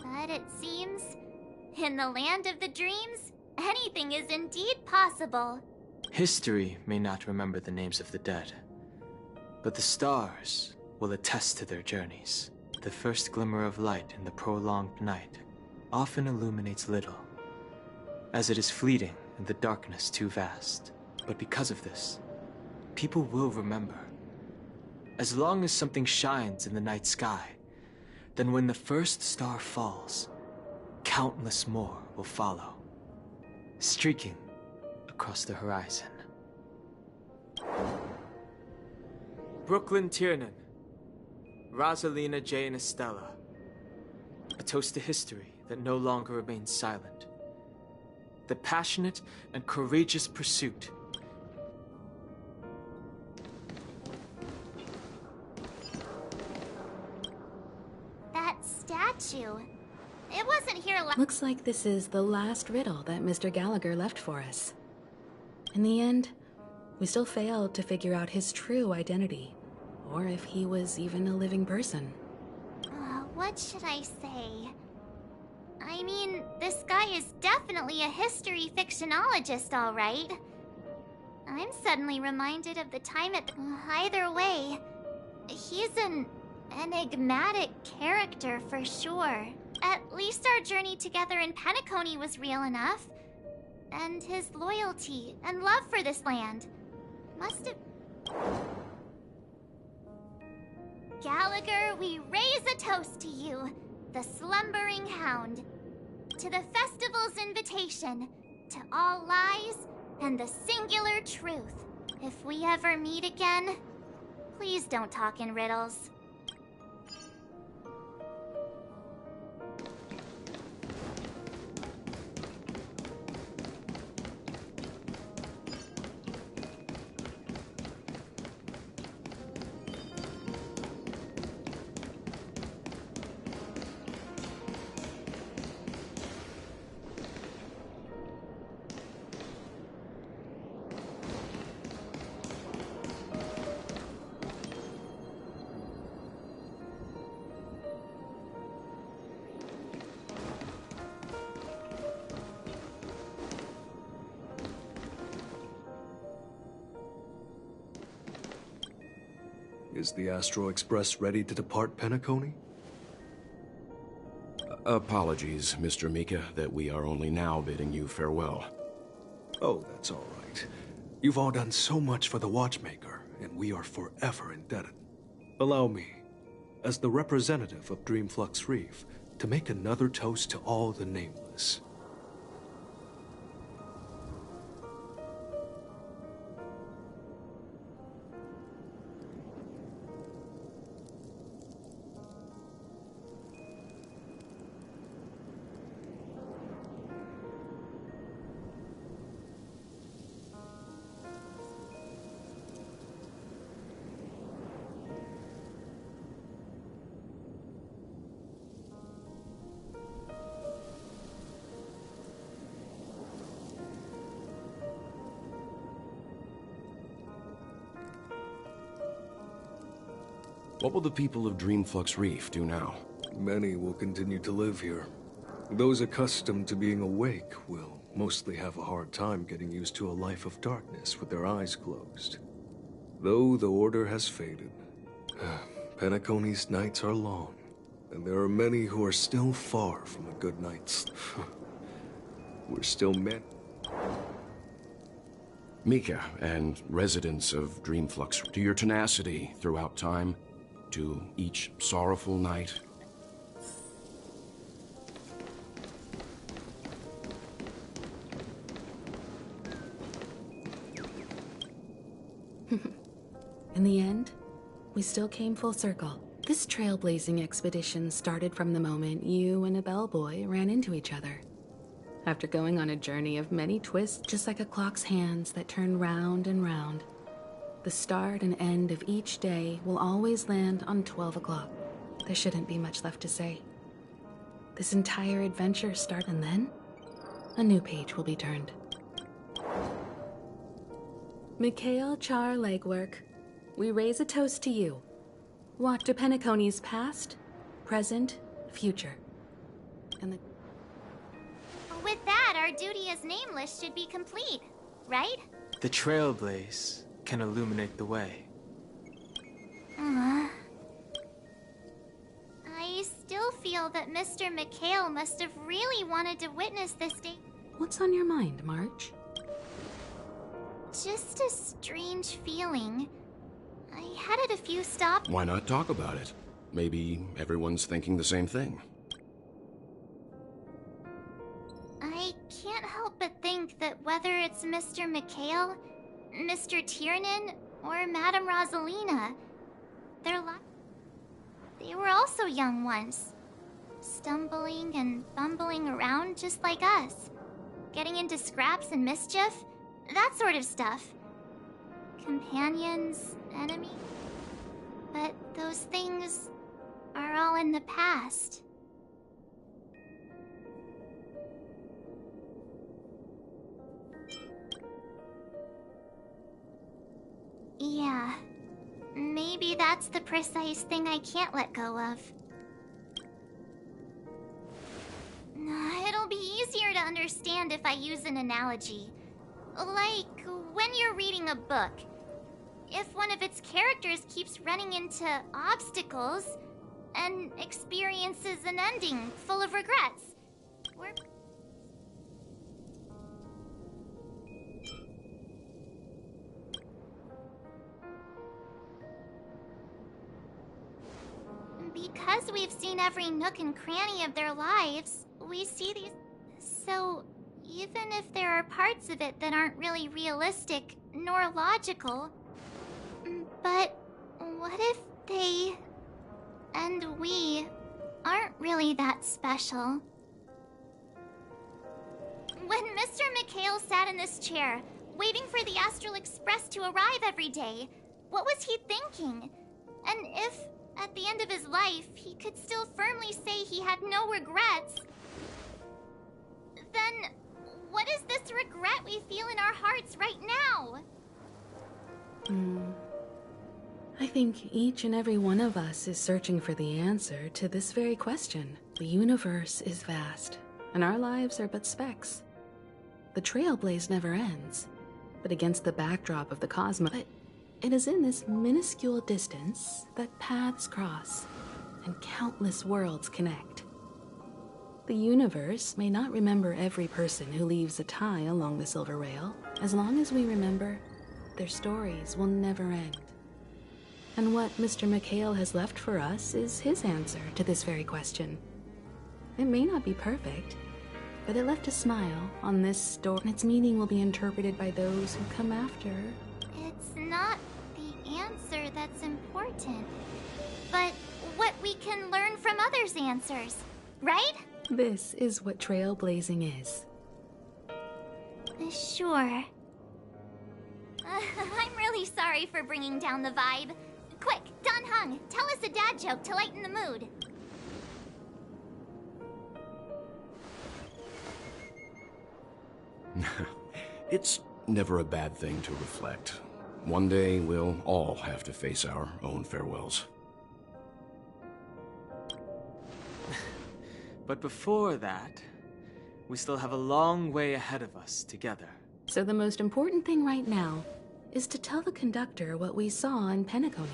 [SPEAKER 6] But it seems, in the land of the dreams, anything is indeed possible.
[SPEAKER 14] History may not remember the names of the dead, but the stars will attest to their journeys. The first glimmer of light in the prolonged night often illuminates little, as it is fleeting and the darkness too vast. But because of this, people will remember. As long as something shines in the night sky, then when the first star falls, countless more will follow, streaking across the horizon.
[SPEAKER 20] Brooklyn Tiernan, Rosalina Jane Estella. A toast to history that no longer remains silent. The passionate and courageous pursuit.
[SPEAKER 6] That statue. It wasn't here
[SPEAKER 1] Looks like this is the last riddle that Mr. Gallagher left for us. In the end, we still failed to figure out his true identity, or if he was even a living person.
[SPEAKER 6] What should I say? I mean, this guy is definitely a history fictionologist, all right. I'm suddenly reminded of the time at... Either way, he's an enigmatic character for sure. At least our journey together in Penacony was real enough. And his loyalty and love for this land must have... Gallagher, we raise a toast to you, the slumbering hound. To the festival's invitation, to all lies and the singular truth. If we ever meet again, please don't talk in riddles.
[SPEAKER 18] Is the Astro Express ready to depart Penacony?
[SPEAKER 19] Apologies, Mr. Mika, that we are only now bidding you farewell.
[SPEAKER 18] Oh, that's all right. You've all done so much for the Watchmaker, and we are forever indebted. Allow me, as the representative of Dreamflux Reef, to make another toast to all the nameless.
[SPEAKER 19] What will the people of Dreamflux Reef do now?
[SPEAKER 18] Many will continue to live here. Those accustomed to being awake will mostly have a hard time getting used to a life of darkness with their eyes closed. Though the order has faded, Penacony's nights are long, and there are many who are still far from a good night's. We're still men.
[SPEAKER 19] Mika and residents of Dreamflux, to your tenacity throughout time, to each sorrowful night.
[SPEAKER 1] In the end, we still came full circle. This trailblazing expedition started from the moment you and a bellboy ran into each other. After going on a journey of many twists, just like a clock's hands that turn round and round, the start and end of each day will always land on 12 o'clock. There shouldn't be much left to say. This entire adventure starts, and then a new page will be turned. Mikhail Char Legwork, we raise a toast to you. Walk to Penacony's past, present, future. And
[SPEAKER 6] with that, our duty as Nameless should be complete, right?
[SPEAKER 14] The Trailblaze can illuminate the way.
[SPEAKER 6] I still feel that Mr. Mikhail must have really wanted to witness this day.
[SPEAKER 1] What's on your mind, March?
[SPEAKER 6] Just a strange feeling. I had it a few stops.
[SPEAKER 19] Why not talk about it? Maybe everyone's thinking the same thing.
[SPEAKER 6] I can't help but think that whether it's Mr. Mikhail, Mr. Tiernan, or Madame Rosalina, they were also young once. Stumbling and bumbling around just like us. Getting into scraps and mischief, that sort of stuff. Companions, enemies. But those things are all in the past. Yeah, maybe that's the precise thing I can't let go of. It'll be easier to understand if I use an analogy. Like when you're reading a book. If one of its characters keeps running into obstacles and experiences an ending full of regrets. Because we've seen every nook and cranny of their lives, we see these... So, even if there are parts of it that aren't really realistic nor logical... But what if they... and we aren't really that special? When Mr. Mikhail sat in this chair, waiting for the Astral Express to arrive every day, what was he thinking? And if, at the end of his life, he could still firmly say he had no regrets, then what is this regret we feel in our hearts right now?
[SPEAKER 1] I think each and every one of us is searching for the answer to this very question. The universe is vast, and our lives are but specks. The trailblaze never ends, but against the backdrop of the cosmos, it is in this minuscule distance that paths cross and countless worlds connect. The universe may not remember every person who leaves a tie along the silver rail. As long as we remember, their stories will never end. And what Mr. Mikhail has left for us is his answer to this very question. It may not be perfect, but it left a smile on this story, and its meaning will be interpreted by those who come after.
[SPEAKER 6] It's not the answer that's important, but what we can learn from others' answers, right?
[SPEAKER 1] This is what trailblazing is.
[SPEAKER 6] Sure. I'm really sorry for bringing down the vibe. Quick, Dan Heng, tell us a dad joke to lighten the mood.
[SPEAKER 19] It's never a bad thing to reflect. One day, we'll all have to face our own farewells.
[SPEAKER 14] But before that, we still have a long way ahead of us together.
[SPEAKER 1] So the most important thing right now is to tell the conductor what we saw in Penacony.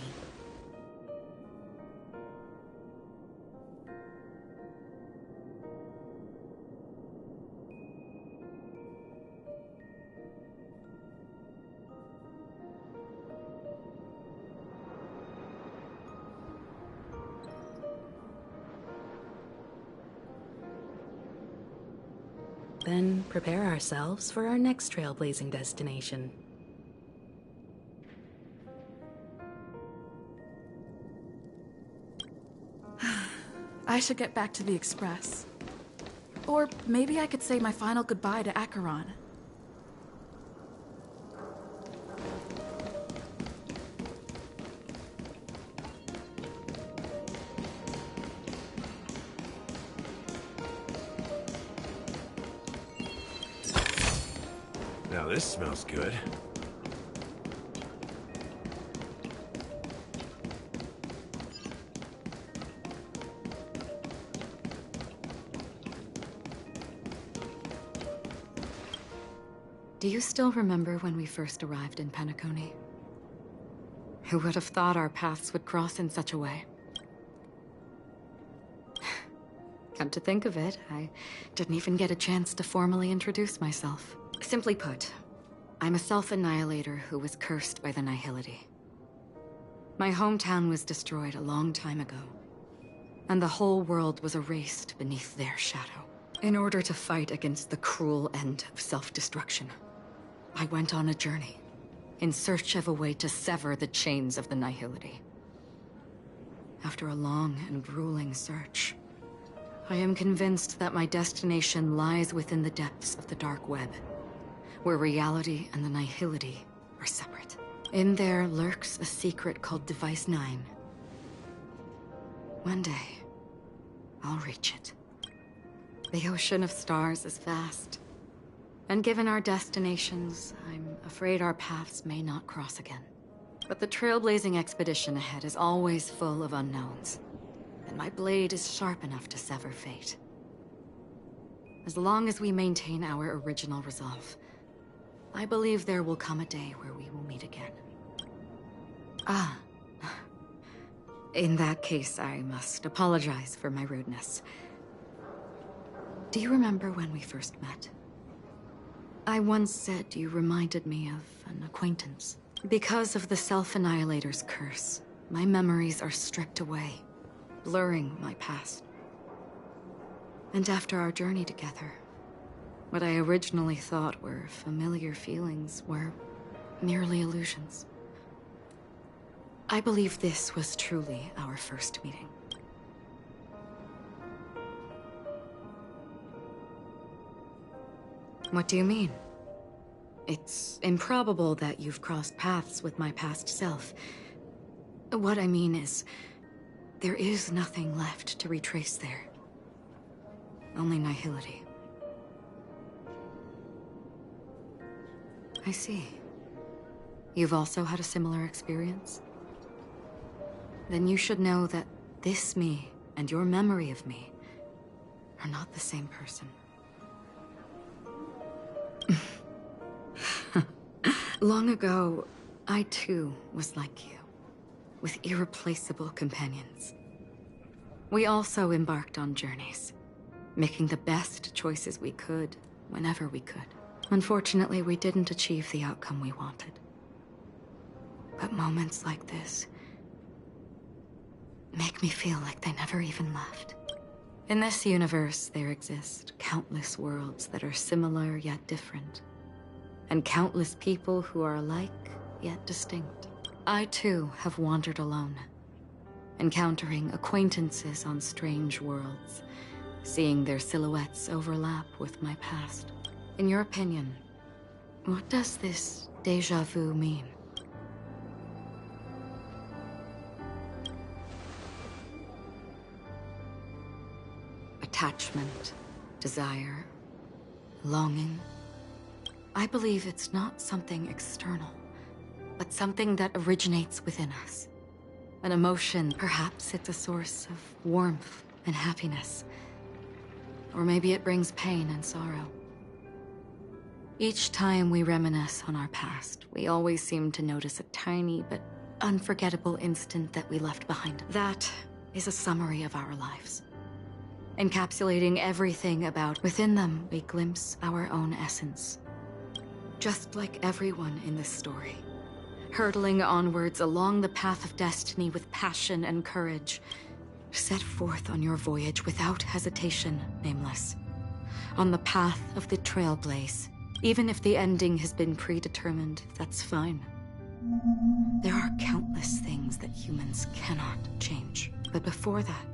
[SPEAKER 1] Then prepare ourselves for our next trailblazing destination.
[SPEAKER 3] I should get back to the Express. Or maybe I could say my final goodbye to Acheron.
[SPEAKER 7] Now this smells good.
[SPEAKER 12] Do you still remember when we first arrived in Penacony? Who would have thought our paths would cross in such a way? Come to think of it, I didn't even get a chance to formally introduce myself. Simply put, I'm a self-annihilator who was cursed by the Nihility. My hometown was destroyed a long time ago, and the whole world was erased beneath their shadow. In order to fight against the cruel end of self-destruction, I went on a journey, in search of a way to sever the chains of the Nihility. After a long and grueling search, I am convinced that my destination lies within the depths of the Dark Web, where reality and the Nihility are separate. In there lurks a secret called Device 9. One day, I'll reach it. The ocean of stars is vast, and given our destinations, I'm afraid our paths may not cross again. But the trailblazing expedition ahead is always full of unknowns, and my blade is sharp enough to sever fate. As long as we maintain our original resolve, I believe there will come a day where we will meet again. Ah. In that case, I must apologize for my rudeness. Do you remember when we first met? I once said you reminded me of an acquaintance. Because of the Self-Annihilator's curse, my memories are stripped away, blurring my past. And after our journey together, what I originally thought were familiar feelings were merely illusions. I believe this was truly our first meeting. What do you mean? It's improbable that you've crossed paths with my past self. What I mean is, there is nothing left to retrace there. Only Nihility. I see. You've also had a similar experience? Then you should know that this me and your memory of me are not the same person. Long ago, I too was like you, with irreplaceable companions. We also embarked on journeys, making the best choices we could, whenever we could. Unfortunately, we didn't achieve the outcome we wanted. But moments like this make me feel like they never even left. In this universe, there exist countless worlds that are similar yet different, and countless people who are alike yet distinct. I too have wandered alone, encountering acquaintances on strange worlds, seeing their silhouettes overlap with my past. In your opinion, what does this déjà vu mean? Attachment, desire, longing. I believe it's not something external, but something that originates within us. An emotion, perhaps it's a source of warmth and happiness. Or maybe it brings pain and sorrow. Each time we reminisce on our past, we always seem to notice a tiny but unforgettable instant that we left behind. That is a summary of our lives, encapsulating everything about. Within them, we glimpse our own essence. Just like everyone in this story, hurtling onwards along the path of destiny with passion and courage. Set forth on your voyage without hesitation, Nameless. On the path of the Trailblaze. Even if the ending has been predetermined, that's fine. There are countless things that humans cannot change. But before that,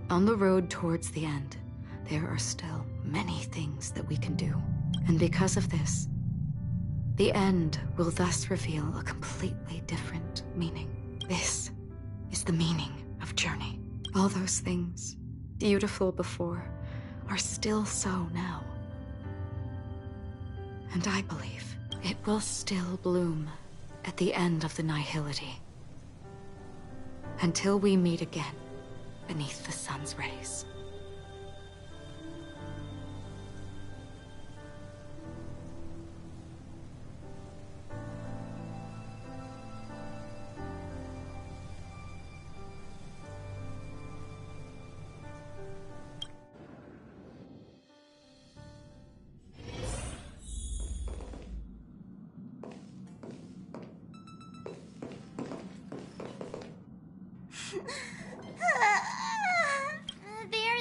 [SPEAKER 12] on the road towards the end, there are still many things that we can do. And because of this, the end will thus reveal a completely different meaning. This is the meaning of Journey. All those things, beautiful before, are still so now. And I believe it will still bloom at the end of the Nihility. Until we meet again beneath the sun's rays.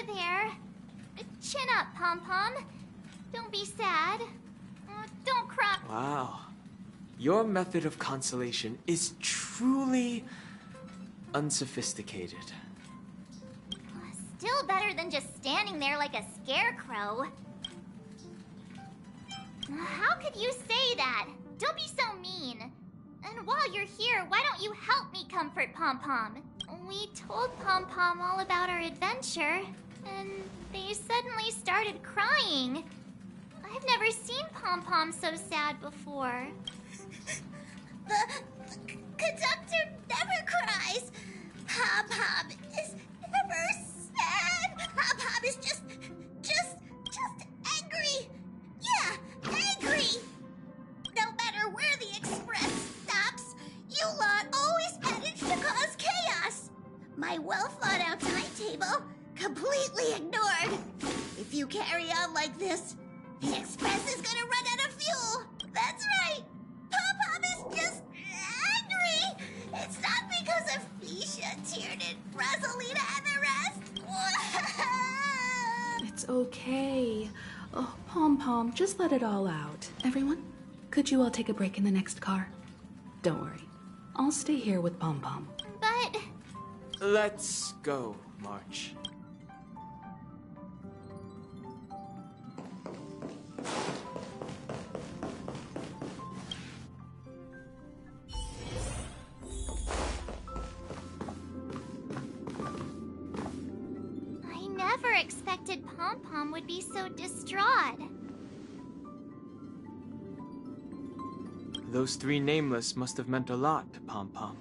[SPEAKER 6] There. Chin up, Pom-Pom. Don't be sad. Don't cry.
[SPEAKER 14] Wow. Your method of consolation is truly unsophisticated.
[SPEAKER 6] Still better than just standing there like a scarecrow. How could you say that? Don't be so mean. And while you're here, why don't you help me comfort Pom-Pom? We told Pom-Pom all about our adventure, and they suddenly started crying. I've never seen Pom-Pom so sad before.
[SPEAKER 13] The conductor never cries. Pom-Pom is never sad. Pom-Pom is just angry. Yeah, angry. No matter where the express stops, you lot always manage to cause chaos. My well-thought-out timetable completely ignored. If you carry on like this, the express is gonna run out of fuel. That's right. Pom-Pom is just angry. It's not because of Fisha, Tiernan, Rosalina, and the rest.
[SPEAKER 1] It's okay. Oh, Pom-Pom, just let it all out. Everyone, could you all take a break in the next car? Don't worry. I'll stay here with Pom-Pom.
[SPEAKER 6] But...
[SPEAKER 14] Let's go, March.
[SPEAKER 6] I never expected Pom-Pom would be so distraught.
[SPEAKER 14] Those three Nameless must have meant a lot to Pom-Pom.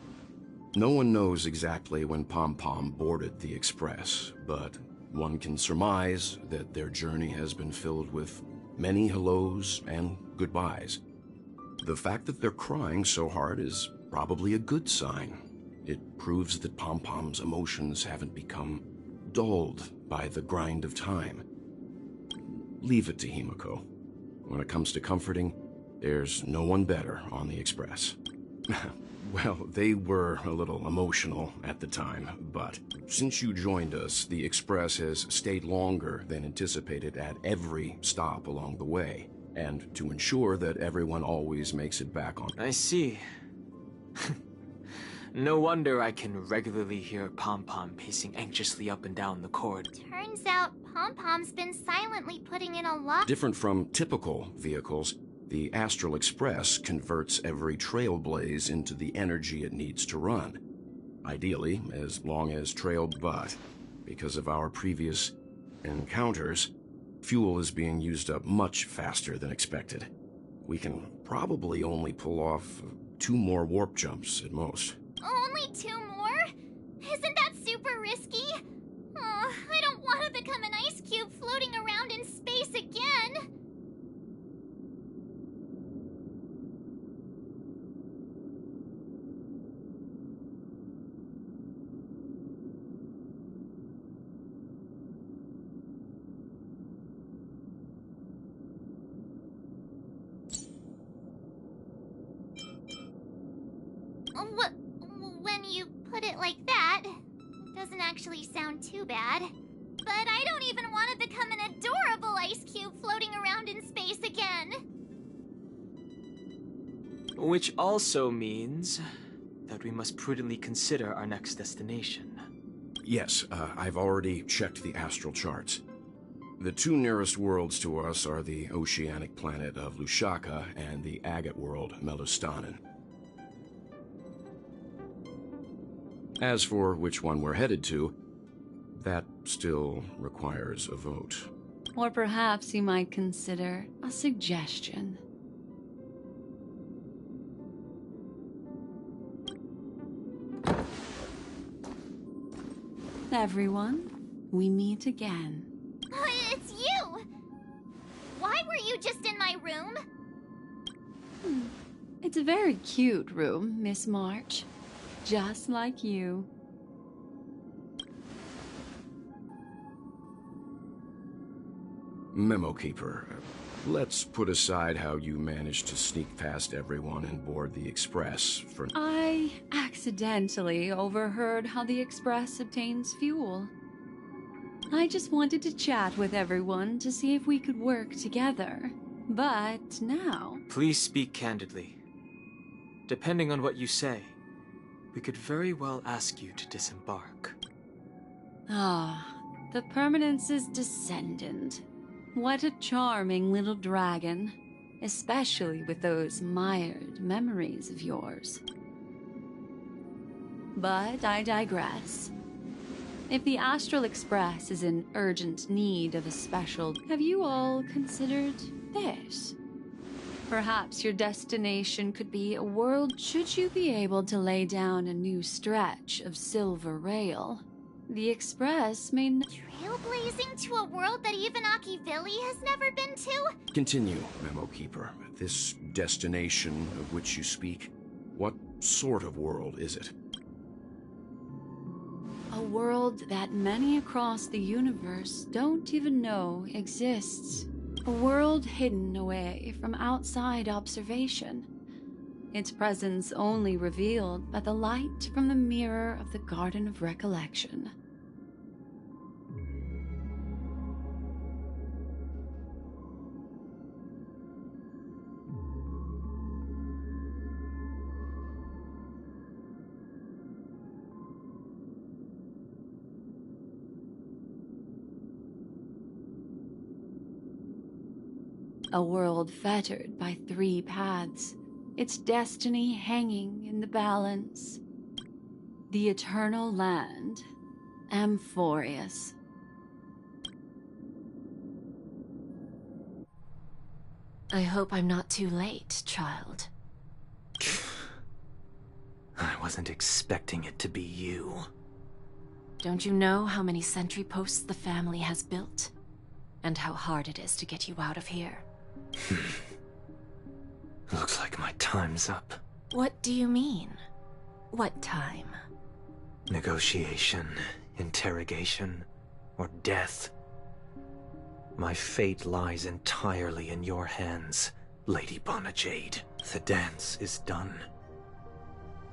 [SPEAKER 19] No one knows exactly when Pom-Pom boarded the Express, but one can surmise that their journey has been filled with many hellos and goodbyes. The fact that they're crying so hard is probably a good sign. It proves that Pom-Pom's emotions haven't become dulled by the grind of time. Leave it to Himiko. When it comes to comforting, there's no one better on the Express. Well, they were a little emotional at the time, but since you joined us, the Express has stayed longer than anticipated at every stop along the way, and to ensure that everyone always makes it back on.
[SPEAKER 14] I see. No wonder I can regularly hear Pom-Pom pacing anxiously up and down the corridor.
[SPEAKER 6] Turns out Pom-Pom's been silently putting in a lot.
[SPEAKER 19] Different from typical vehicles, the Astral Express converts every trailblaze into the energy it needs to run. Ideally, as long as but because of our previous encounters, fuel is being used up much faster than expected. We can probably only pull off 2 more warp jumps at most.
[SPEAKER 6] Only 2 more? Isn't that super risky? Oh, I don't want to become an ice cube floating around in space again. When you put it like that, it doesn't actually sound too bad. But I don't even want to become an adorable ice cube floating around in space again.
[SPEAKER 14] Which also means that we must prudently consider our next destination.
[SPEAKER 19] Yes, I've already checked the astral charts. The 2 nearest worlds to us are the oceanic planet of Lushaka and the agate world, Melustanen. As for which one we're headed to, that still requires a vote.
[SPEAKER 8] Or perhaps you might consider a suggestion. Everyone, we meet again.
[SPEAKER 6] It's you! Why were you just in my room?
[SPEAKER 8] It's a very cute room, Miss March. Just like you.
[SPEAKER 19] Memo Keeper, let's put aside how you managed to sneak past everyone and board the Express for...
[SPEAKER 8] I accidentally overheard how the Express obtains fuel. I just wanted to chat with everyone to see if we could work together. But now...
[SPEAKER 14] Please speak candidly. Depending on what you say, we could very well ask you to disembark.
[SPEAKER 8] Ah, the Permanence's descendant. What a charming little dragon, especially with those mired memories of yours. But I digress. If the Astral Express is in urgent need of a special, have you all considered this? Perhaps your destination could be a world should you be able to lay down a new stretch of silver rail. The Express may
[SPEAKER 6] Trailblazing to a world that even Akivili has never been to?
[SPEAKER 19] Continue, Memo Keeper. This destination of which you speak, what sort of world is it?
[SPEAKER 8] A world that many across the universe don't even know exists. A world hidden away from outside observation. Its presence only revealed by the light from the mirror of the Garden of Recollection. A world fettered by 3 paths, its destiny hanging in the balance. The eternal land, Amphorius.
[SPEAKER 15] I hope I'm not too late, child.
[SPEAKER 14] I wasn't expecting it to be you.
[SPEAKER 15] Don't you know how many sentry posts the family has built? And how hard it is to get you out of here?
[SPEAKER 14] Looks like my time's up.
[SPEAKER 15] What do you mean? What time?
[SPEAKER 14] Negotiation, interrogation, or death. My fate lies entirely in your hands, Lady Bonajade. The dance is done.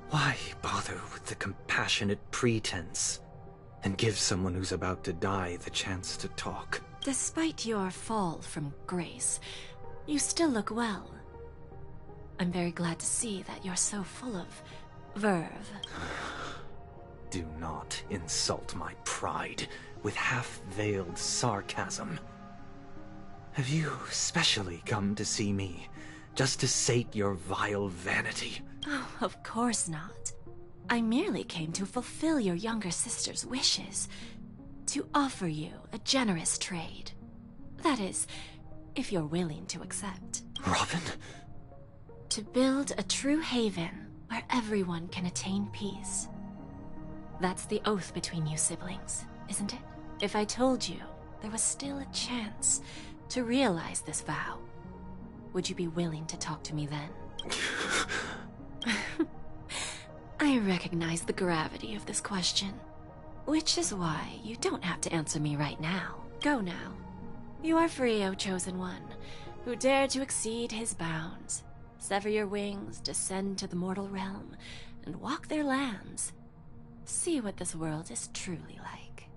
[SPEAKER 10] Why bother with the compassionate pretense and give someone who's about to die the chance to talk?
[SPEAKER 15] Despite your fall from grace, you still look well. I'm very glad to see that you're so full of verve.
[SPEAKER 10] Do not insult my pride with half-veiled sarcasm. Have you specially come to see me just to sate your vile vanity?
[SPEAKER 15] Oh, of course not. I merely came to fulfill your younger sister's wishes. To offer you a generous trade. That is, if you're willing to accept.
[SPEAKER 10] Robin?
[SPEAKER 15] To build a true haven where everyone can attain peace. That's the oath between you siblings, isn't it? If I told you there was still a chance to realize this vow, would you be willing to talk to me then? I recognize the gravity of this question, which is why you don't have to answer me right now. Go now. You are free, O Chosen One, who dare to exceed his bounds. Sever your wings, descend to the mortal realm, and walk their lands. See what this world is truly like.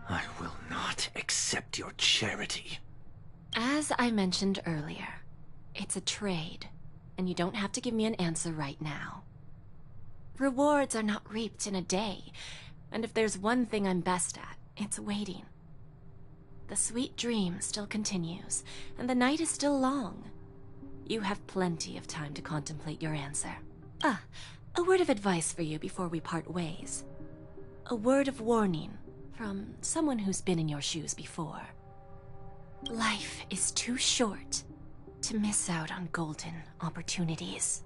[SPEAKER 10] I will not accept your charity.
[SPEAKER 15] As I mentioned earlier, it's a trade, and you don't have to give me an answer right now. Rewards are not reaped in a day, and if there's one thing I'm best at, it's waiting. The sweet dream still continues, and the night is still long. You have plenty of time to contemplate your answer. A word of advice for you before we part ways. A word of warning from someone who's been in your shoes before. Life is too short to miss out on golden opportunities.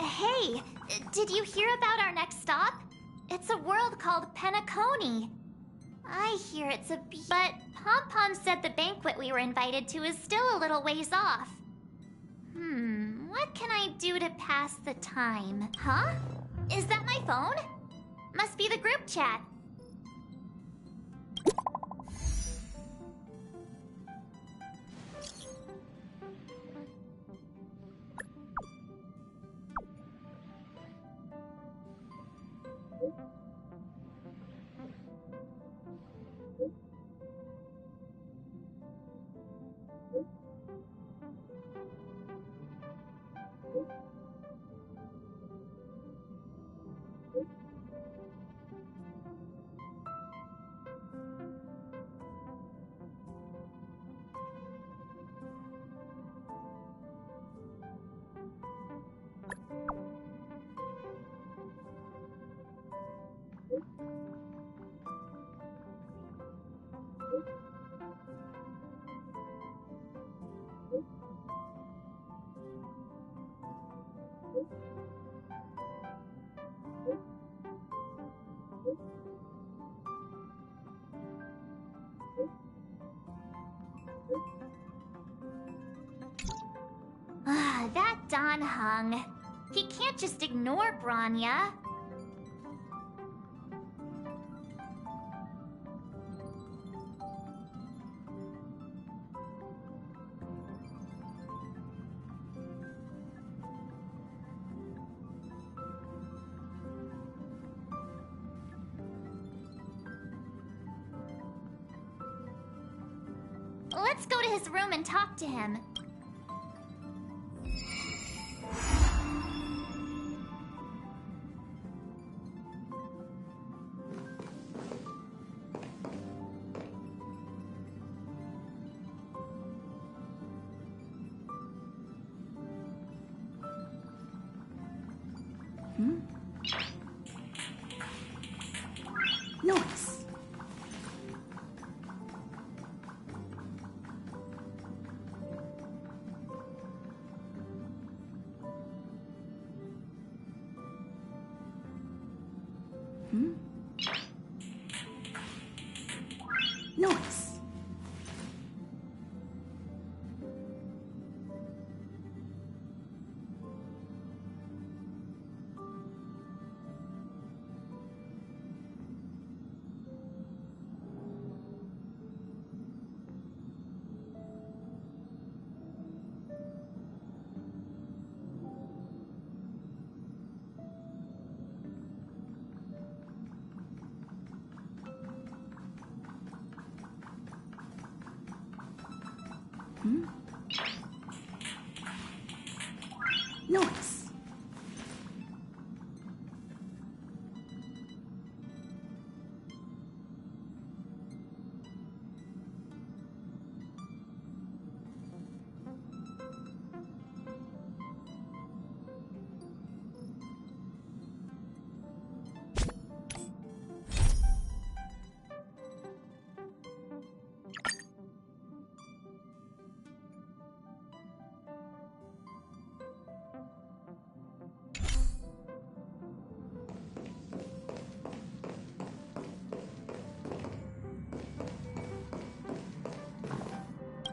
[SPEAKER 6] Hey, did you hear about our next stop? It's a world called Penacony. I hear it's but Pom-Pom said the banquet we were invited to is still a little ways off. What can I do to pass the time? Huh? Is that my phone? Must be the group chat. That Dan Heng. He can't just ignore Bronya. Let's go to his room and talk to him.
[SPEAKER 3] Noise. Nice. Nice.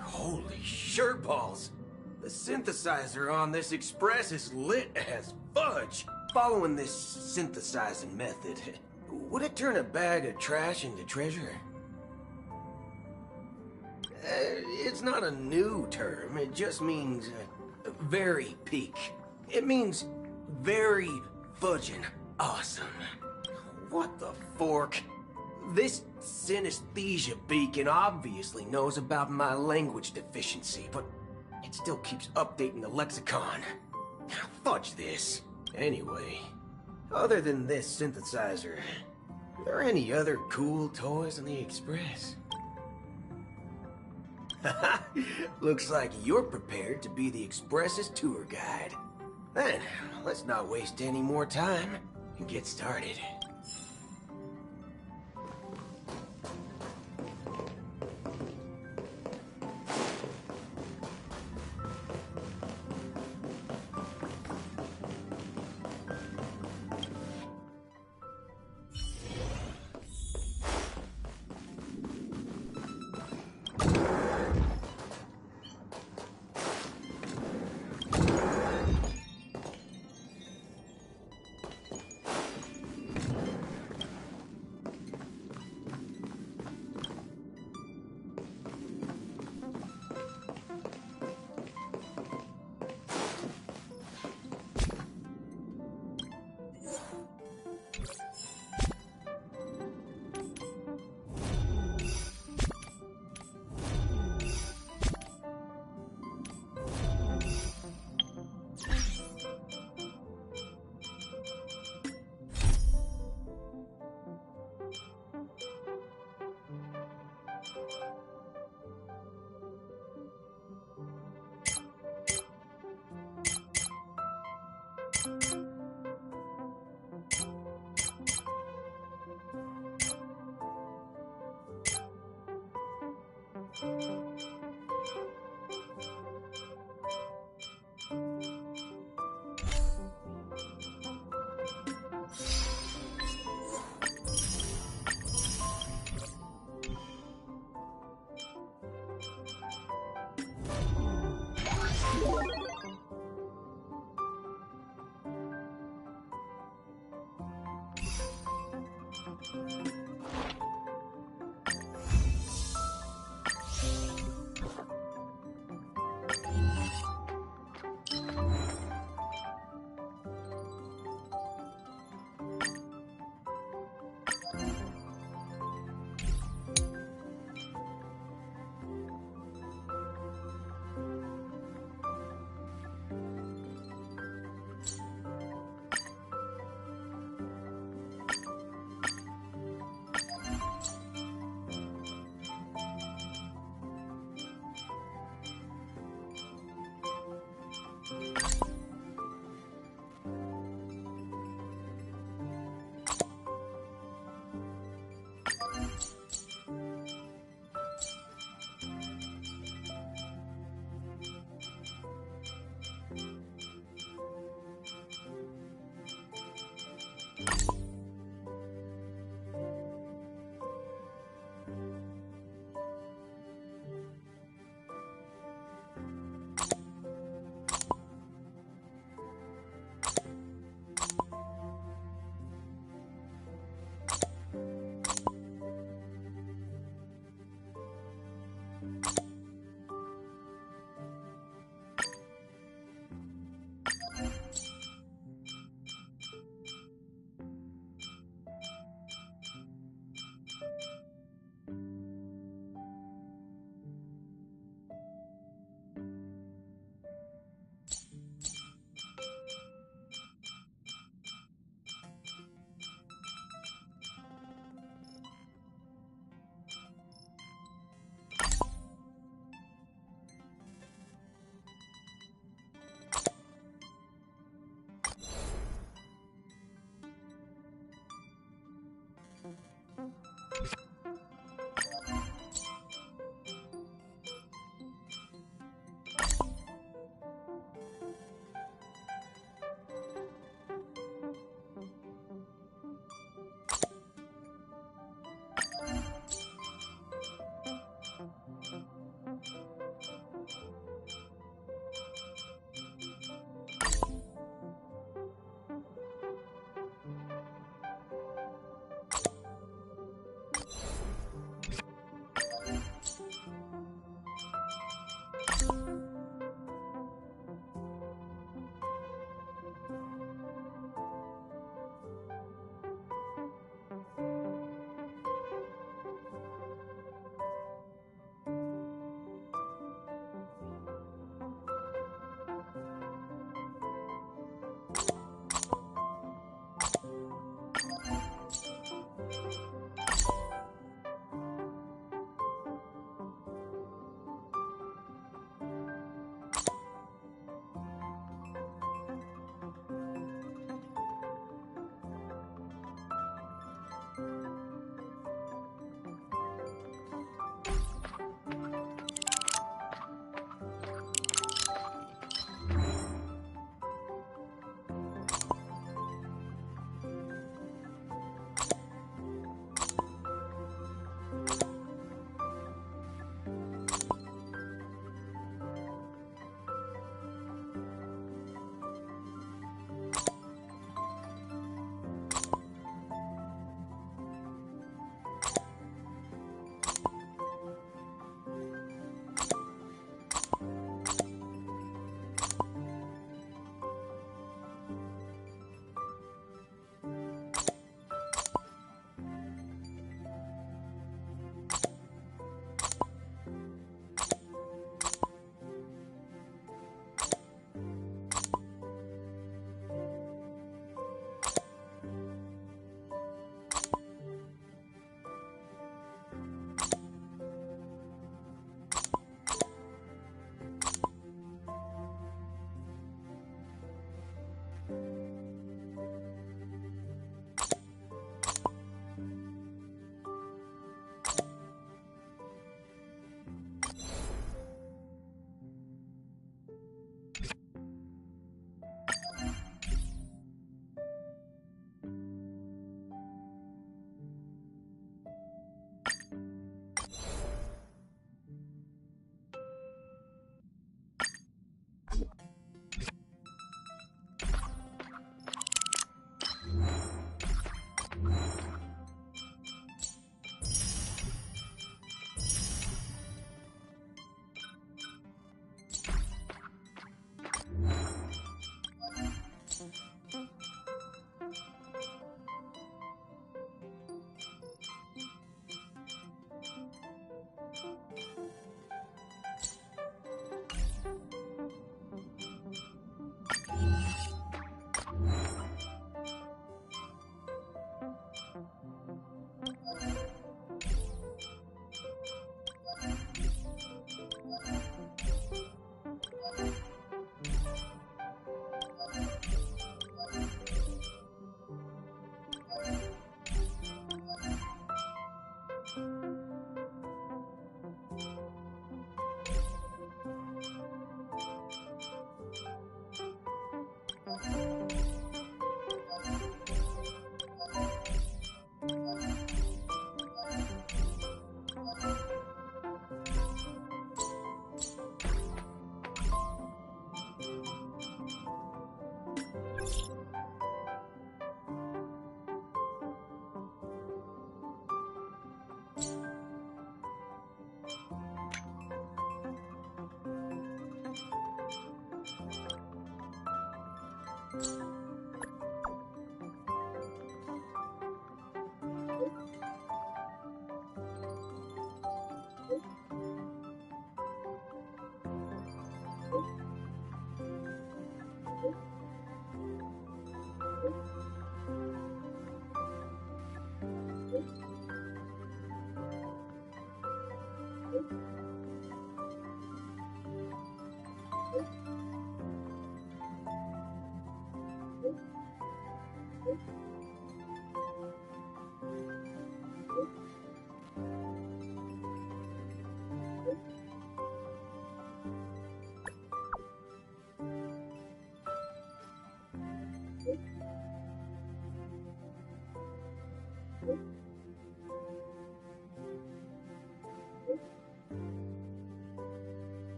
[SPEAKER 4] Holy shirt balls! The synthesizer on this express is lit as fudge. Following this synthesizing method, would it turn a bag of trash into treasure? It's not a new term, it just means very peak. It means very fudging awesome. What the fork? This synesthesia beacon obviously knows about my language deficiency, but it still keeps updating the lexicon. Fudge this. Anyway, other than this synthesizer, are there any other cool toys in the Express? Looks like you're prepared to be the Express's tour guide. Then, let's not waste any more time and get started.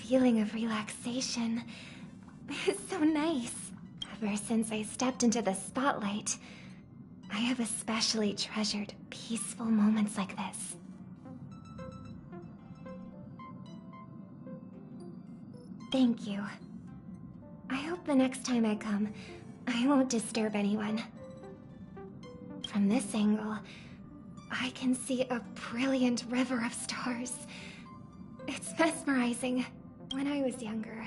[SPEAKER 21] feeling of relaxation is so nice. Ever since I stepped into the spotlight, I have especially treasured peaceful moments like this. Thank you. I hope the next time I come, I won't disturb anyone. From this angle, I can see a brilliant river of stars. It's mesmerizing. When I was younger,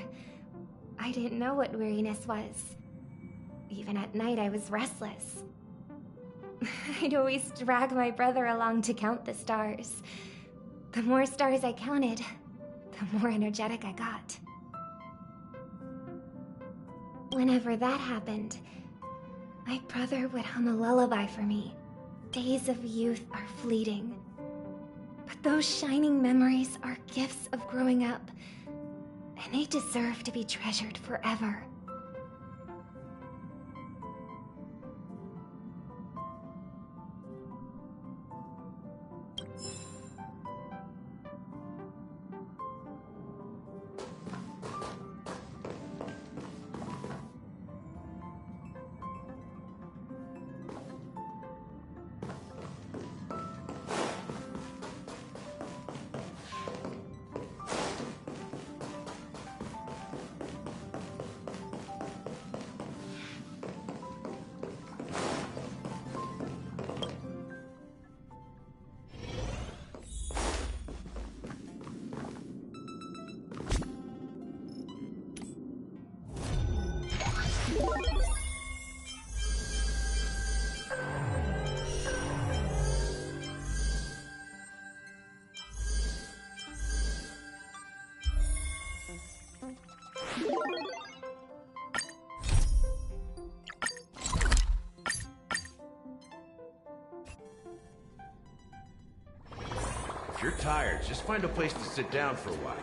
[SPEAKER 21] I didn't know what weariness was. Even at night, I was restless. I'd always drag my brother along to count the stars. The more stars I counted, the more energetic I got. Whenever that happened, my brother would hum a lullaby for me. Days of youth are fleeting, but those shining memories are gifts of growing up, and they deserve to be treasured forever.
[SPEAKER 7] If you're tired, just find a place to sit down for a while.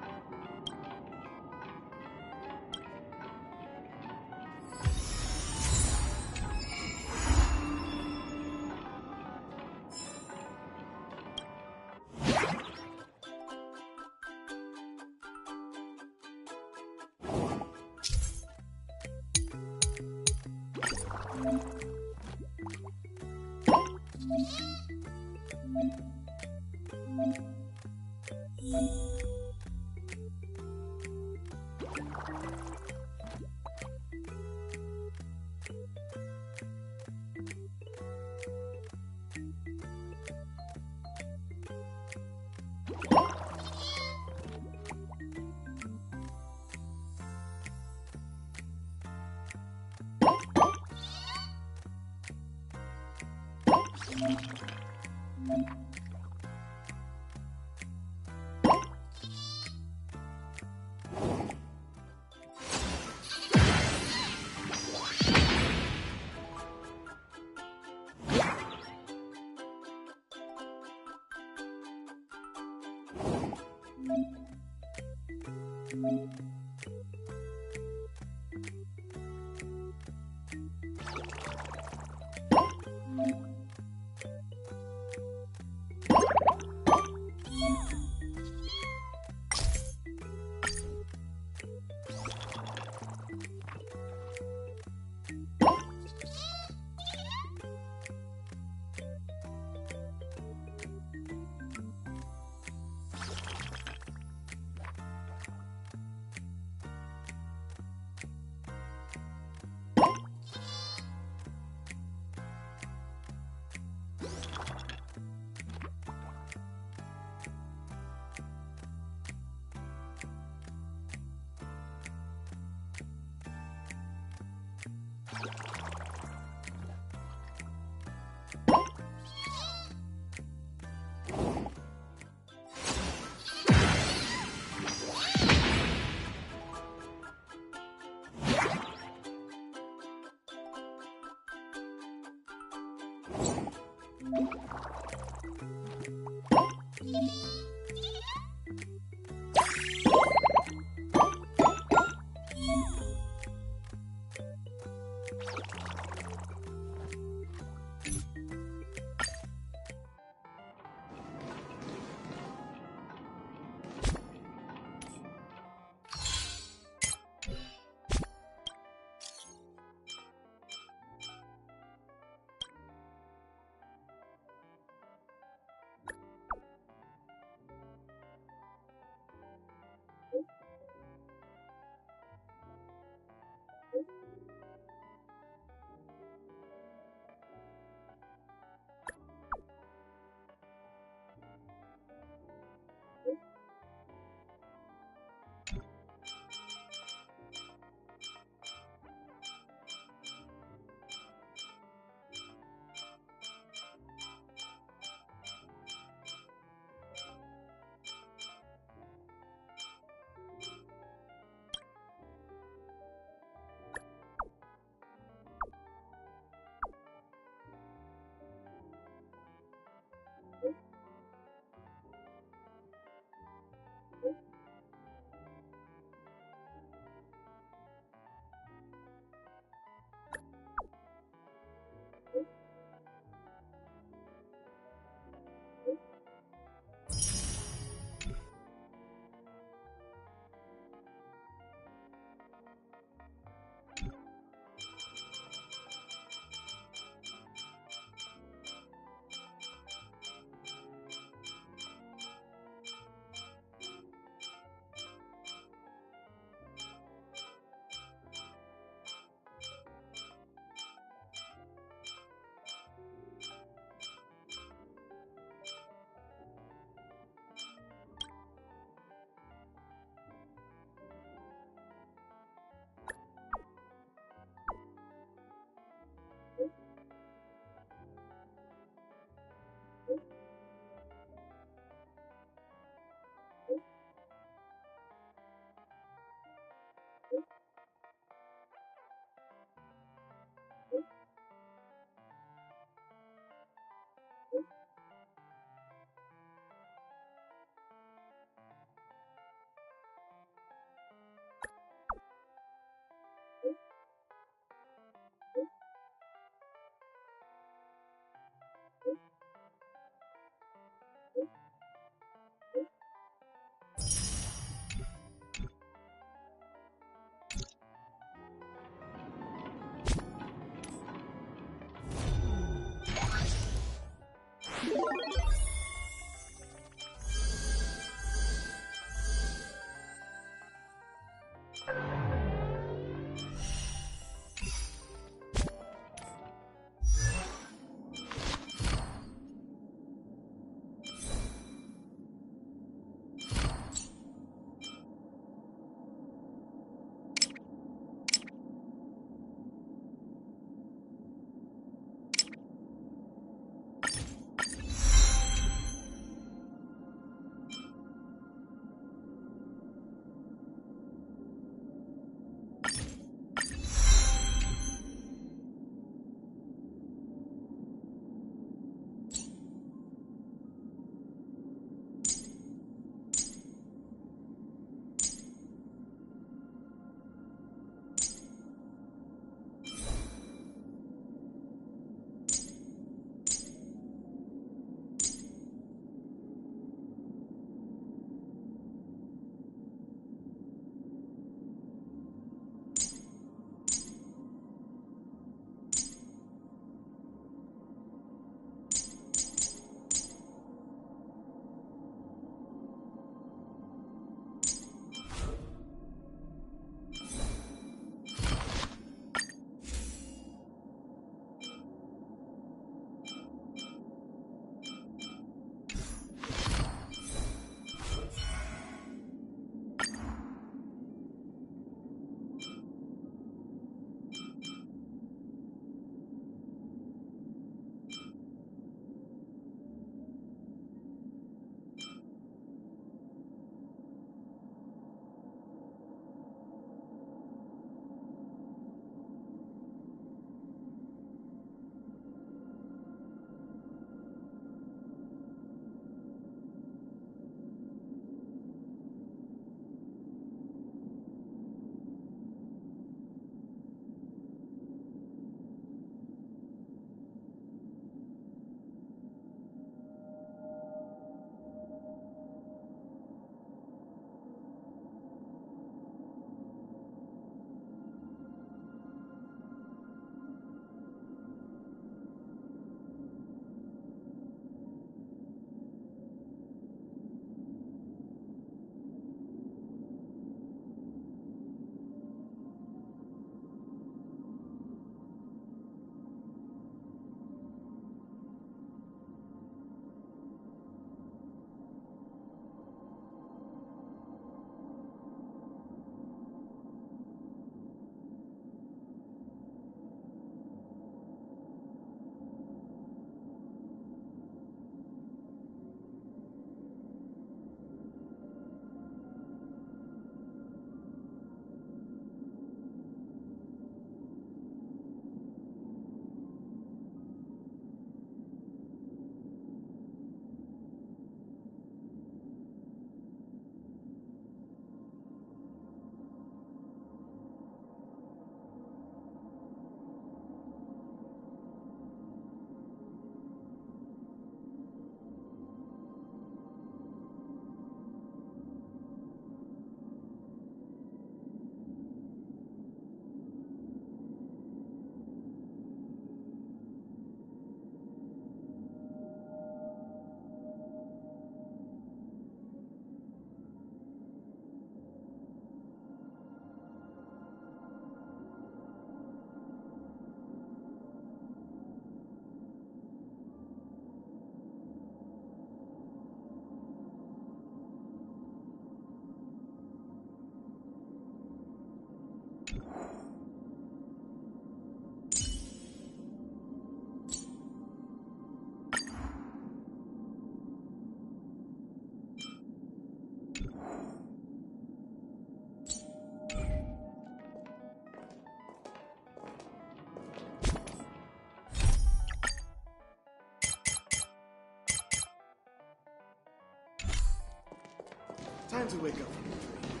[SPEAKER 5] time to wake up from your dream.